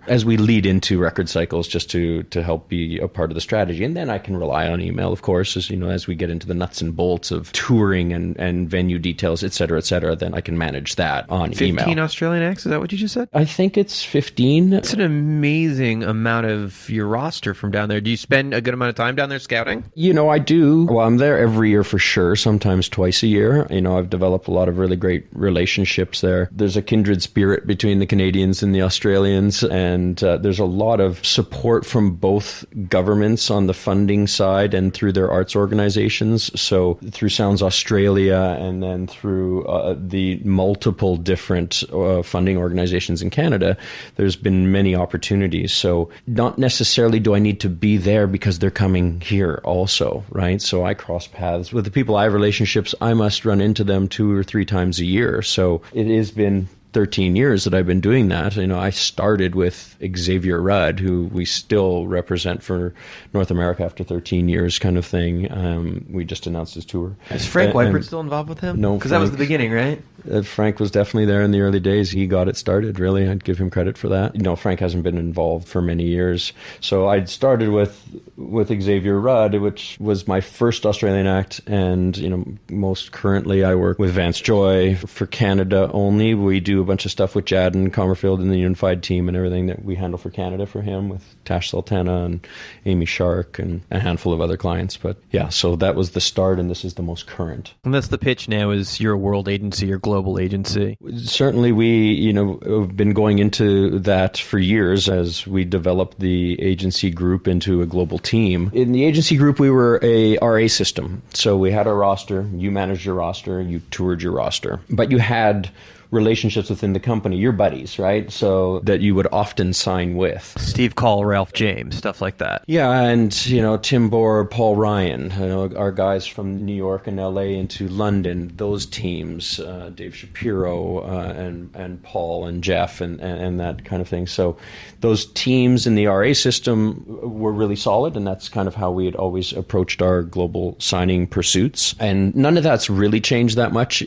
as we lead into record cycles, just to help be a part of the strategy. And then I can rely on email, of course, as we get into the nuts and bolts of touring and venue details, et cetera, then I can manage that on 15 email. 15 Australian acts, is that what you just said? I think it's 15. It's an amazing amount of your roster from down there. Do you spend a good amount of time down there scouting? I do. Well, I'm there every year for sure, sometimes twice a year. I've developed a lot of really great relationships there. There's a kindred spirit between the Canadians and the Australians, and there's a lot of support from both governments on the funding side and through their arts organizations. So through Sounds Australia and then through the multiple different funding organizations in Canada, there's been many opportunities. So not necessarily do I need to be there because they're coming here also, right? So I cross paths with the people I have relationships. I must run into them 2 or 3 times a year. So it has been 13 years that I've been doing that. I started with Xavier Rudd, who we still represent for North America after 13 years kind of thing. We just announced his tour. Is Frank Weipert still involved with him? No. Because that was the beginning, right? Frank was definitely there in the early days. He got it started, really. I'd give him credit for that. Frank hasn't been involved for many years. So I'd started with Xavier Rudd, which was my first Australian act. And, most currently I work with Vance Joy for Canada only. We do a bunch of stuff with Jadden Comerfield and the Unified team and everything that we handle for Canada for him, with Tash Sultana and Amy Shark and a handful of other clients. But yeah, so that was the start, and this is the most current. And that's the pitch now, is you're a world agency, you're global global agency? Certainly, we have been going into that for years as we developed the agency group into a global team. In the agency group, we were a RA system. So we had a roster, you managed your roster, you toured your roster. But you had relationships within the company, your buddies, right? So that you would often sign with. Steve Call, Ralph James, stuff like that. Yeah, and, Tim Bohr, Paul Ryan, our guys from New York and LA into London, those teams, Dave Shapiro and Paul and Jeff and that kind of thing. So those teams in the RA system were really solid, and that's kind of how we had always approached our global signing pursuits. And none of that's really changed that much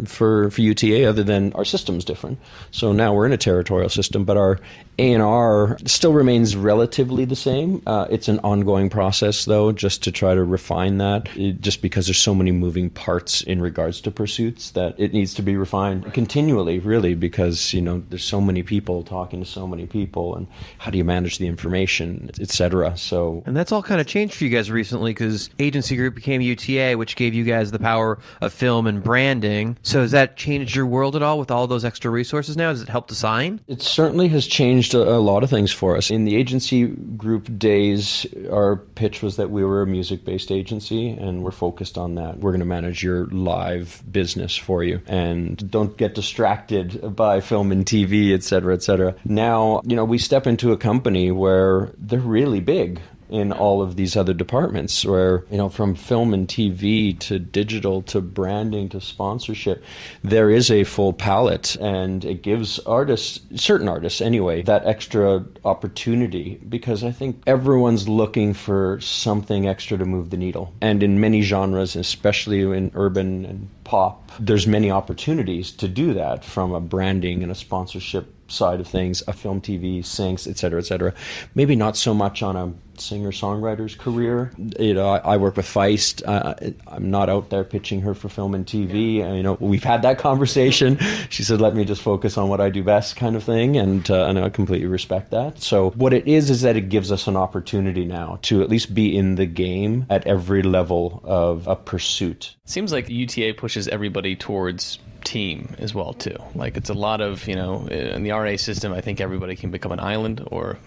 for UTA, other than our system's different. So now we're in a territorial system, but our A&R still remains relatively the same. It's an ongoing process, though, just to try to refine that, just because there's so many moving parts in regards to pursuits that it needs to be refined continually, really, because, there's so many people talking to so many people, and how do you manage the information, et cetera. So, and that's all kind of changed for you guys recently, because Agency Group became UTA, which gave you guys the power of film and branding. So has that changed your world at all with all those extra resources now? Does it help to sign? It certainly has changed a lot of things for us. In the agency group days, our pitch was that we were a music-based agency, and we're focused on that. We're going to manage your live business for you, and don't get distracted by film and TV, et cetera, et cetera. Now, we step into a company where they're really big in all of these other departments, where, from film and TV to digital to branding to sponsorship, there is a full palette, and it gives artists, certain artists anyway, that extra opportunity, because I think everyone's looking for something extra to move the needle. And in many genres, especially in urban and pop, there's many opportunities to do that, from a branding and a sponsorship side of things, a film, TV, syncs, et cetera, et cetera. Maybe not so much on a singer-songwriter's career. I work with Feist. I'm not out there pitching her for film and TV. We've had that conversation. She said, let me just focus on what I do best, kind of thing, and I completely respect that. So what it is that it gives us an opportunity now to at least be in the game at every level of a pursuit. It seems like UTA pushes everybody towards team as well too. Like, it's a lot of, in the RA system, I think everybody can become an island, or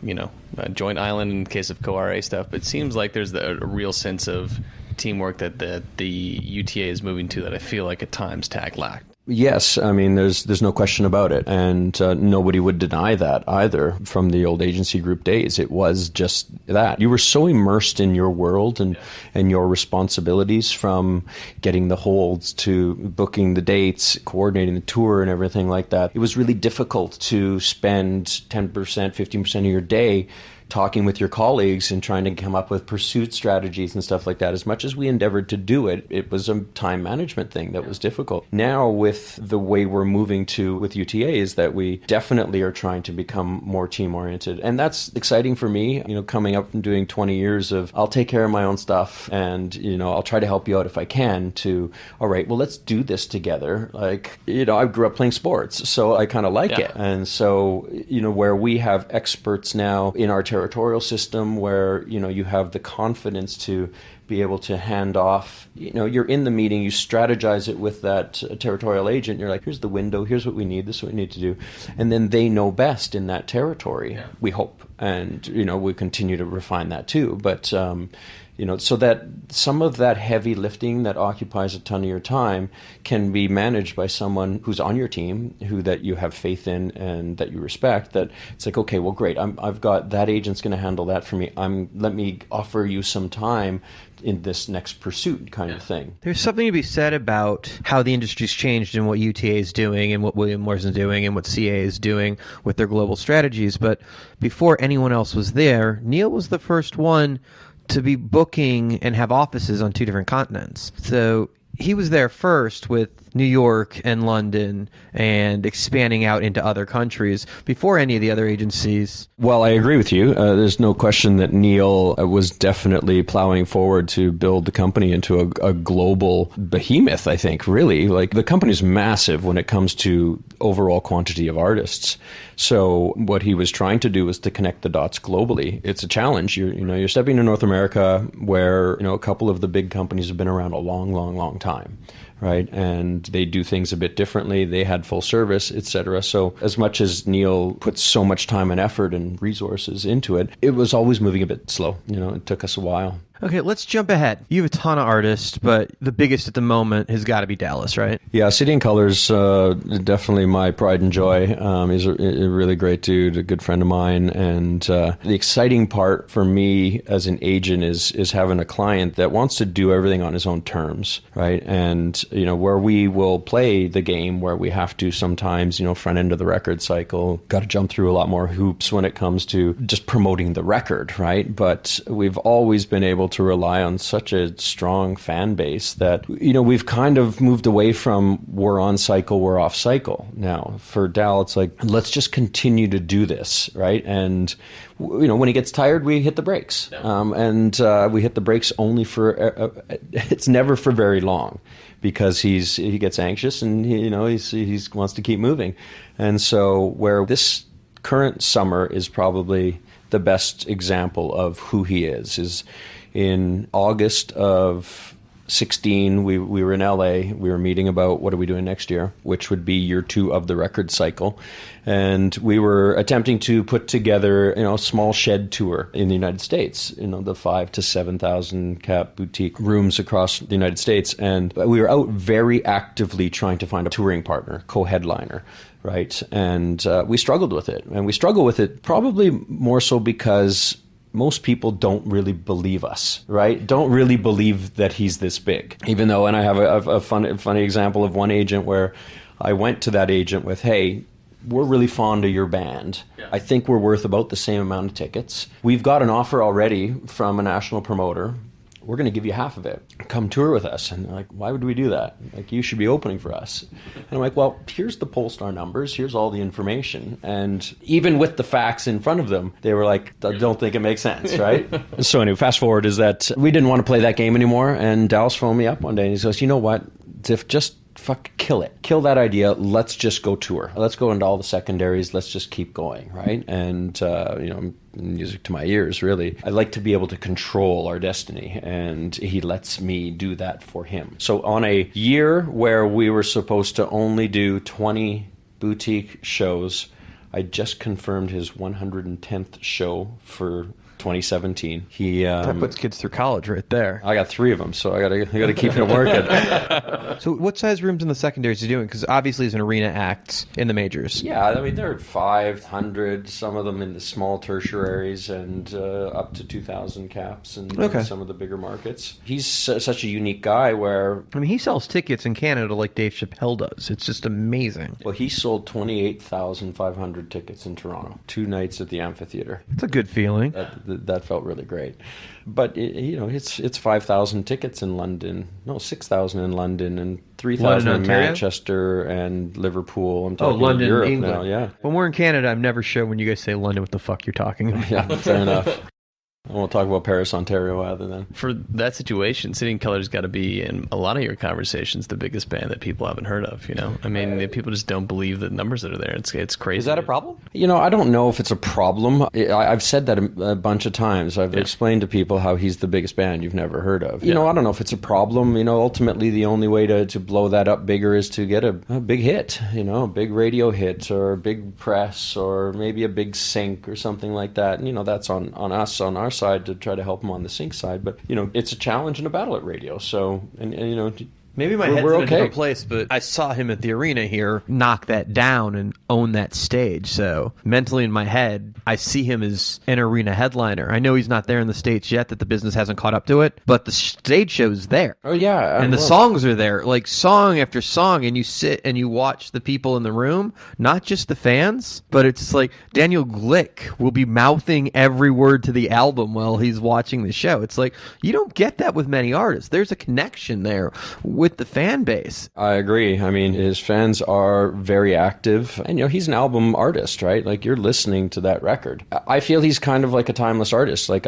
a joint island in case of co-RA stuff, but it seems like there's a real sense of teamwork that the UTA is moving to, that I feel like at times TAG lacked. Yes, I mean, there's no question about it, and nobody would deny that either. From the old agency group days, it was just that. You were so immersed in your world and your responsibilities, from getting the holds to booking the dates, coordinating the tour and everything like that. It was really difficult to spend 10%, 15% of your day talking with your colleagues and trying to come up with pursuit strategies and stuff like that. As much as we endeavored to do it, it was a time management thing that was difficult. Now, with the way we're moving to with UTA, is that we definitely are trying to become more team-oriented. And that's exciting for me, coming up from doing 20 years of, I'll take care of my own stuff, and, I'll try to help you out if I can, to, all right, well, let's do this together. Like, I grew up playing sports, so I kind of like it. And so, where we have experts now in our territorial system, where you have the confidence to be able to hand off, you're in the meeting, you strategize it with that territorial agent, you're like, here's the window, here's what we need, this is what we need to do, and then they know best in that territory, we hope, and we continue to refine that too, but so that some of that heavy lifting that occupies a ton of your time can be managed by someone who's on your team, that you have faith in and that you respect. That it's like, okay, well, great, I've got that agent's going to handle that for me. Let me offer you some time in this next pursuit, kind of thing. There's something to be said about how the industry's changed and what UTA is doing and what William Morrison's doing and what CA is doing with their global strategies. But before anyone else was there, Neil was the first one to be booking and have offices on 2 different continents. So he was there first with New York and London and expanding out into other countries before any of the other agencies. Well, I agree with you. There's no question that Neil was definitely plowing forward to build the company into a global behemoth, I think, really. Like, the company's massive when it comes to overall quantity of artists. So what he was trying to do was to connect the dots globally. It's a challenge. You're stepping to North America, where a couple of the big companies have been around a long, long, long time, right? And they do things a bit differently. They had full service, etc. So as much as Neil put so much time and effort and resources into it, it was always moving a bit slow. It took us a while. Okay, let's jump ahead. You have a ton of artists, but the biggest at the moment has got to be Dallas, right? Yeah, City and Colors, definitely my pride and joy. He's a really great dude, a good friend of mine. And the exciting part for me as an agent is having a client that wants to do everything on his own terms, right? And, where we will play the game where we have to sometimes, front end of the record cycle, got to jump through a lot more hoops when it comes to just promoting the record, right? But we've always been able to rely on such a strong fan base that, we've kind of moved away from we're on cycle, we're off cycle. Now, for Dal, it's like, let's just continue to do this, right? And, when he gets tired, we hit the brakes. And we hit the brakes only for, it's never for very long, because he gets anxious and, he wants to keep moving. And so where this current summer is probably the best example of who he is in August of 16, we were in LA. We were meeting about what are we doing next year, which would be year 2 of the record cycle. And we were attempting to put together, a small shed tour in the United States, the 5,000 to 7,000 cap boutique rooms across the United States. And we were out very actively trying to find a touring partner, co-headliner. Right. And we struggled with it. And we struggle with it probably more so because most people don't really believe us, right? Don't really believe that he's this big. Even though, and I have a funny example of one agent where I went to that agent with, hey, we're really fond of your band. Yeah. I think we're worth about the same amount of tickets. We've got an offer already from a national promoter. We're going to give you half of it. Come tour with us. And they're like, why would we do that? Like, you should be opening for us. And I'm like, well, here's the Polestar numbers. Here's all the information. And even with the facts in front of them, they were like, I don't think it makes sense, right? So anyway, fast forward is that we didn't want to play that game anymore. And Dallas phoned me up one day and he goes, you know what, Ziff, just kill it. Kill that idea. Let's just go tour. Let's go into all the secondaries. Let's just keep going, right? And, music to my ears, really. I like to be able to control our destiny, and he lets me do that for him. So on a year where we were supposed to only do 20 boutique shows, I just confirmed his 110th show for 2017. That puts kids through college right there. I got 3 of them, so I gotta keep it working. So what size rooms in the secondaries are you doing? Because obviously he's an arena act in the majors. Yeah, I mean, they're 500, some of them in the small tertiaries, and up to 2,000 caps in some of the bigger markets. He's such a unique guy where... I mean, he sells tickets in Canada like Dave Chappelle does. It's just amazing. Well, he sold 28,500 tickets in Toronto, 2 nights at the amphitheater. It's a good feeling. That felt really great. But, it's 5,000 tickets in London. No, 6,000 in London and 3,000 in Manchester and Liverpool. I'm talking London, Europe England. now, yeah. When we're in Canada, I'm never sure when you guys say London what the fuck you're talking about. Yeah, fair enough. I won't talk about Paris, Ontario either then. For that situation, City and Colors got to be, in a lot of your conversations, the biggest band that people haven't heard of, I mean, people just don't believe the numbers that are there. It's crazy. Is that a problem? I don't know if it's a problem. I've said that a bunch of times. I've explained to people how he's the biggest band you've never heard of. I don't know if it's a problem. Ultimately, the only way to blow that up bigger is to get a big hit, a big radio hit or a big press or maybe a big sync or something like that. And, that's on us, on our side, to try to help them on the sync side. But, it's a challenge and a battle at radio. So, and maybe my head's in a different place, but I saw him at the arena here knock that down and own that stage. So mentally in my head, I see him as an arena headliner. I know he's not there in the States yet, that the business hasn't caught up to it, but the stage show's there. Oh, yeah. And the songs are there, like song after song, and you sit and you watch the people in the room, not just the fans, but it's like Daniel Glick will be mouthing every word to the album while he's watching the show. It's like, you don't get that with many artists. There's a connection there with the fan base. I agree. I mean, his fans are very active, and he's an album artist, right? Like, you're listening to that record. I feel he's kind of like a timeless artist. Like,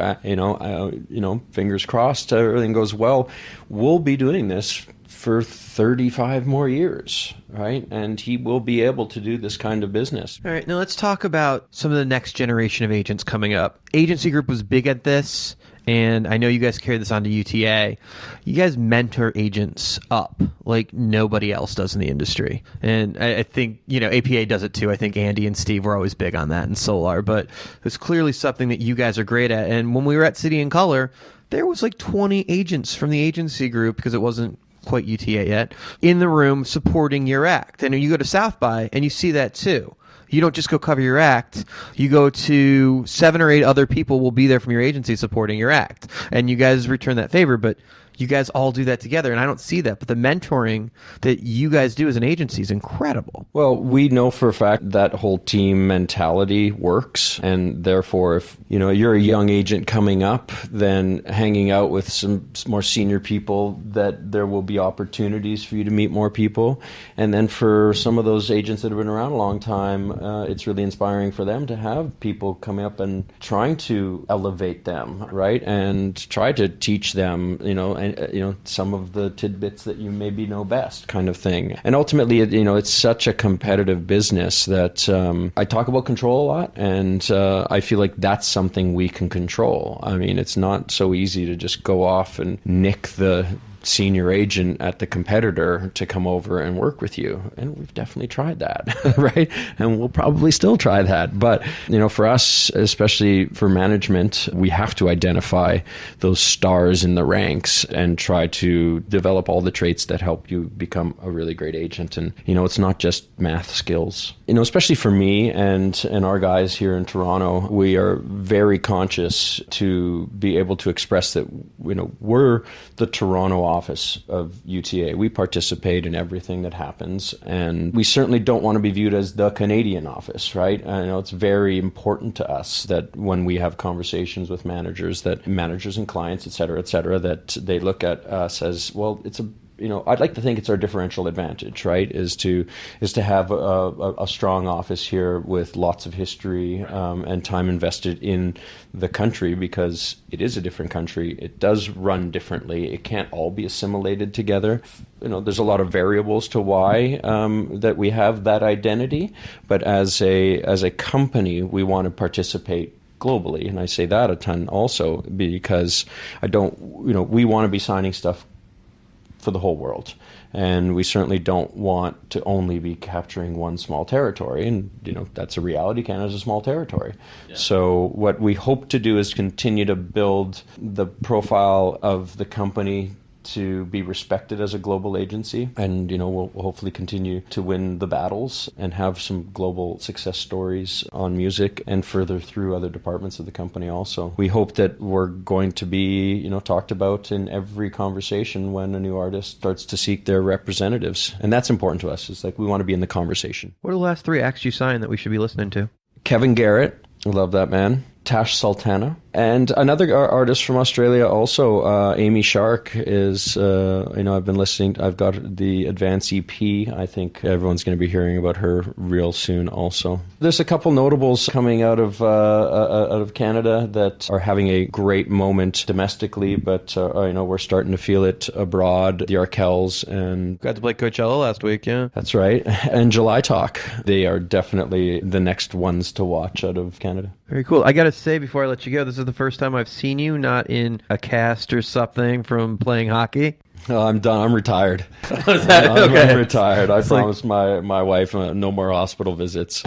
fingers crossed, everything goes well. We'll be doing this for 35 more years, right? And he will be able to do this kind of business. All right, now let's talk about some of the next generation of agents coming up. Agency Group was big at this, and I know you guys carry this on to UTA. You guys mentor agents up like nobody else does in the industry. And I think, APA does it too. I think Andy and Steve were always big on that, and Solar. But it's clearly something that you guys are great at. And when we were at City and Color, there was like 20 agents from the agency group, because it wasn't quite UTA yet, in the room supporting your act. And you go to South by and you see that too. You don't just go cover your act. You go to 7 or 8 other people will be there from your agency supporting your act. And you guys return that favor, but you guys all do that together, and I don't see that. But the mentoring that you guys do as an agency is incredible. Well, we know for a fact that whole team mentality works, and therefore, if you're a young agent coming up, then hanging out with some more senior people, that there will be opportunities for you to meet more people. And then for some of those agents that have been around a long time, it's really inspiring for them to have people coming up and trying to elevate them, right, and try to teach them, some of the tidbits that you maybe know best, kind of thing. And ultimately, it's such a competitive business that I talk about control a lot, and I feel like that's something we can control. I mean, it's not so easy to just go off and nick the senior agent at the competitor to come over and work with you. And we've definitely tried that, right? And we'll probably still try that. But, for us, especially for management, we have to identify those stars in the ranks and try to develop all the traits that help you become a really great agent. And, it's not just math skills. Especially for me and our guys here in Toronto, we are very conscious to be able to express that, we're the Toronto office of UTA. We participate in everything that happens, and we certainly don't want to be viewed as the Canadian office, right? I know it's very important to us that when we have conversations with managers and clients, et cetera, that they look at us as, well, it's a I'd like to think it's our differential advantage, right? Is to have a strong office here with lots of history and time invested in the country, because it is a different country. It does run differently. It can't all be assimilated together. There's a lot of variables to why that we have that identity. But as a company, we want to participate globally, and I say that a ton also because we want to be signing stuff for the whole world. And we certainly don't want to only be capturing one small territory. And, that's a reality. Canada's a small territory. Yeah. So what we hope to do is continue to build the profile of the company to be respected as a global agency. And, we'll hopefully continue to win the battles and have some global success stories on music and further through other departments of the company also. We hope that we're going to be, talked about in every conversation when a new artist starts to seek their representatives. And that's important to us. It's like we want to be in the conversation. What are the last 3 acts you signed that we should be listening to? Kevin Garrett. I love that man. Tash Sultana. And another artist from Australia also, Amy Shark, is, I've been listening. I've got the Advance EP. I think everyone's going to be hearing about her real soon also. There's a couple notables coming out of Canada that are having a great moment domestically, but, we're starting to feel it abroad. The Arkells and... Got to play Coachella last week, yeah. That's right. And July Talk. They are definitely the next ones to watch out of Canada. Very cool. I got to say before I let you go, this is the first time I've seen you not in a cast or something from playing hockey. Oh, I'm done. I'm retired. Okay. I'm retired. I promised my wife no more hospital visits.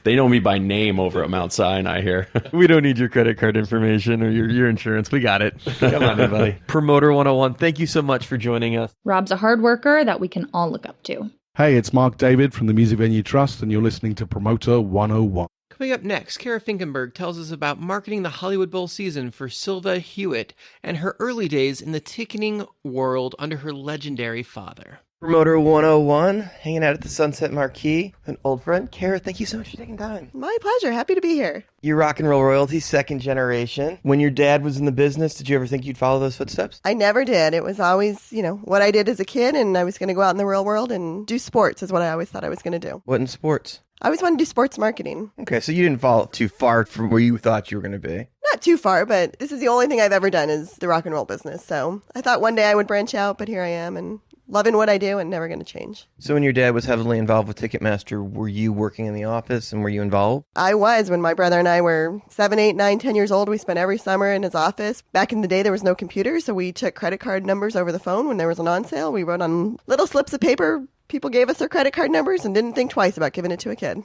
They know me by name over at Mount Sinai here. We don't need your credit card information or your insurance. We got it. Come on, everybody. Promoter 101, thank you so much for joining us. Rob's a hard worker that we can all look up to. Hey, it's Mark David from the Music Venue Trust, and you're listening to Promoter 101. Coming up next, Kira Finkenberg tells us about marketing the Hollywood Bowl season for Silva Hewitt and her early days in the ticketing world under her legendary father. Promoter 101, hanging out at the Sunset Marquee. An old friend. Kara, thank you so much for taking time. My pleasure. Happy to be here. You're rock and roll royalty, second generation. When your dad was in the business, did you ever think you'd follow those footsteps? I never did. It was always, what I did as a kid, and I was going to go out in the real world and do sports is what I always thought I was going to do. What in sports? I always wanted to do sports marketing. Okay, so you didn't fall too far from where you thought you were going to be. Not too far, but this is the only thing I've ever done is the rock and roll business. So I thought one day I would branch out, but here I am, and loving what I do and never going to change. So when your dad was heavily involved with Ticketmaster, were you working in the office and were you involved? I was. When my brother and I were 7, 8, 9, 10 years old, we spent every summer in his office. Back in the day, there was no computer, so we took credit card numbers over the phone when there was an on sale. We wrote on little slips of paper. People gave us their credit card numbers and didn't think twice about giving it to a kid.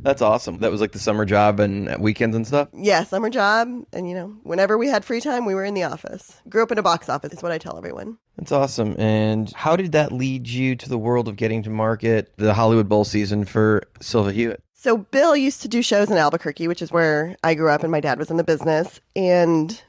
That's awesome. That was like the summer job and weekends and stuff? Yeah, summer job. And, whenever we had free time, we were in the office. Grew up in a box office is what I tell everyone. That's awesome. And how did that lead you to the world of getting to market the Hollywood Bowl season for Silva Hewitt? So Bill used to do shows in Albuquerque, which is where I grew up and my dad was in the business. And,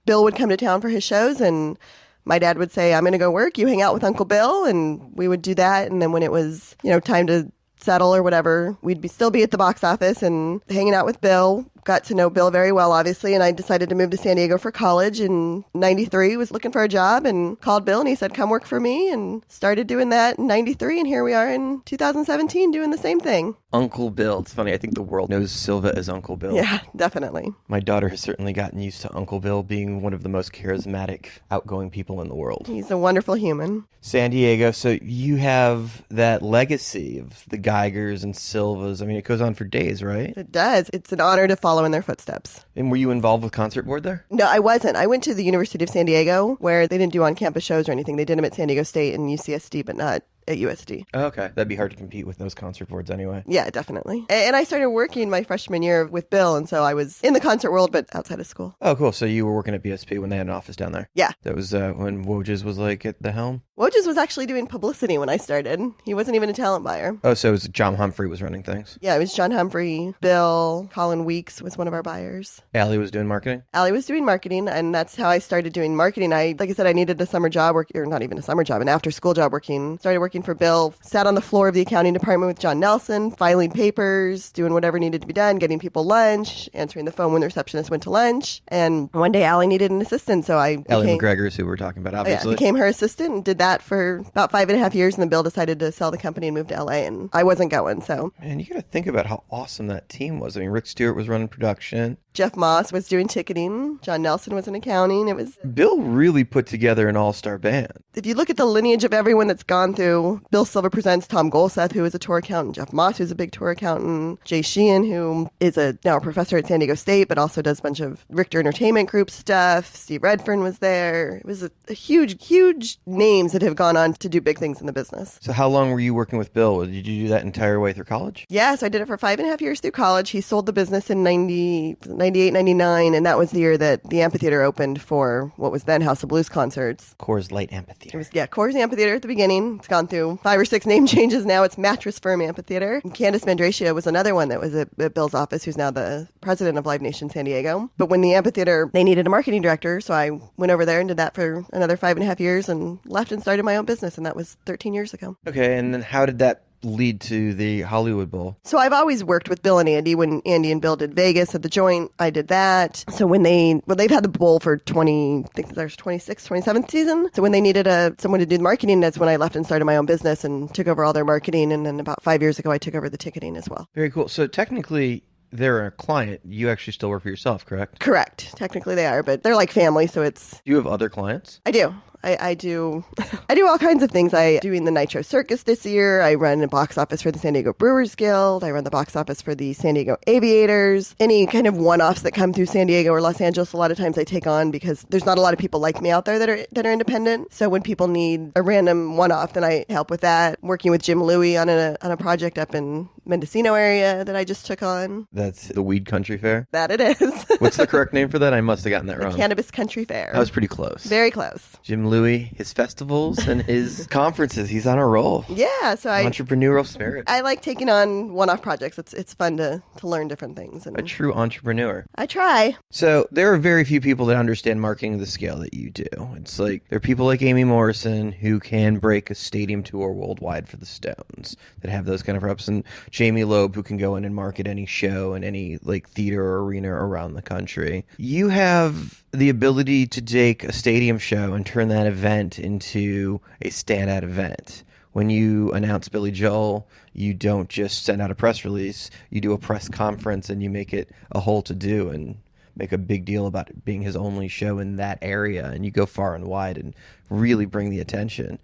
Bill would come to town for his shows and my dad would say, I'm going to go work. You hang out with Uncle Bill. And we would do that. And then when it was, time to settle or whatever, we'd still be at the box office and hanging out with Bill. Got to know Bill very well, obviously, and I decided to move to San Diego for college in 93, was looking for a job and called Bill and he said, come work for me, and started doing that in 93, and here we are in 2017 doing the same thing. Uncle Bill. It's funny. I think the world knows Silva as Uncle Bill. Yeah, definitely. My daughter has certainly gotten used to Uncle Bill being one of the most charismatic, outgoing people in the world. He's a wonderful human. San Diego. So you have that legacy of the Geigers and Silvas. I mean, it goes on for days, right? It does. It's an honor to follow in their footsteps. And were you involved with Concert Board there? No, I wasn't. I went to the University of San Diego where they didn't do on-campus shows or anything. They did them at San Diego State and UCSD, but not at USD. Oh, okay. That'd be hard to compete with those concert boards anyway. Yeah, definitely. And I started working my freshman year with Bill, and so I was in the concert world, but outside of school. Oh, cool. So you were working at BSP when they had an office down there? Yeah. That was when Wojciech was at the helm? Wojciech was actually doing publicity when I started. He wasn't even a talent buyer. Oh, so it was John Humphrey was running things? Yeah, it was John Humphrey. Bill, Colin Weeks was one of our buyers. Allie was doing marketing? Allie was doing marketing, and that's how I started doing marketing. Like I said, I needed a summer job, or not even a summer job, an after-school job working. Started working for Bill, sat on the floor of the accounting department with John Nelson, filing papers, doing whatever needed to be done, getting people lunch, answering the phone when the receptionist went to lunch. And one day Allie needed an assistant, so I Allie McGregor's who we're talking about, obviously. Yeah, became her assistant and did that for about 5.5 years, and then Bill decided to sell the company and move to LA, and I wasn't going, so. Man, you gotta think about how awesome that team was. I mean, Rick Stewart was running production. Jeff Moss was doing ticketing. John Nelson was in accounting. Bill really put together an all-star band. If you look at the lineage of everyone that's gone through, Bill Silva presents Tom Golseth, who is a tour accountant, Jeff Moss, who's a big tour accountant, Jay Sheehan, who is now a professor at San Diego State, but also does a bunch of Richter Entertainment Group stuff. Steve Redfern was there. It was a huge names that have gone on to do big things in the business. So how long were you working with Bill? Did you do that entire way through college? Yeah, so I did it for 5.5 years through college. He sold the business in 98, 99, and that was the year that the amphitheater opened for what was then House of Blues concerts. Coors Light Amphitheater. Coors Amphitheater at the beginning. It's gone through 5 or 6 name changes now. It's Mattress Firm Amphitheater. And Candace Mandracia was another one that was at Bill's office, who's now the president of Live Nation San Diego. But when the amphitheater, they needed a marketing director, so I went over there and did that for another 5.5 years and left and started my own business, and that was 13 years ago. Okay, and then how did that lead to the Hollywood Bowl? So I've always worked with Bill and Andy. When Andy and Bill did Vegas at the Joint, I did that. So when they've had the bowl for 27th season. So when they needed someone to do the marketing, that's when I left and started my own business and took over all their marketing. And then about 5 years ago, I took over the ticketing as well. Very cool. So technically, they're a client. You actually still work for yourself, correct? Correct. Technically they are, but they're like family, so it's... Do you have other clients? I do. I do all kinds of things. I doing the Nitro Circus this year. I run a box office for the San Diego Brewers Guild. I run the box office for the San Diego Aviators. Any kind of one-offs that come through San Diego or Los Angeles, a lot of times I take on because there's not a lot of people like me out there that are independent. So when people need a random one-off, then I help with that. Working with Jim Louie on a project up in Mendocino area that I just took on. That's the Weed Country Fair? That it is. What's the correct name for that? I must have gotten that wrong. Cannabis Country Fair. That was pretty close. Very close. Jim Louie, his festivals and his conferences. He's on a roll. Yeah, so entrepreneurial spirit. I like taking on one-off projects. It's fun to learn different things. A true entrepreneur. I try. So there are very few people that understand marketing to the scale that you do. It's like there are people like Amy Morrison who can break a stadium tour worldwide for the Stones that have those kind of reps, and Jamie Loeb who can go in and market any show in any like theater or arena around the country. You have the ability to take a stadium show and turn that event into a standout event. When you announce Billy Joel, you don't just send out a press release. You do a press conference and you make it a whole to-do. And make a big deal about it being his only show in that area, and you go far and wide and really bring the attention.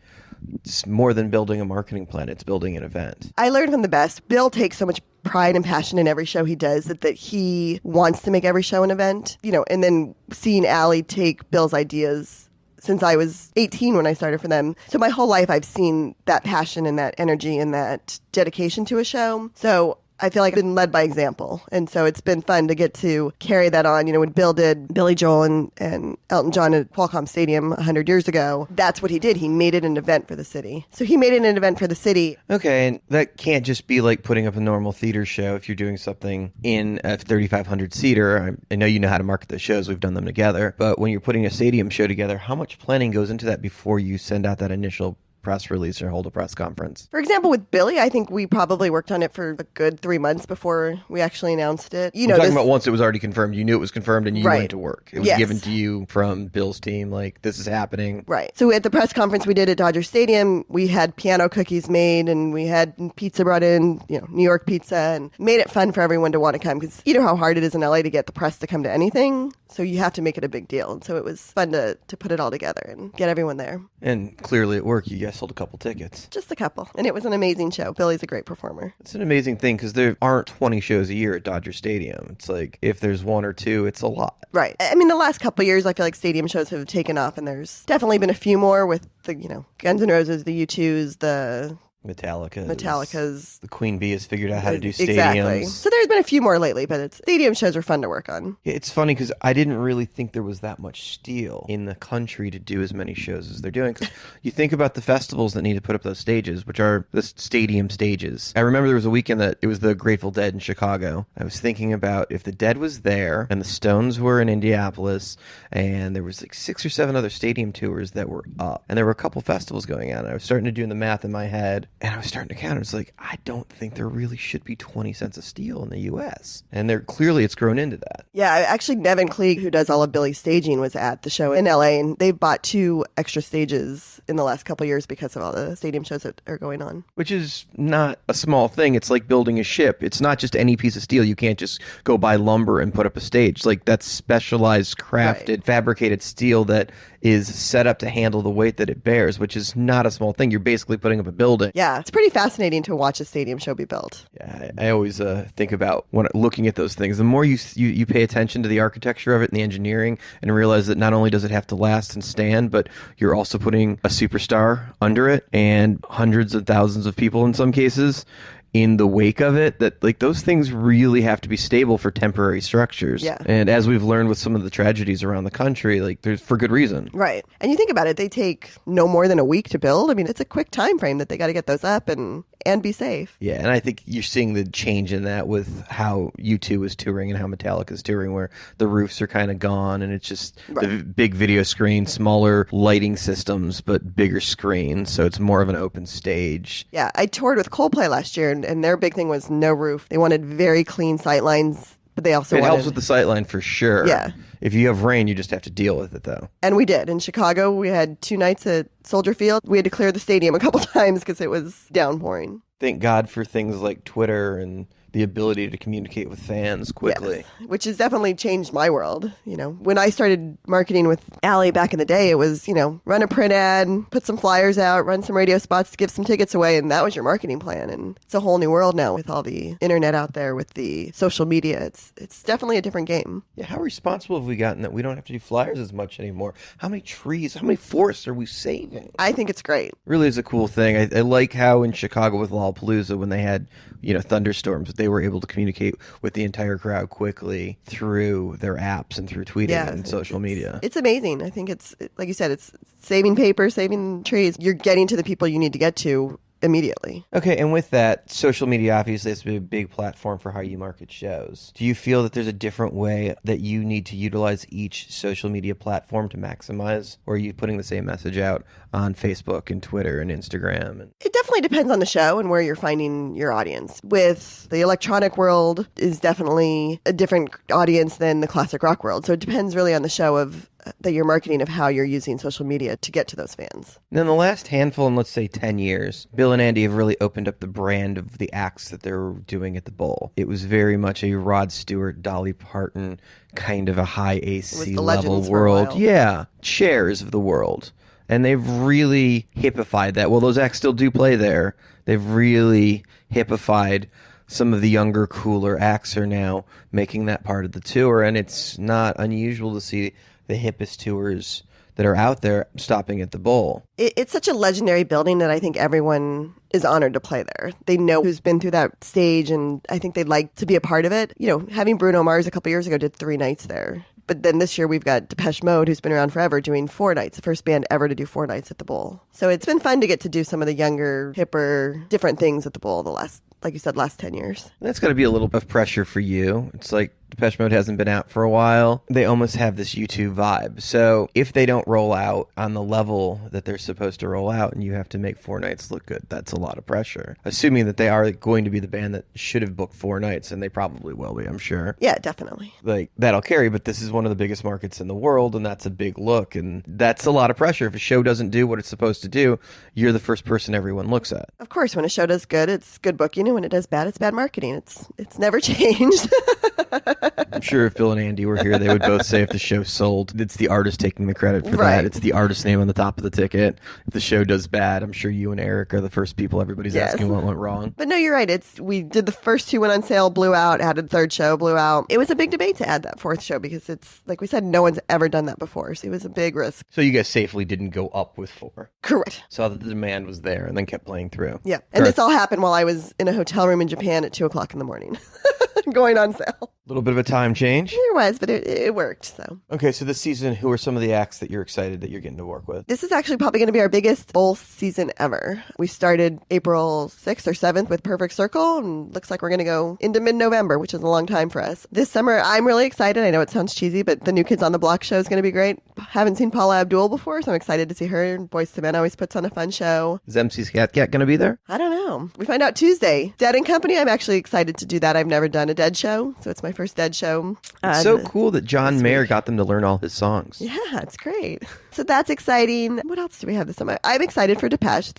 It's more than building a marketing plan. It's building an event. I learned from the best. Bill takes so much pride and passion in every show he does that he wants to make every show an event, and then seeing Allie take Bill's ideas since I was 18 when I started for them. So my whole life I've seen that passion and that energy and that dedication to a show. So I feel like I've been led by example. And so it's been fun to get to carry that on. When Bill did Billy Joel and Elton John at Qualcomm Stadium 100 years ago, that's what he did. He made it an event for the city. So he made it an event for the city. Okay, and that can't just be like putting up a normal theater show if you're doing something in a 3,500 seater. I know you know how to market those shows. We've done them together. But when you're putting a stadium show together, how much planning goes into that before you send out that initial press release or hold a press conference? For example, with Billy, I think we probably worked on it for a good 3 months before we actually announced it. We're talking about once it was already confirmed. You knew it was confirmed and you Right. went to work. It was Yes. given to you from Bill's team, like, this is happening. Right. So at the press conference we did at Dodger Stadium, we had piano cookies made and we had pizza brought in, New York pizza, and made it fun for everyone to want to come because you know how hard it is in LA to get the press to come to anything. So you have to make it a big deal. And so it was fun to put it all together and get everyone there. And clearly at work, you guys sold a couple tickets. Just a couple. And it was an amazing show. Billy's a great performer. It's an amazing thing because there aren't 20 shows a year at Dodger Stadium. It's like, if there's one or two, it's a lot. Right. I mean, the last couple of years, I feel like stadium shows have taken off, and there's definitely been a few more with the, Guns N' Roses, the U2s, the Metallica's. The Queen Bee has figured out how to do stadiums. Exactly. So there's been a few more lately, but stadium shows are fun to work on. Yeah, it's funny because I didn't really think there was that much steel in the country to do as many shows as they're doing. Because you think about the festivals that need to put up those stages, which are the stadium stages. I remember there was a weekend that it was the Grateful Dead in Chicago. I was thinking about if the Dead was there and the Stones were in Indianapolis and there was like 6 or 7 other stadium tours that were up. And there were a couple festivals going on. And I was starting to do the math in my head. And I was starting to count. It's like, I don't think there really should be 20 cents of steel in the U.S. And clearly it's grown into that. Yeah, actually, Nevin Klieg, who does all of Billy's staging, was at the show in L.A., and they bought 2 extra stages in the last couple of years because of all the stadium shows that are going on. Which is not a small thing. It's like building a ship. It's not just any piece of steel. You can't just go buy lumber and put up a stage. Like, that's specialized, crafted, fabricated steel that is set up to handle the weight that it bears, which is not a small thing. You're basically putting up a building. Yeah, it's pretty fascinating to watch a stadium show be built. Yeah, I always think about when looking at those things. The more you pay attention to the architecture of it and the engineering and realize that not only does it have to last and stand, but you're also putting a superstar under it and hundreds of thousands of people in some cases in the wake of it, that like those things really have to be stable for temporary structures. Yeah. And as we've learned with some of the tragedies around the country, like there's for good reason. Right. And you think about it, they take no more than a week to build. I mean, it's a quick time frame that they got to get those up and be safe. Yeah, and I think you're seeing the change in that with how U2 is touring and how Metallica is touring, where the roofs are kind of gone and it's just the big video screen, smaller lighting systems, but bigger screens. So it's more of an open stage. Yeah, I toured with Coldplay last year, and their big thing was no roof. They wanted very clean sight lines, but they also It wanted... helps with the sight line for sure. Yeah. If you have rain, you just have to deal with it, though. And we did. In Chicago, we had 2 nights at Soldier Field. We had to clear the stadium a couple times because it was downpouring. Thank God for things like Twitter and the ability to communicate with fans quickly. Yes, which has definitely changed my world. You know, when I started marketing with Allie back in the day, it was, you know, run a print ad, put some flyers out, run some radio spots to give some tickets away, and that was your marketing plan. And it's a whole new world now with all the internet out there, with the social media. It's definitely a different game. Yeah, how responsible have we gotten that we don't have to do flyers as much anymore? How many trees, how many forests are we saving? I think it's great. Really is a cool thing. I like how in Chicago with Lollapalooza, when they had, you know, thunderstorms, they were able to communicate with the entire crowd quickly through their apps and through tweeting and social media. It's amazing. I think it's, like you said, it's saving paper, saving trees. You're getting to the people you need to get to immediately. Okay, and with that, social media obviously has to be a big platform for how you market shows. Do you feel that there's a different way that you need to utilize each social media platform to maximize, or are you putting the same message out on Facebook and Twitter and Instagram? It definitely depends on the show and where you're finding your audience. With the electronic world is definitely a different audience than the classic rock world. So it depends really on the show of that you're marketing of how you're using social media to get to those fans. Now, in the last handful, and let's say 10 years, Bill and Andy have really opened up the brand of the acts that they're doing at the Bowl. It was very much a Rod Stewart, Dolly Parton, kind of a high AC level world. Yeah, Chairs of the world. And they've really hippified that. Well, those acts still do play there. They've really hippified some of the younger, cooler acts are now making that part of the tour, and it's not unusual to see the hippest tours that are out there stopping at the Bowl. It's such a legendary building that I think everyone is honored to play there. They know who's been through that stage, and I think they'd like to be a part of it. You know, having Bruno Mars a couple years ago did 3 nights there. But then this year we've got Depeche Mode, who's been around forever, doing 4 nights, the first band ever to do 4 nights at the Bowl. So it's been fun to get to do some of the younger, hipper, different things at the Bowl the last, like you said, last 10 years. That's got to be a little bit of pressure for you. It's like Depeche Mode hasn't been out for a while. They almost have this U2 vibe. So if they don't roll out on the level that they're supposed to roll out and you have to make 4 nights look good, that's a lot of pressure. Assuming that they are going to be the band that should have booked 4 nights, and they probably will be, I'm sure. Yeah, definitely. Like, that'll carry, but this is one of the biggest markets in the world, and that's a big look, and that's a lot of pressure. If a show doesn't do what it's supposed to do, you're the first person everyone looks at. Of course, when a show does good, it's good booking, and when it does bad, it's bad marketing. It's never changed. I'm sure if Bill and Andy were here, they would both say if the show sold, it's the artist taking the credit for that. It's the artist's name on the top of the ticket. If the show does bad, I'm sure you and Eric are the first people everybody's asking what went wrong. But no, you're right. We did the first 2 went on sale, blew out, added the 3rd show, blew out. It was a big debate to add that 4th show because it's, like we said, no one's ever done that before. So it was a big risk. So you guys safely didn't go up with 4. Correct. Saw that the demand was there and then kept playing through. Yeah. And this all happened while I was in a hotel room in Japan at 2 o'clock in the morning. Going on sale. A little bit of a time change. There was, but it worked. So okay, so this season, who are some of the acts that you're excited that you're getting to work with? This is actually probably going to be our biggest Bowl season ever. We started April 6th or 7th with Perfect Circle, and looks like we're going to go into mid-November, which is a long time for us. This summer, I'm really excited. I know it sounds cheesy, but the New Kids on the Block show is going to be great. Haven't seen Paula Abdul before, so I'm excited to see her. Boyz II Men always puts on a fun show. Is MC's Cat going to be there? I don't know. We find out Tuesday. Dead and Company, I'm actually excited to do that. I've never done a Dead show, so it's my first Dead show. It's so cool that John Mayer got them to learn all his songs. Yeah, it's great. So that's exciting. What else do we have this summer? I'm excited for Depeche.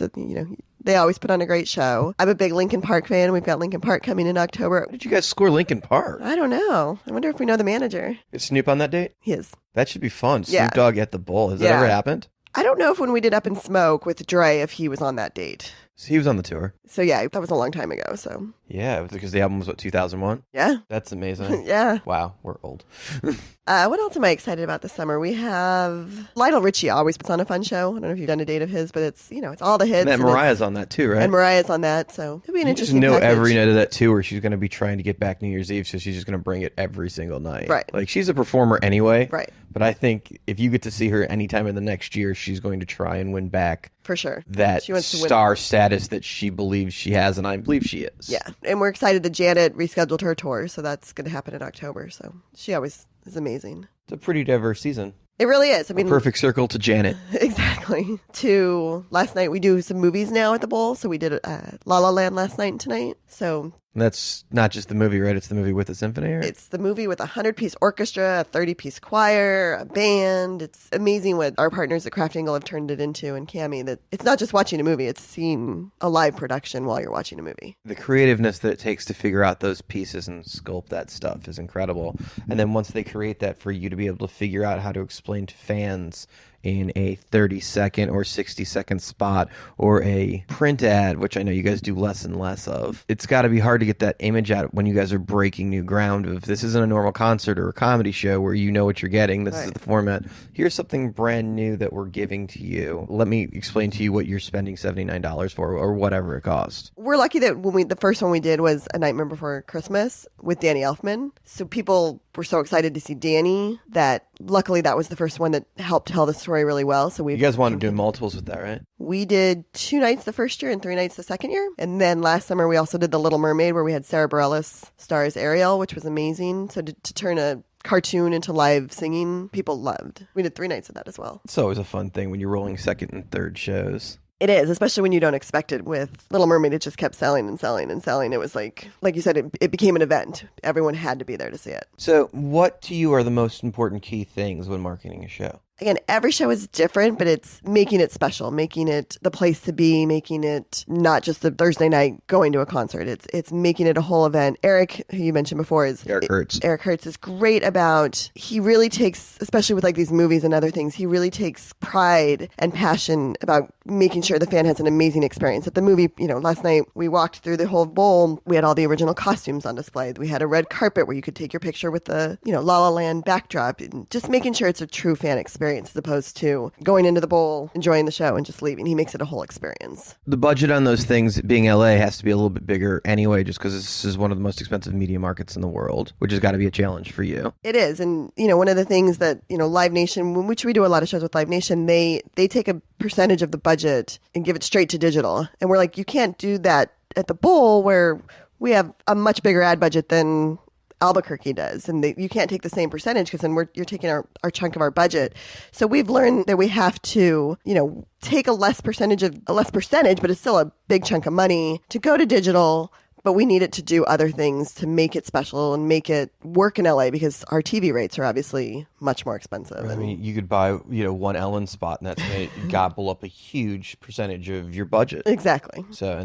They always put on a great show. I'm a big Linkin Park fan. We've got Linkin Park coming in October. How did you guys score Linkin Park? I don't know. I wonder if we know the manager. Is Snoop on that date? He is. That should be fun. Yeah. Snoop Dogg at the Bowl. Has that ever happened? I don't know if when we did Up in Smoke with Dre, if he was on that date. So he was on the tour. So yeah, that was a long time ago. So yeah, because the album was 2001? Yeah. That's amazing. Yeah. Wow, we're old. What else am I excited about this summer? We have Lionel Richie always puts on a fun show. I don't know if you've done a date of his, but it's all the hits. And Mariah's on that too, right? And Mariah's on that, so it'll be an interesting package. package. Every night of that tour, she's going to be trying to get back New Year's Eve, so she's just going to bring it every single night. Right. Like, she's a performer anyway. Right. But I think if you get to see her anytime in the next year, she's going to try and win back. For sure. That she wants to star win. Status that she believes she has, and I believe she is. Yeah. And we're excited that Janet rescheduled her tour, so that's going to happen in October. So she always is amazing. It's a pretty diverse season. It really is. I mean, Perfect Circle to Janet. Exactly. To last night, we do some movies now at the Bowl. So we did La La Land last night and tonight. So that's not just the movie, right? It's the movie with the symphony, right? It's the movie with a 100-piece orchestra, a 30-piece choir, a band. It's amazing what our partners at Craft Angle have turned it into, and Cami, that it's not just watching a movie, it's seeing a live production while you're watching a movie. The creativeness that it takes to figure out those pieces and sculpt that stuff is incredible. And then once they create that for you to be able to figure out how to explain to fans in a 30-second or 60-second spot or a print ad, which I know you guys do less and less of. It's got to be hard to get that image out when you guys are breaking new ground of this isn't a normal concert or a comedy show where you know what you're getting. This is the format. Here's something brand new that we're giving to you. Let me explain to you what you're spending $79 for or whatever it costs. We're lucky that the first one we did was A Nightmare Before Christmas with Danny Elfman. So people were so excited to see Danny that luckily that was the first one that helped tell the story really well. So you guys wanted to do multiples with that, right? We did 2 nights the first year and 3 nights the second year. And then last summer we also did The Little Mermaid, where we had Sarah Bareilles star as Ariel, which was amazing. So to turn a cartoon into live singing, people loved. We did 3 nights of that as well. It's always a fun thing when you're rolling second and third shows. It is, especially when you don't expect it. With Little Mermaid, it just kept selling and selling and selling. It was like you said, it became an event. Everyone had to be there to see it. So what to you are the most important key things when marketing a show? Again, every show is different, but it's making it special, making it the place to be, making it not just a Thursday night going to a concert. It's making it a whole event. Eric, who you mentioned before, Eric Hertz is great about, he really takes, especially with like these movies and other things, he really takes pride and passion about making sure the fan has an amazing experience. At the movie, last night we walked through the whole bowl. We had all the original costumes on display. We had a red carpet where you could take your picture with the, La La Land backdrop, and just making sure it's a true fan experience as opposed to going into the bowl, enjoying the show, and just leaving. He makes it a whole experience. The budget on those things, being LA, has to be a little bit bigger anyway, just because this is one of the most expensive media markets in the world, which has got to be a challenge for you. It is. And, one of the things that, Live Nation, which we do a lot of shows with Live Nation, they take a percentage of the budget and give it straight to digital. And we're like, you can't do that at the bowl where we have a much bigger ad budget than Albuquerque does, and you can't take the same percentage because then you're taking our chunk of our budget. So we've learned that we have to, take a less percentage, but it's still a big chunk of money to go to digital. But we need it to do other things to make it special and make it work in LA because our TV rates are obviously much more expensive. I mean, you could buy, one Ellen spot, and that's going to gobble up a huge percentage of your budget. Exactly. So,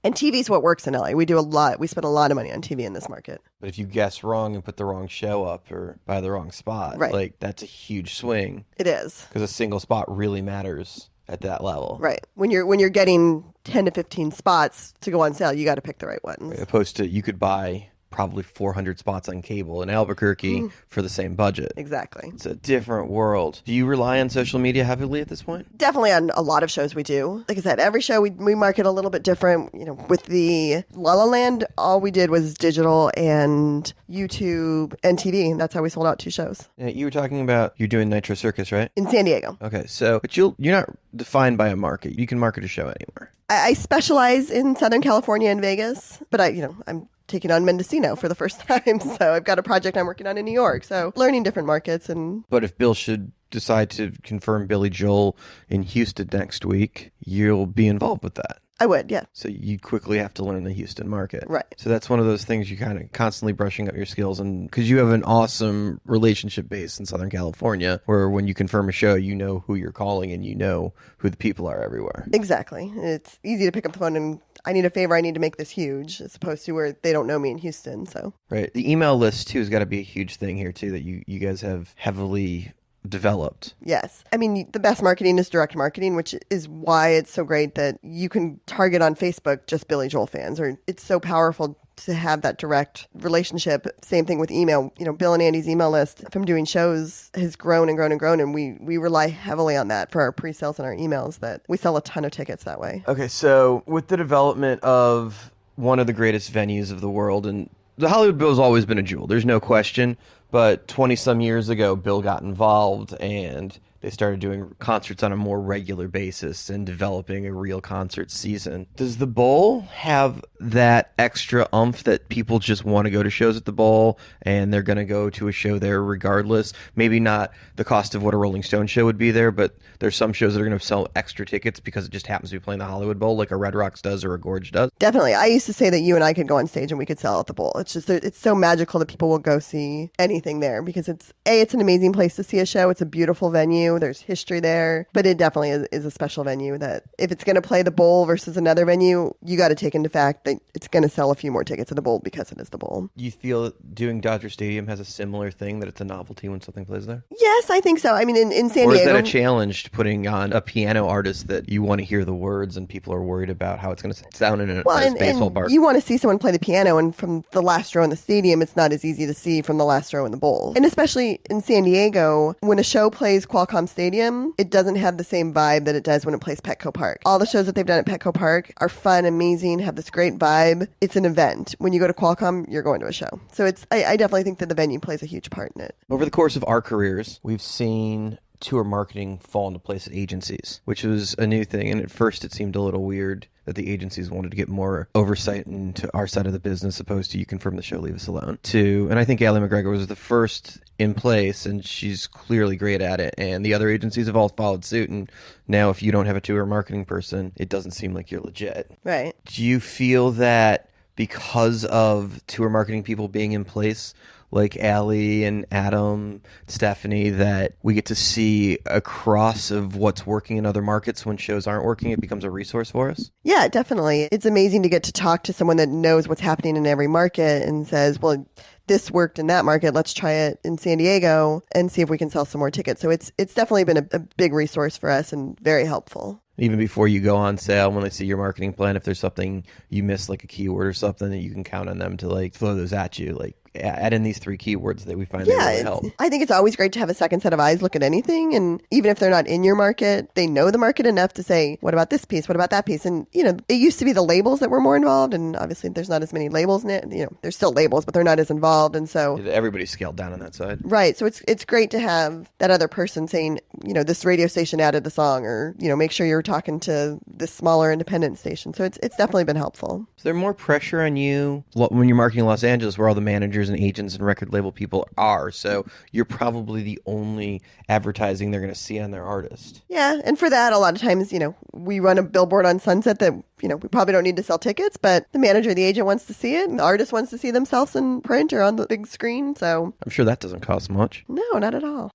and TV's what works in LA. We spend a lot of money on TV in this market. But if you guess wrong and put the wrong show up or buy the wrong spot, right, that's a huge swing. It is. Because a single spot really matters at that level. Right. When you're getting 10 to 15 spots to go on sale, you got to pick the right ones. Right. Opposed to you could buy probably 400 spots on cable in Albuquerque for the same budget. Exactly. It's a different world. Do you rely on social media heavily at this point? Definitely on a lot of shows we do. Like I said, every show we market a little bit different. With the La La Land, all we did was digital and YouTube and TV. And that's how we sold out 2 shows. Yeah, you were talking about you're doing Nitro Circus, right? In San Diego. Okay, but you're not defined by a market. You can market a show anywhere. I specialize in Southern California and Vegas, but I'm taking on Mendocino for the first time. So I've got a project I'm working on in New York. So learning different markets. But if Bill should decide to confirm Billy Joel in Houston next week, you'll be involved with that. I would, yeah. So you quickly have to learn the Houston market. Right. So that's one of those things you kind of constantly brushing up your skills, and because you have an awesome relationship base in Southern California where when you confirm a show, you know who you're calling and you know who the people are everywhere. Exactly. It's easy to pick up the phone and I need a favor, I need to make this huge, as opposed to where they don't know me in Houston. So right. The email list too has got to be a huge thing here too that you guys have heavily developed. Yes. I mean, the best marketing is direct marketing, which is why it's so great that you can target on Facebook just Billy Joel fans, or it's so powerful to have that direct relationship. Same thing with email. Bill and Andy's email list from doing shows has grown and grown and grown, and we rely heavily on that for our pre-sales and our emails, that we sell a ton of tickets that way. Okay, so with the development of one of the greatest venues of the world, and the Hollywood Bowl has always been a jewel, there's no question. But 20-some years ago, Bill got involved, and they started doing concerts on a more regular basis and developing a real concert season. Does the Bowl have that extra oomph that people just want to go to shows at the Bowl, and they're going to go to a show there regardless? Maybe not the cost of what a Rolling Stone show would be there, but there's some shows that are going to sell extra tickets because it just happens to be playing the Hollywood Bowl, like a Red Rocks does or a Gorge does. Definitely. I used to say that you and I could go on stage and we could sell at the Bowl. It's just, it's so magical that people will go see anything there because it's an amazing place to see a show. It's a beautiful venue. There's history there, but it definitely is a special venue that if it's going to play the Bowl versus another venue, you got to take into fact that it's going to sell a few more tickets at the Bowl because it is the Bowl. You feel doing Dodger Stadium has a similar thing, that it's a novelty when something plays there? Yes, I think so. I mean, in San Diego. Or is that a challenge, putting on a piano artist that you want to hear the words and people are worried about how it's going to sound in a baseball park? You want to see someone play the piano, and from the last row in the stadium, it's not as easy to see from the last row in the Bowl. And especially in San Diego, when a show plays Qualcomm Stadium, it doesn't have the same vibe that it does when it plays Petco Park. All the shows that they've done at Petco Park are fun, amazing, have this great vibe. It's an event. When you go to Qualcomm, you're going to a show. So I definitely think that the venue plays a huge part in it. Over the course of our careers, we've seen tour marketing fall into place at agencies, which was a new thing. And at first it seemed a little weird that the agencies wanted to get more oversight into our side of the business opposed to you confirm the show, leave us alone. And I think Allie McGregor was the first in place, and she's clearly great at it. And the other agencies have all followed suit. And now if you don't have a tour marketing person, it doesn't seem like you're legit. Right. Do you feel that because of tour marketing people being in place, like Allie and Adam, Stephanie, that we get to see a cross of what's working in other markets when shows aren't working? It becomes a resource for us? Yeah, definitely. It's amazing to get to talk to someone that knows what's happening in every market and says, well, this worked in that market. Let's try it in San Diego and see if we can sell some more tickets. So it's definitely been a big resource for us and very helpful. Even before you go on sale, when they see your marketing plan, if there's something you miss, like a keyword or something, that you can count on them to like throw those at you, like add in these 3 keywords that we find that really help. I think it's always great to have a second set of eyes look at anything. And even if they're not in your market, they know the market enough to say, what about this piece? What about that piece? And, you know, it used to be the labels that were more involved. And obviously there's not as many labels in it. You know, there's still labels, but they're not as involved. And so everybody's scaled down on that side. Right. So it's great to have that other person saying, you know, this radio station added the song, or, you know, make sure you're talking to this smaller independent station. So it's definitely been helpful. Is there more pressure on you when you're marketing Los Angeles, where all the managers and agents and record label people are? So you're probably the only advertising they're going to see on their artist. Yeah. And for that, a lot of times, you know, we run a billboard on Sunset that, you know, we probably don't need to sell tickets, but the manager, the agent wants to see it, and the artist wants to see themselves in print or on the big screen. So I'm sure that doesn't cost much. No, not at all.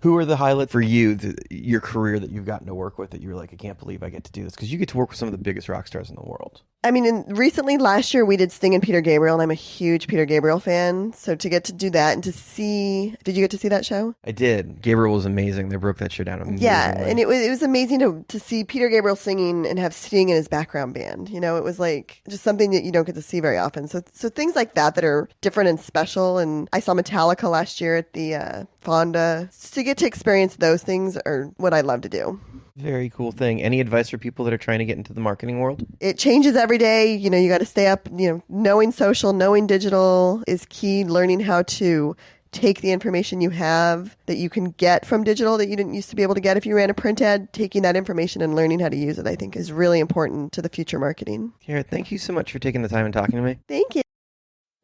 Who are the highlights for you, your career, that you've gotten to work with that you're like, I can't believe I get to do this? Because you get to work with some of the biggest rock stars in the world. I mean, recently last year we did Sting and Peter Gabriel, and I'm a huge Peter Gabriel fan. So to get to do that and to see, did you get to see that show? I did. Gabriel was amazing. They broke that show down amazingly. Yeah, and it was amazing to see Peter Gabriel singing and have Sting in his background band. You know, it was like just something that you don't get to see very often. So things like that are different and special. And I saw Metallica last year at the Fonda. To get to experience those things are what I love to do. Very cool thing. Any advice for people that are trying to get into the marketing world? It changes every day. You know, you got to stay up. You know, knowing social, knowing digital is key. Learning how to take the information you have that you can get from digital that you didn't used to be able to get if you ran a print ad, taking that information and learning how to use it, I think, is really important to the future marketing. Kira, thank you so much for taking the time and talking to me. Thank you.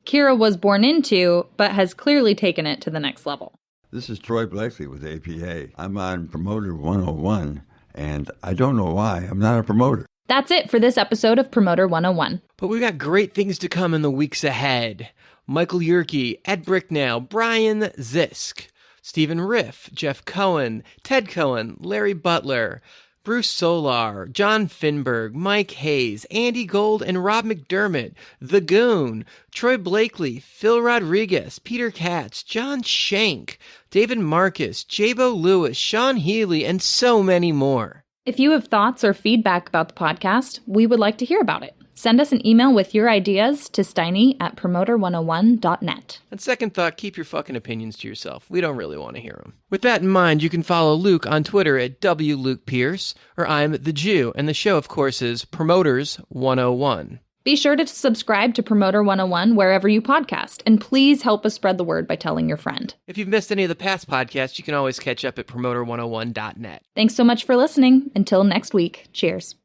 Kira was born into, but has clearly taken it to the next level. This is Troy Blakely with APA. I'm on Promoter 101, and I don't know why. I'm not a promoter. That's it for this episode of Promoter 101. But we've got great things to come in the weeks ahead. Michael Yerke, Ed Bricknell, Brian Zisk, Stephen Riff, Jeff Cohen, Ted Cohen, Larry Butler, Bruce Solar, John Finberg, Mike Hayes, Andy Gold, and Rob McDermott, The Goon, Troy Blakely, Phil Rodriguez, Peter Katz, John Shank, David Marcus, Jabo Lewis, Sean Healy, and so many more. If you have thoughts or feedback about the podcast, we would like to hear about it. Send us an email with your ideas to steiny@promoter101.net. And second thought, keep your fucking opinions to yourself. We don't really want to hear them. With that in mind, you can follow Luke on Twitter at WLukePierce, or I'm The Jew, and the show, of course, is Promoters 101. Be sure to subscribe to Promoter 101 wherever you podcast, and please help us spread the word by telling your friend. If you've missed any of the past podcasts, you can always catch up at Promoter101.net. Thanks so much for listening. Until next week, cheers.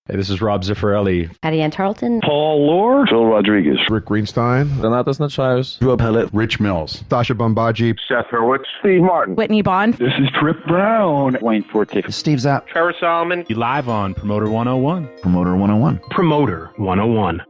Hey, this is Rob Zifarelli. Patty Ann Tarleton. Paul Lord. Phil Rodriguez. Rick Greenstein. Donatas Nachayos. Rob Pellet. Rich Mills. Sasha Bombaji. Seth Hurwitz. Steve Martin. Whitney Bond. This is Trip Brown. Wayne Forte. Steve Zapp. Trevor Solomon. You live on Promoter 101. Promoter 101. Promoter 101.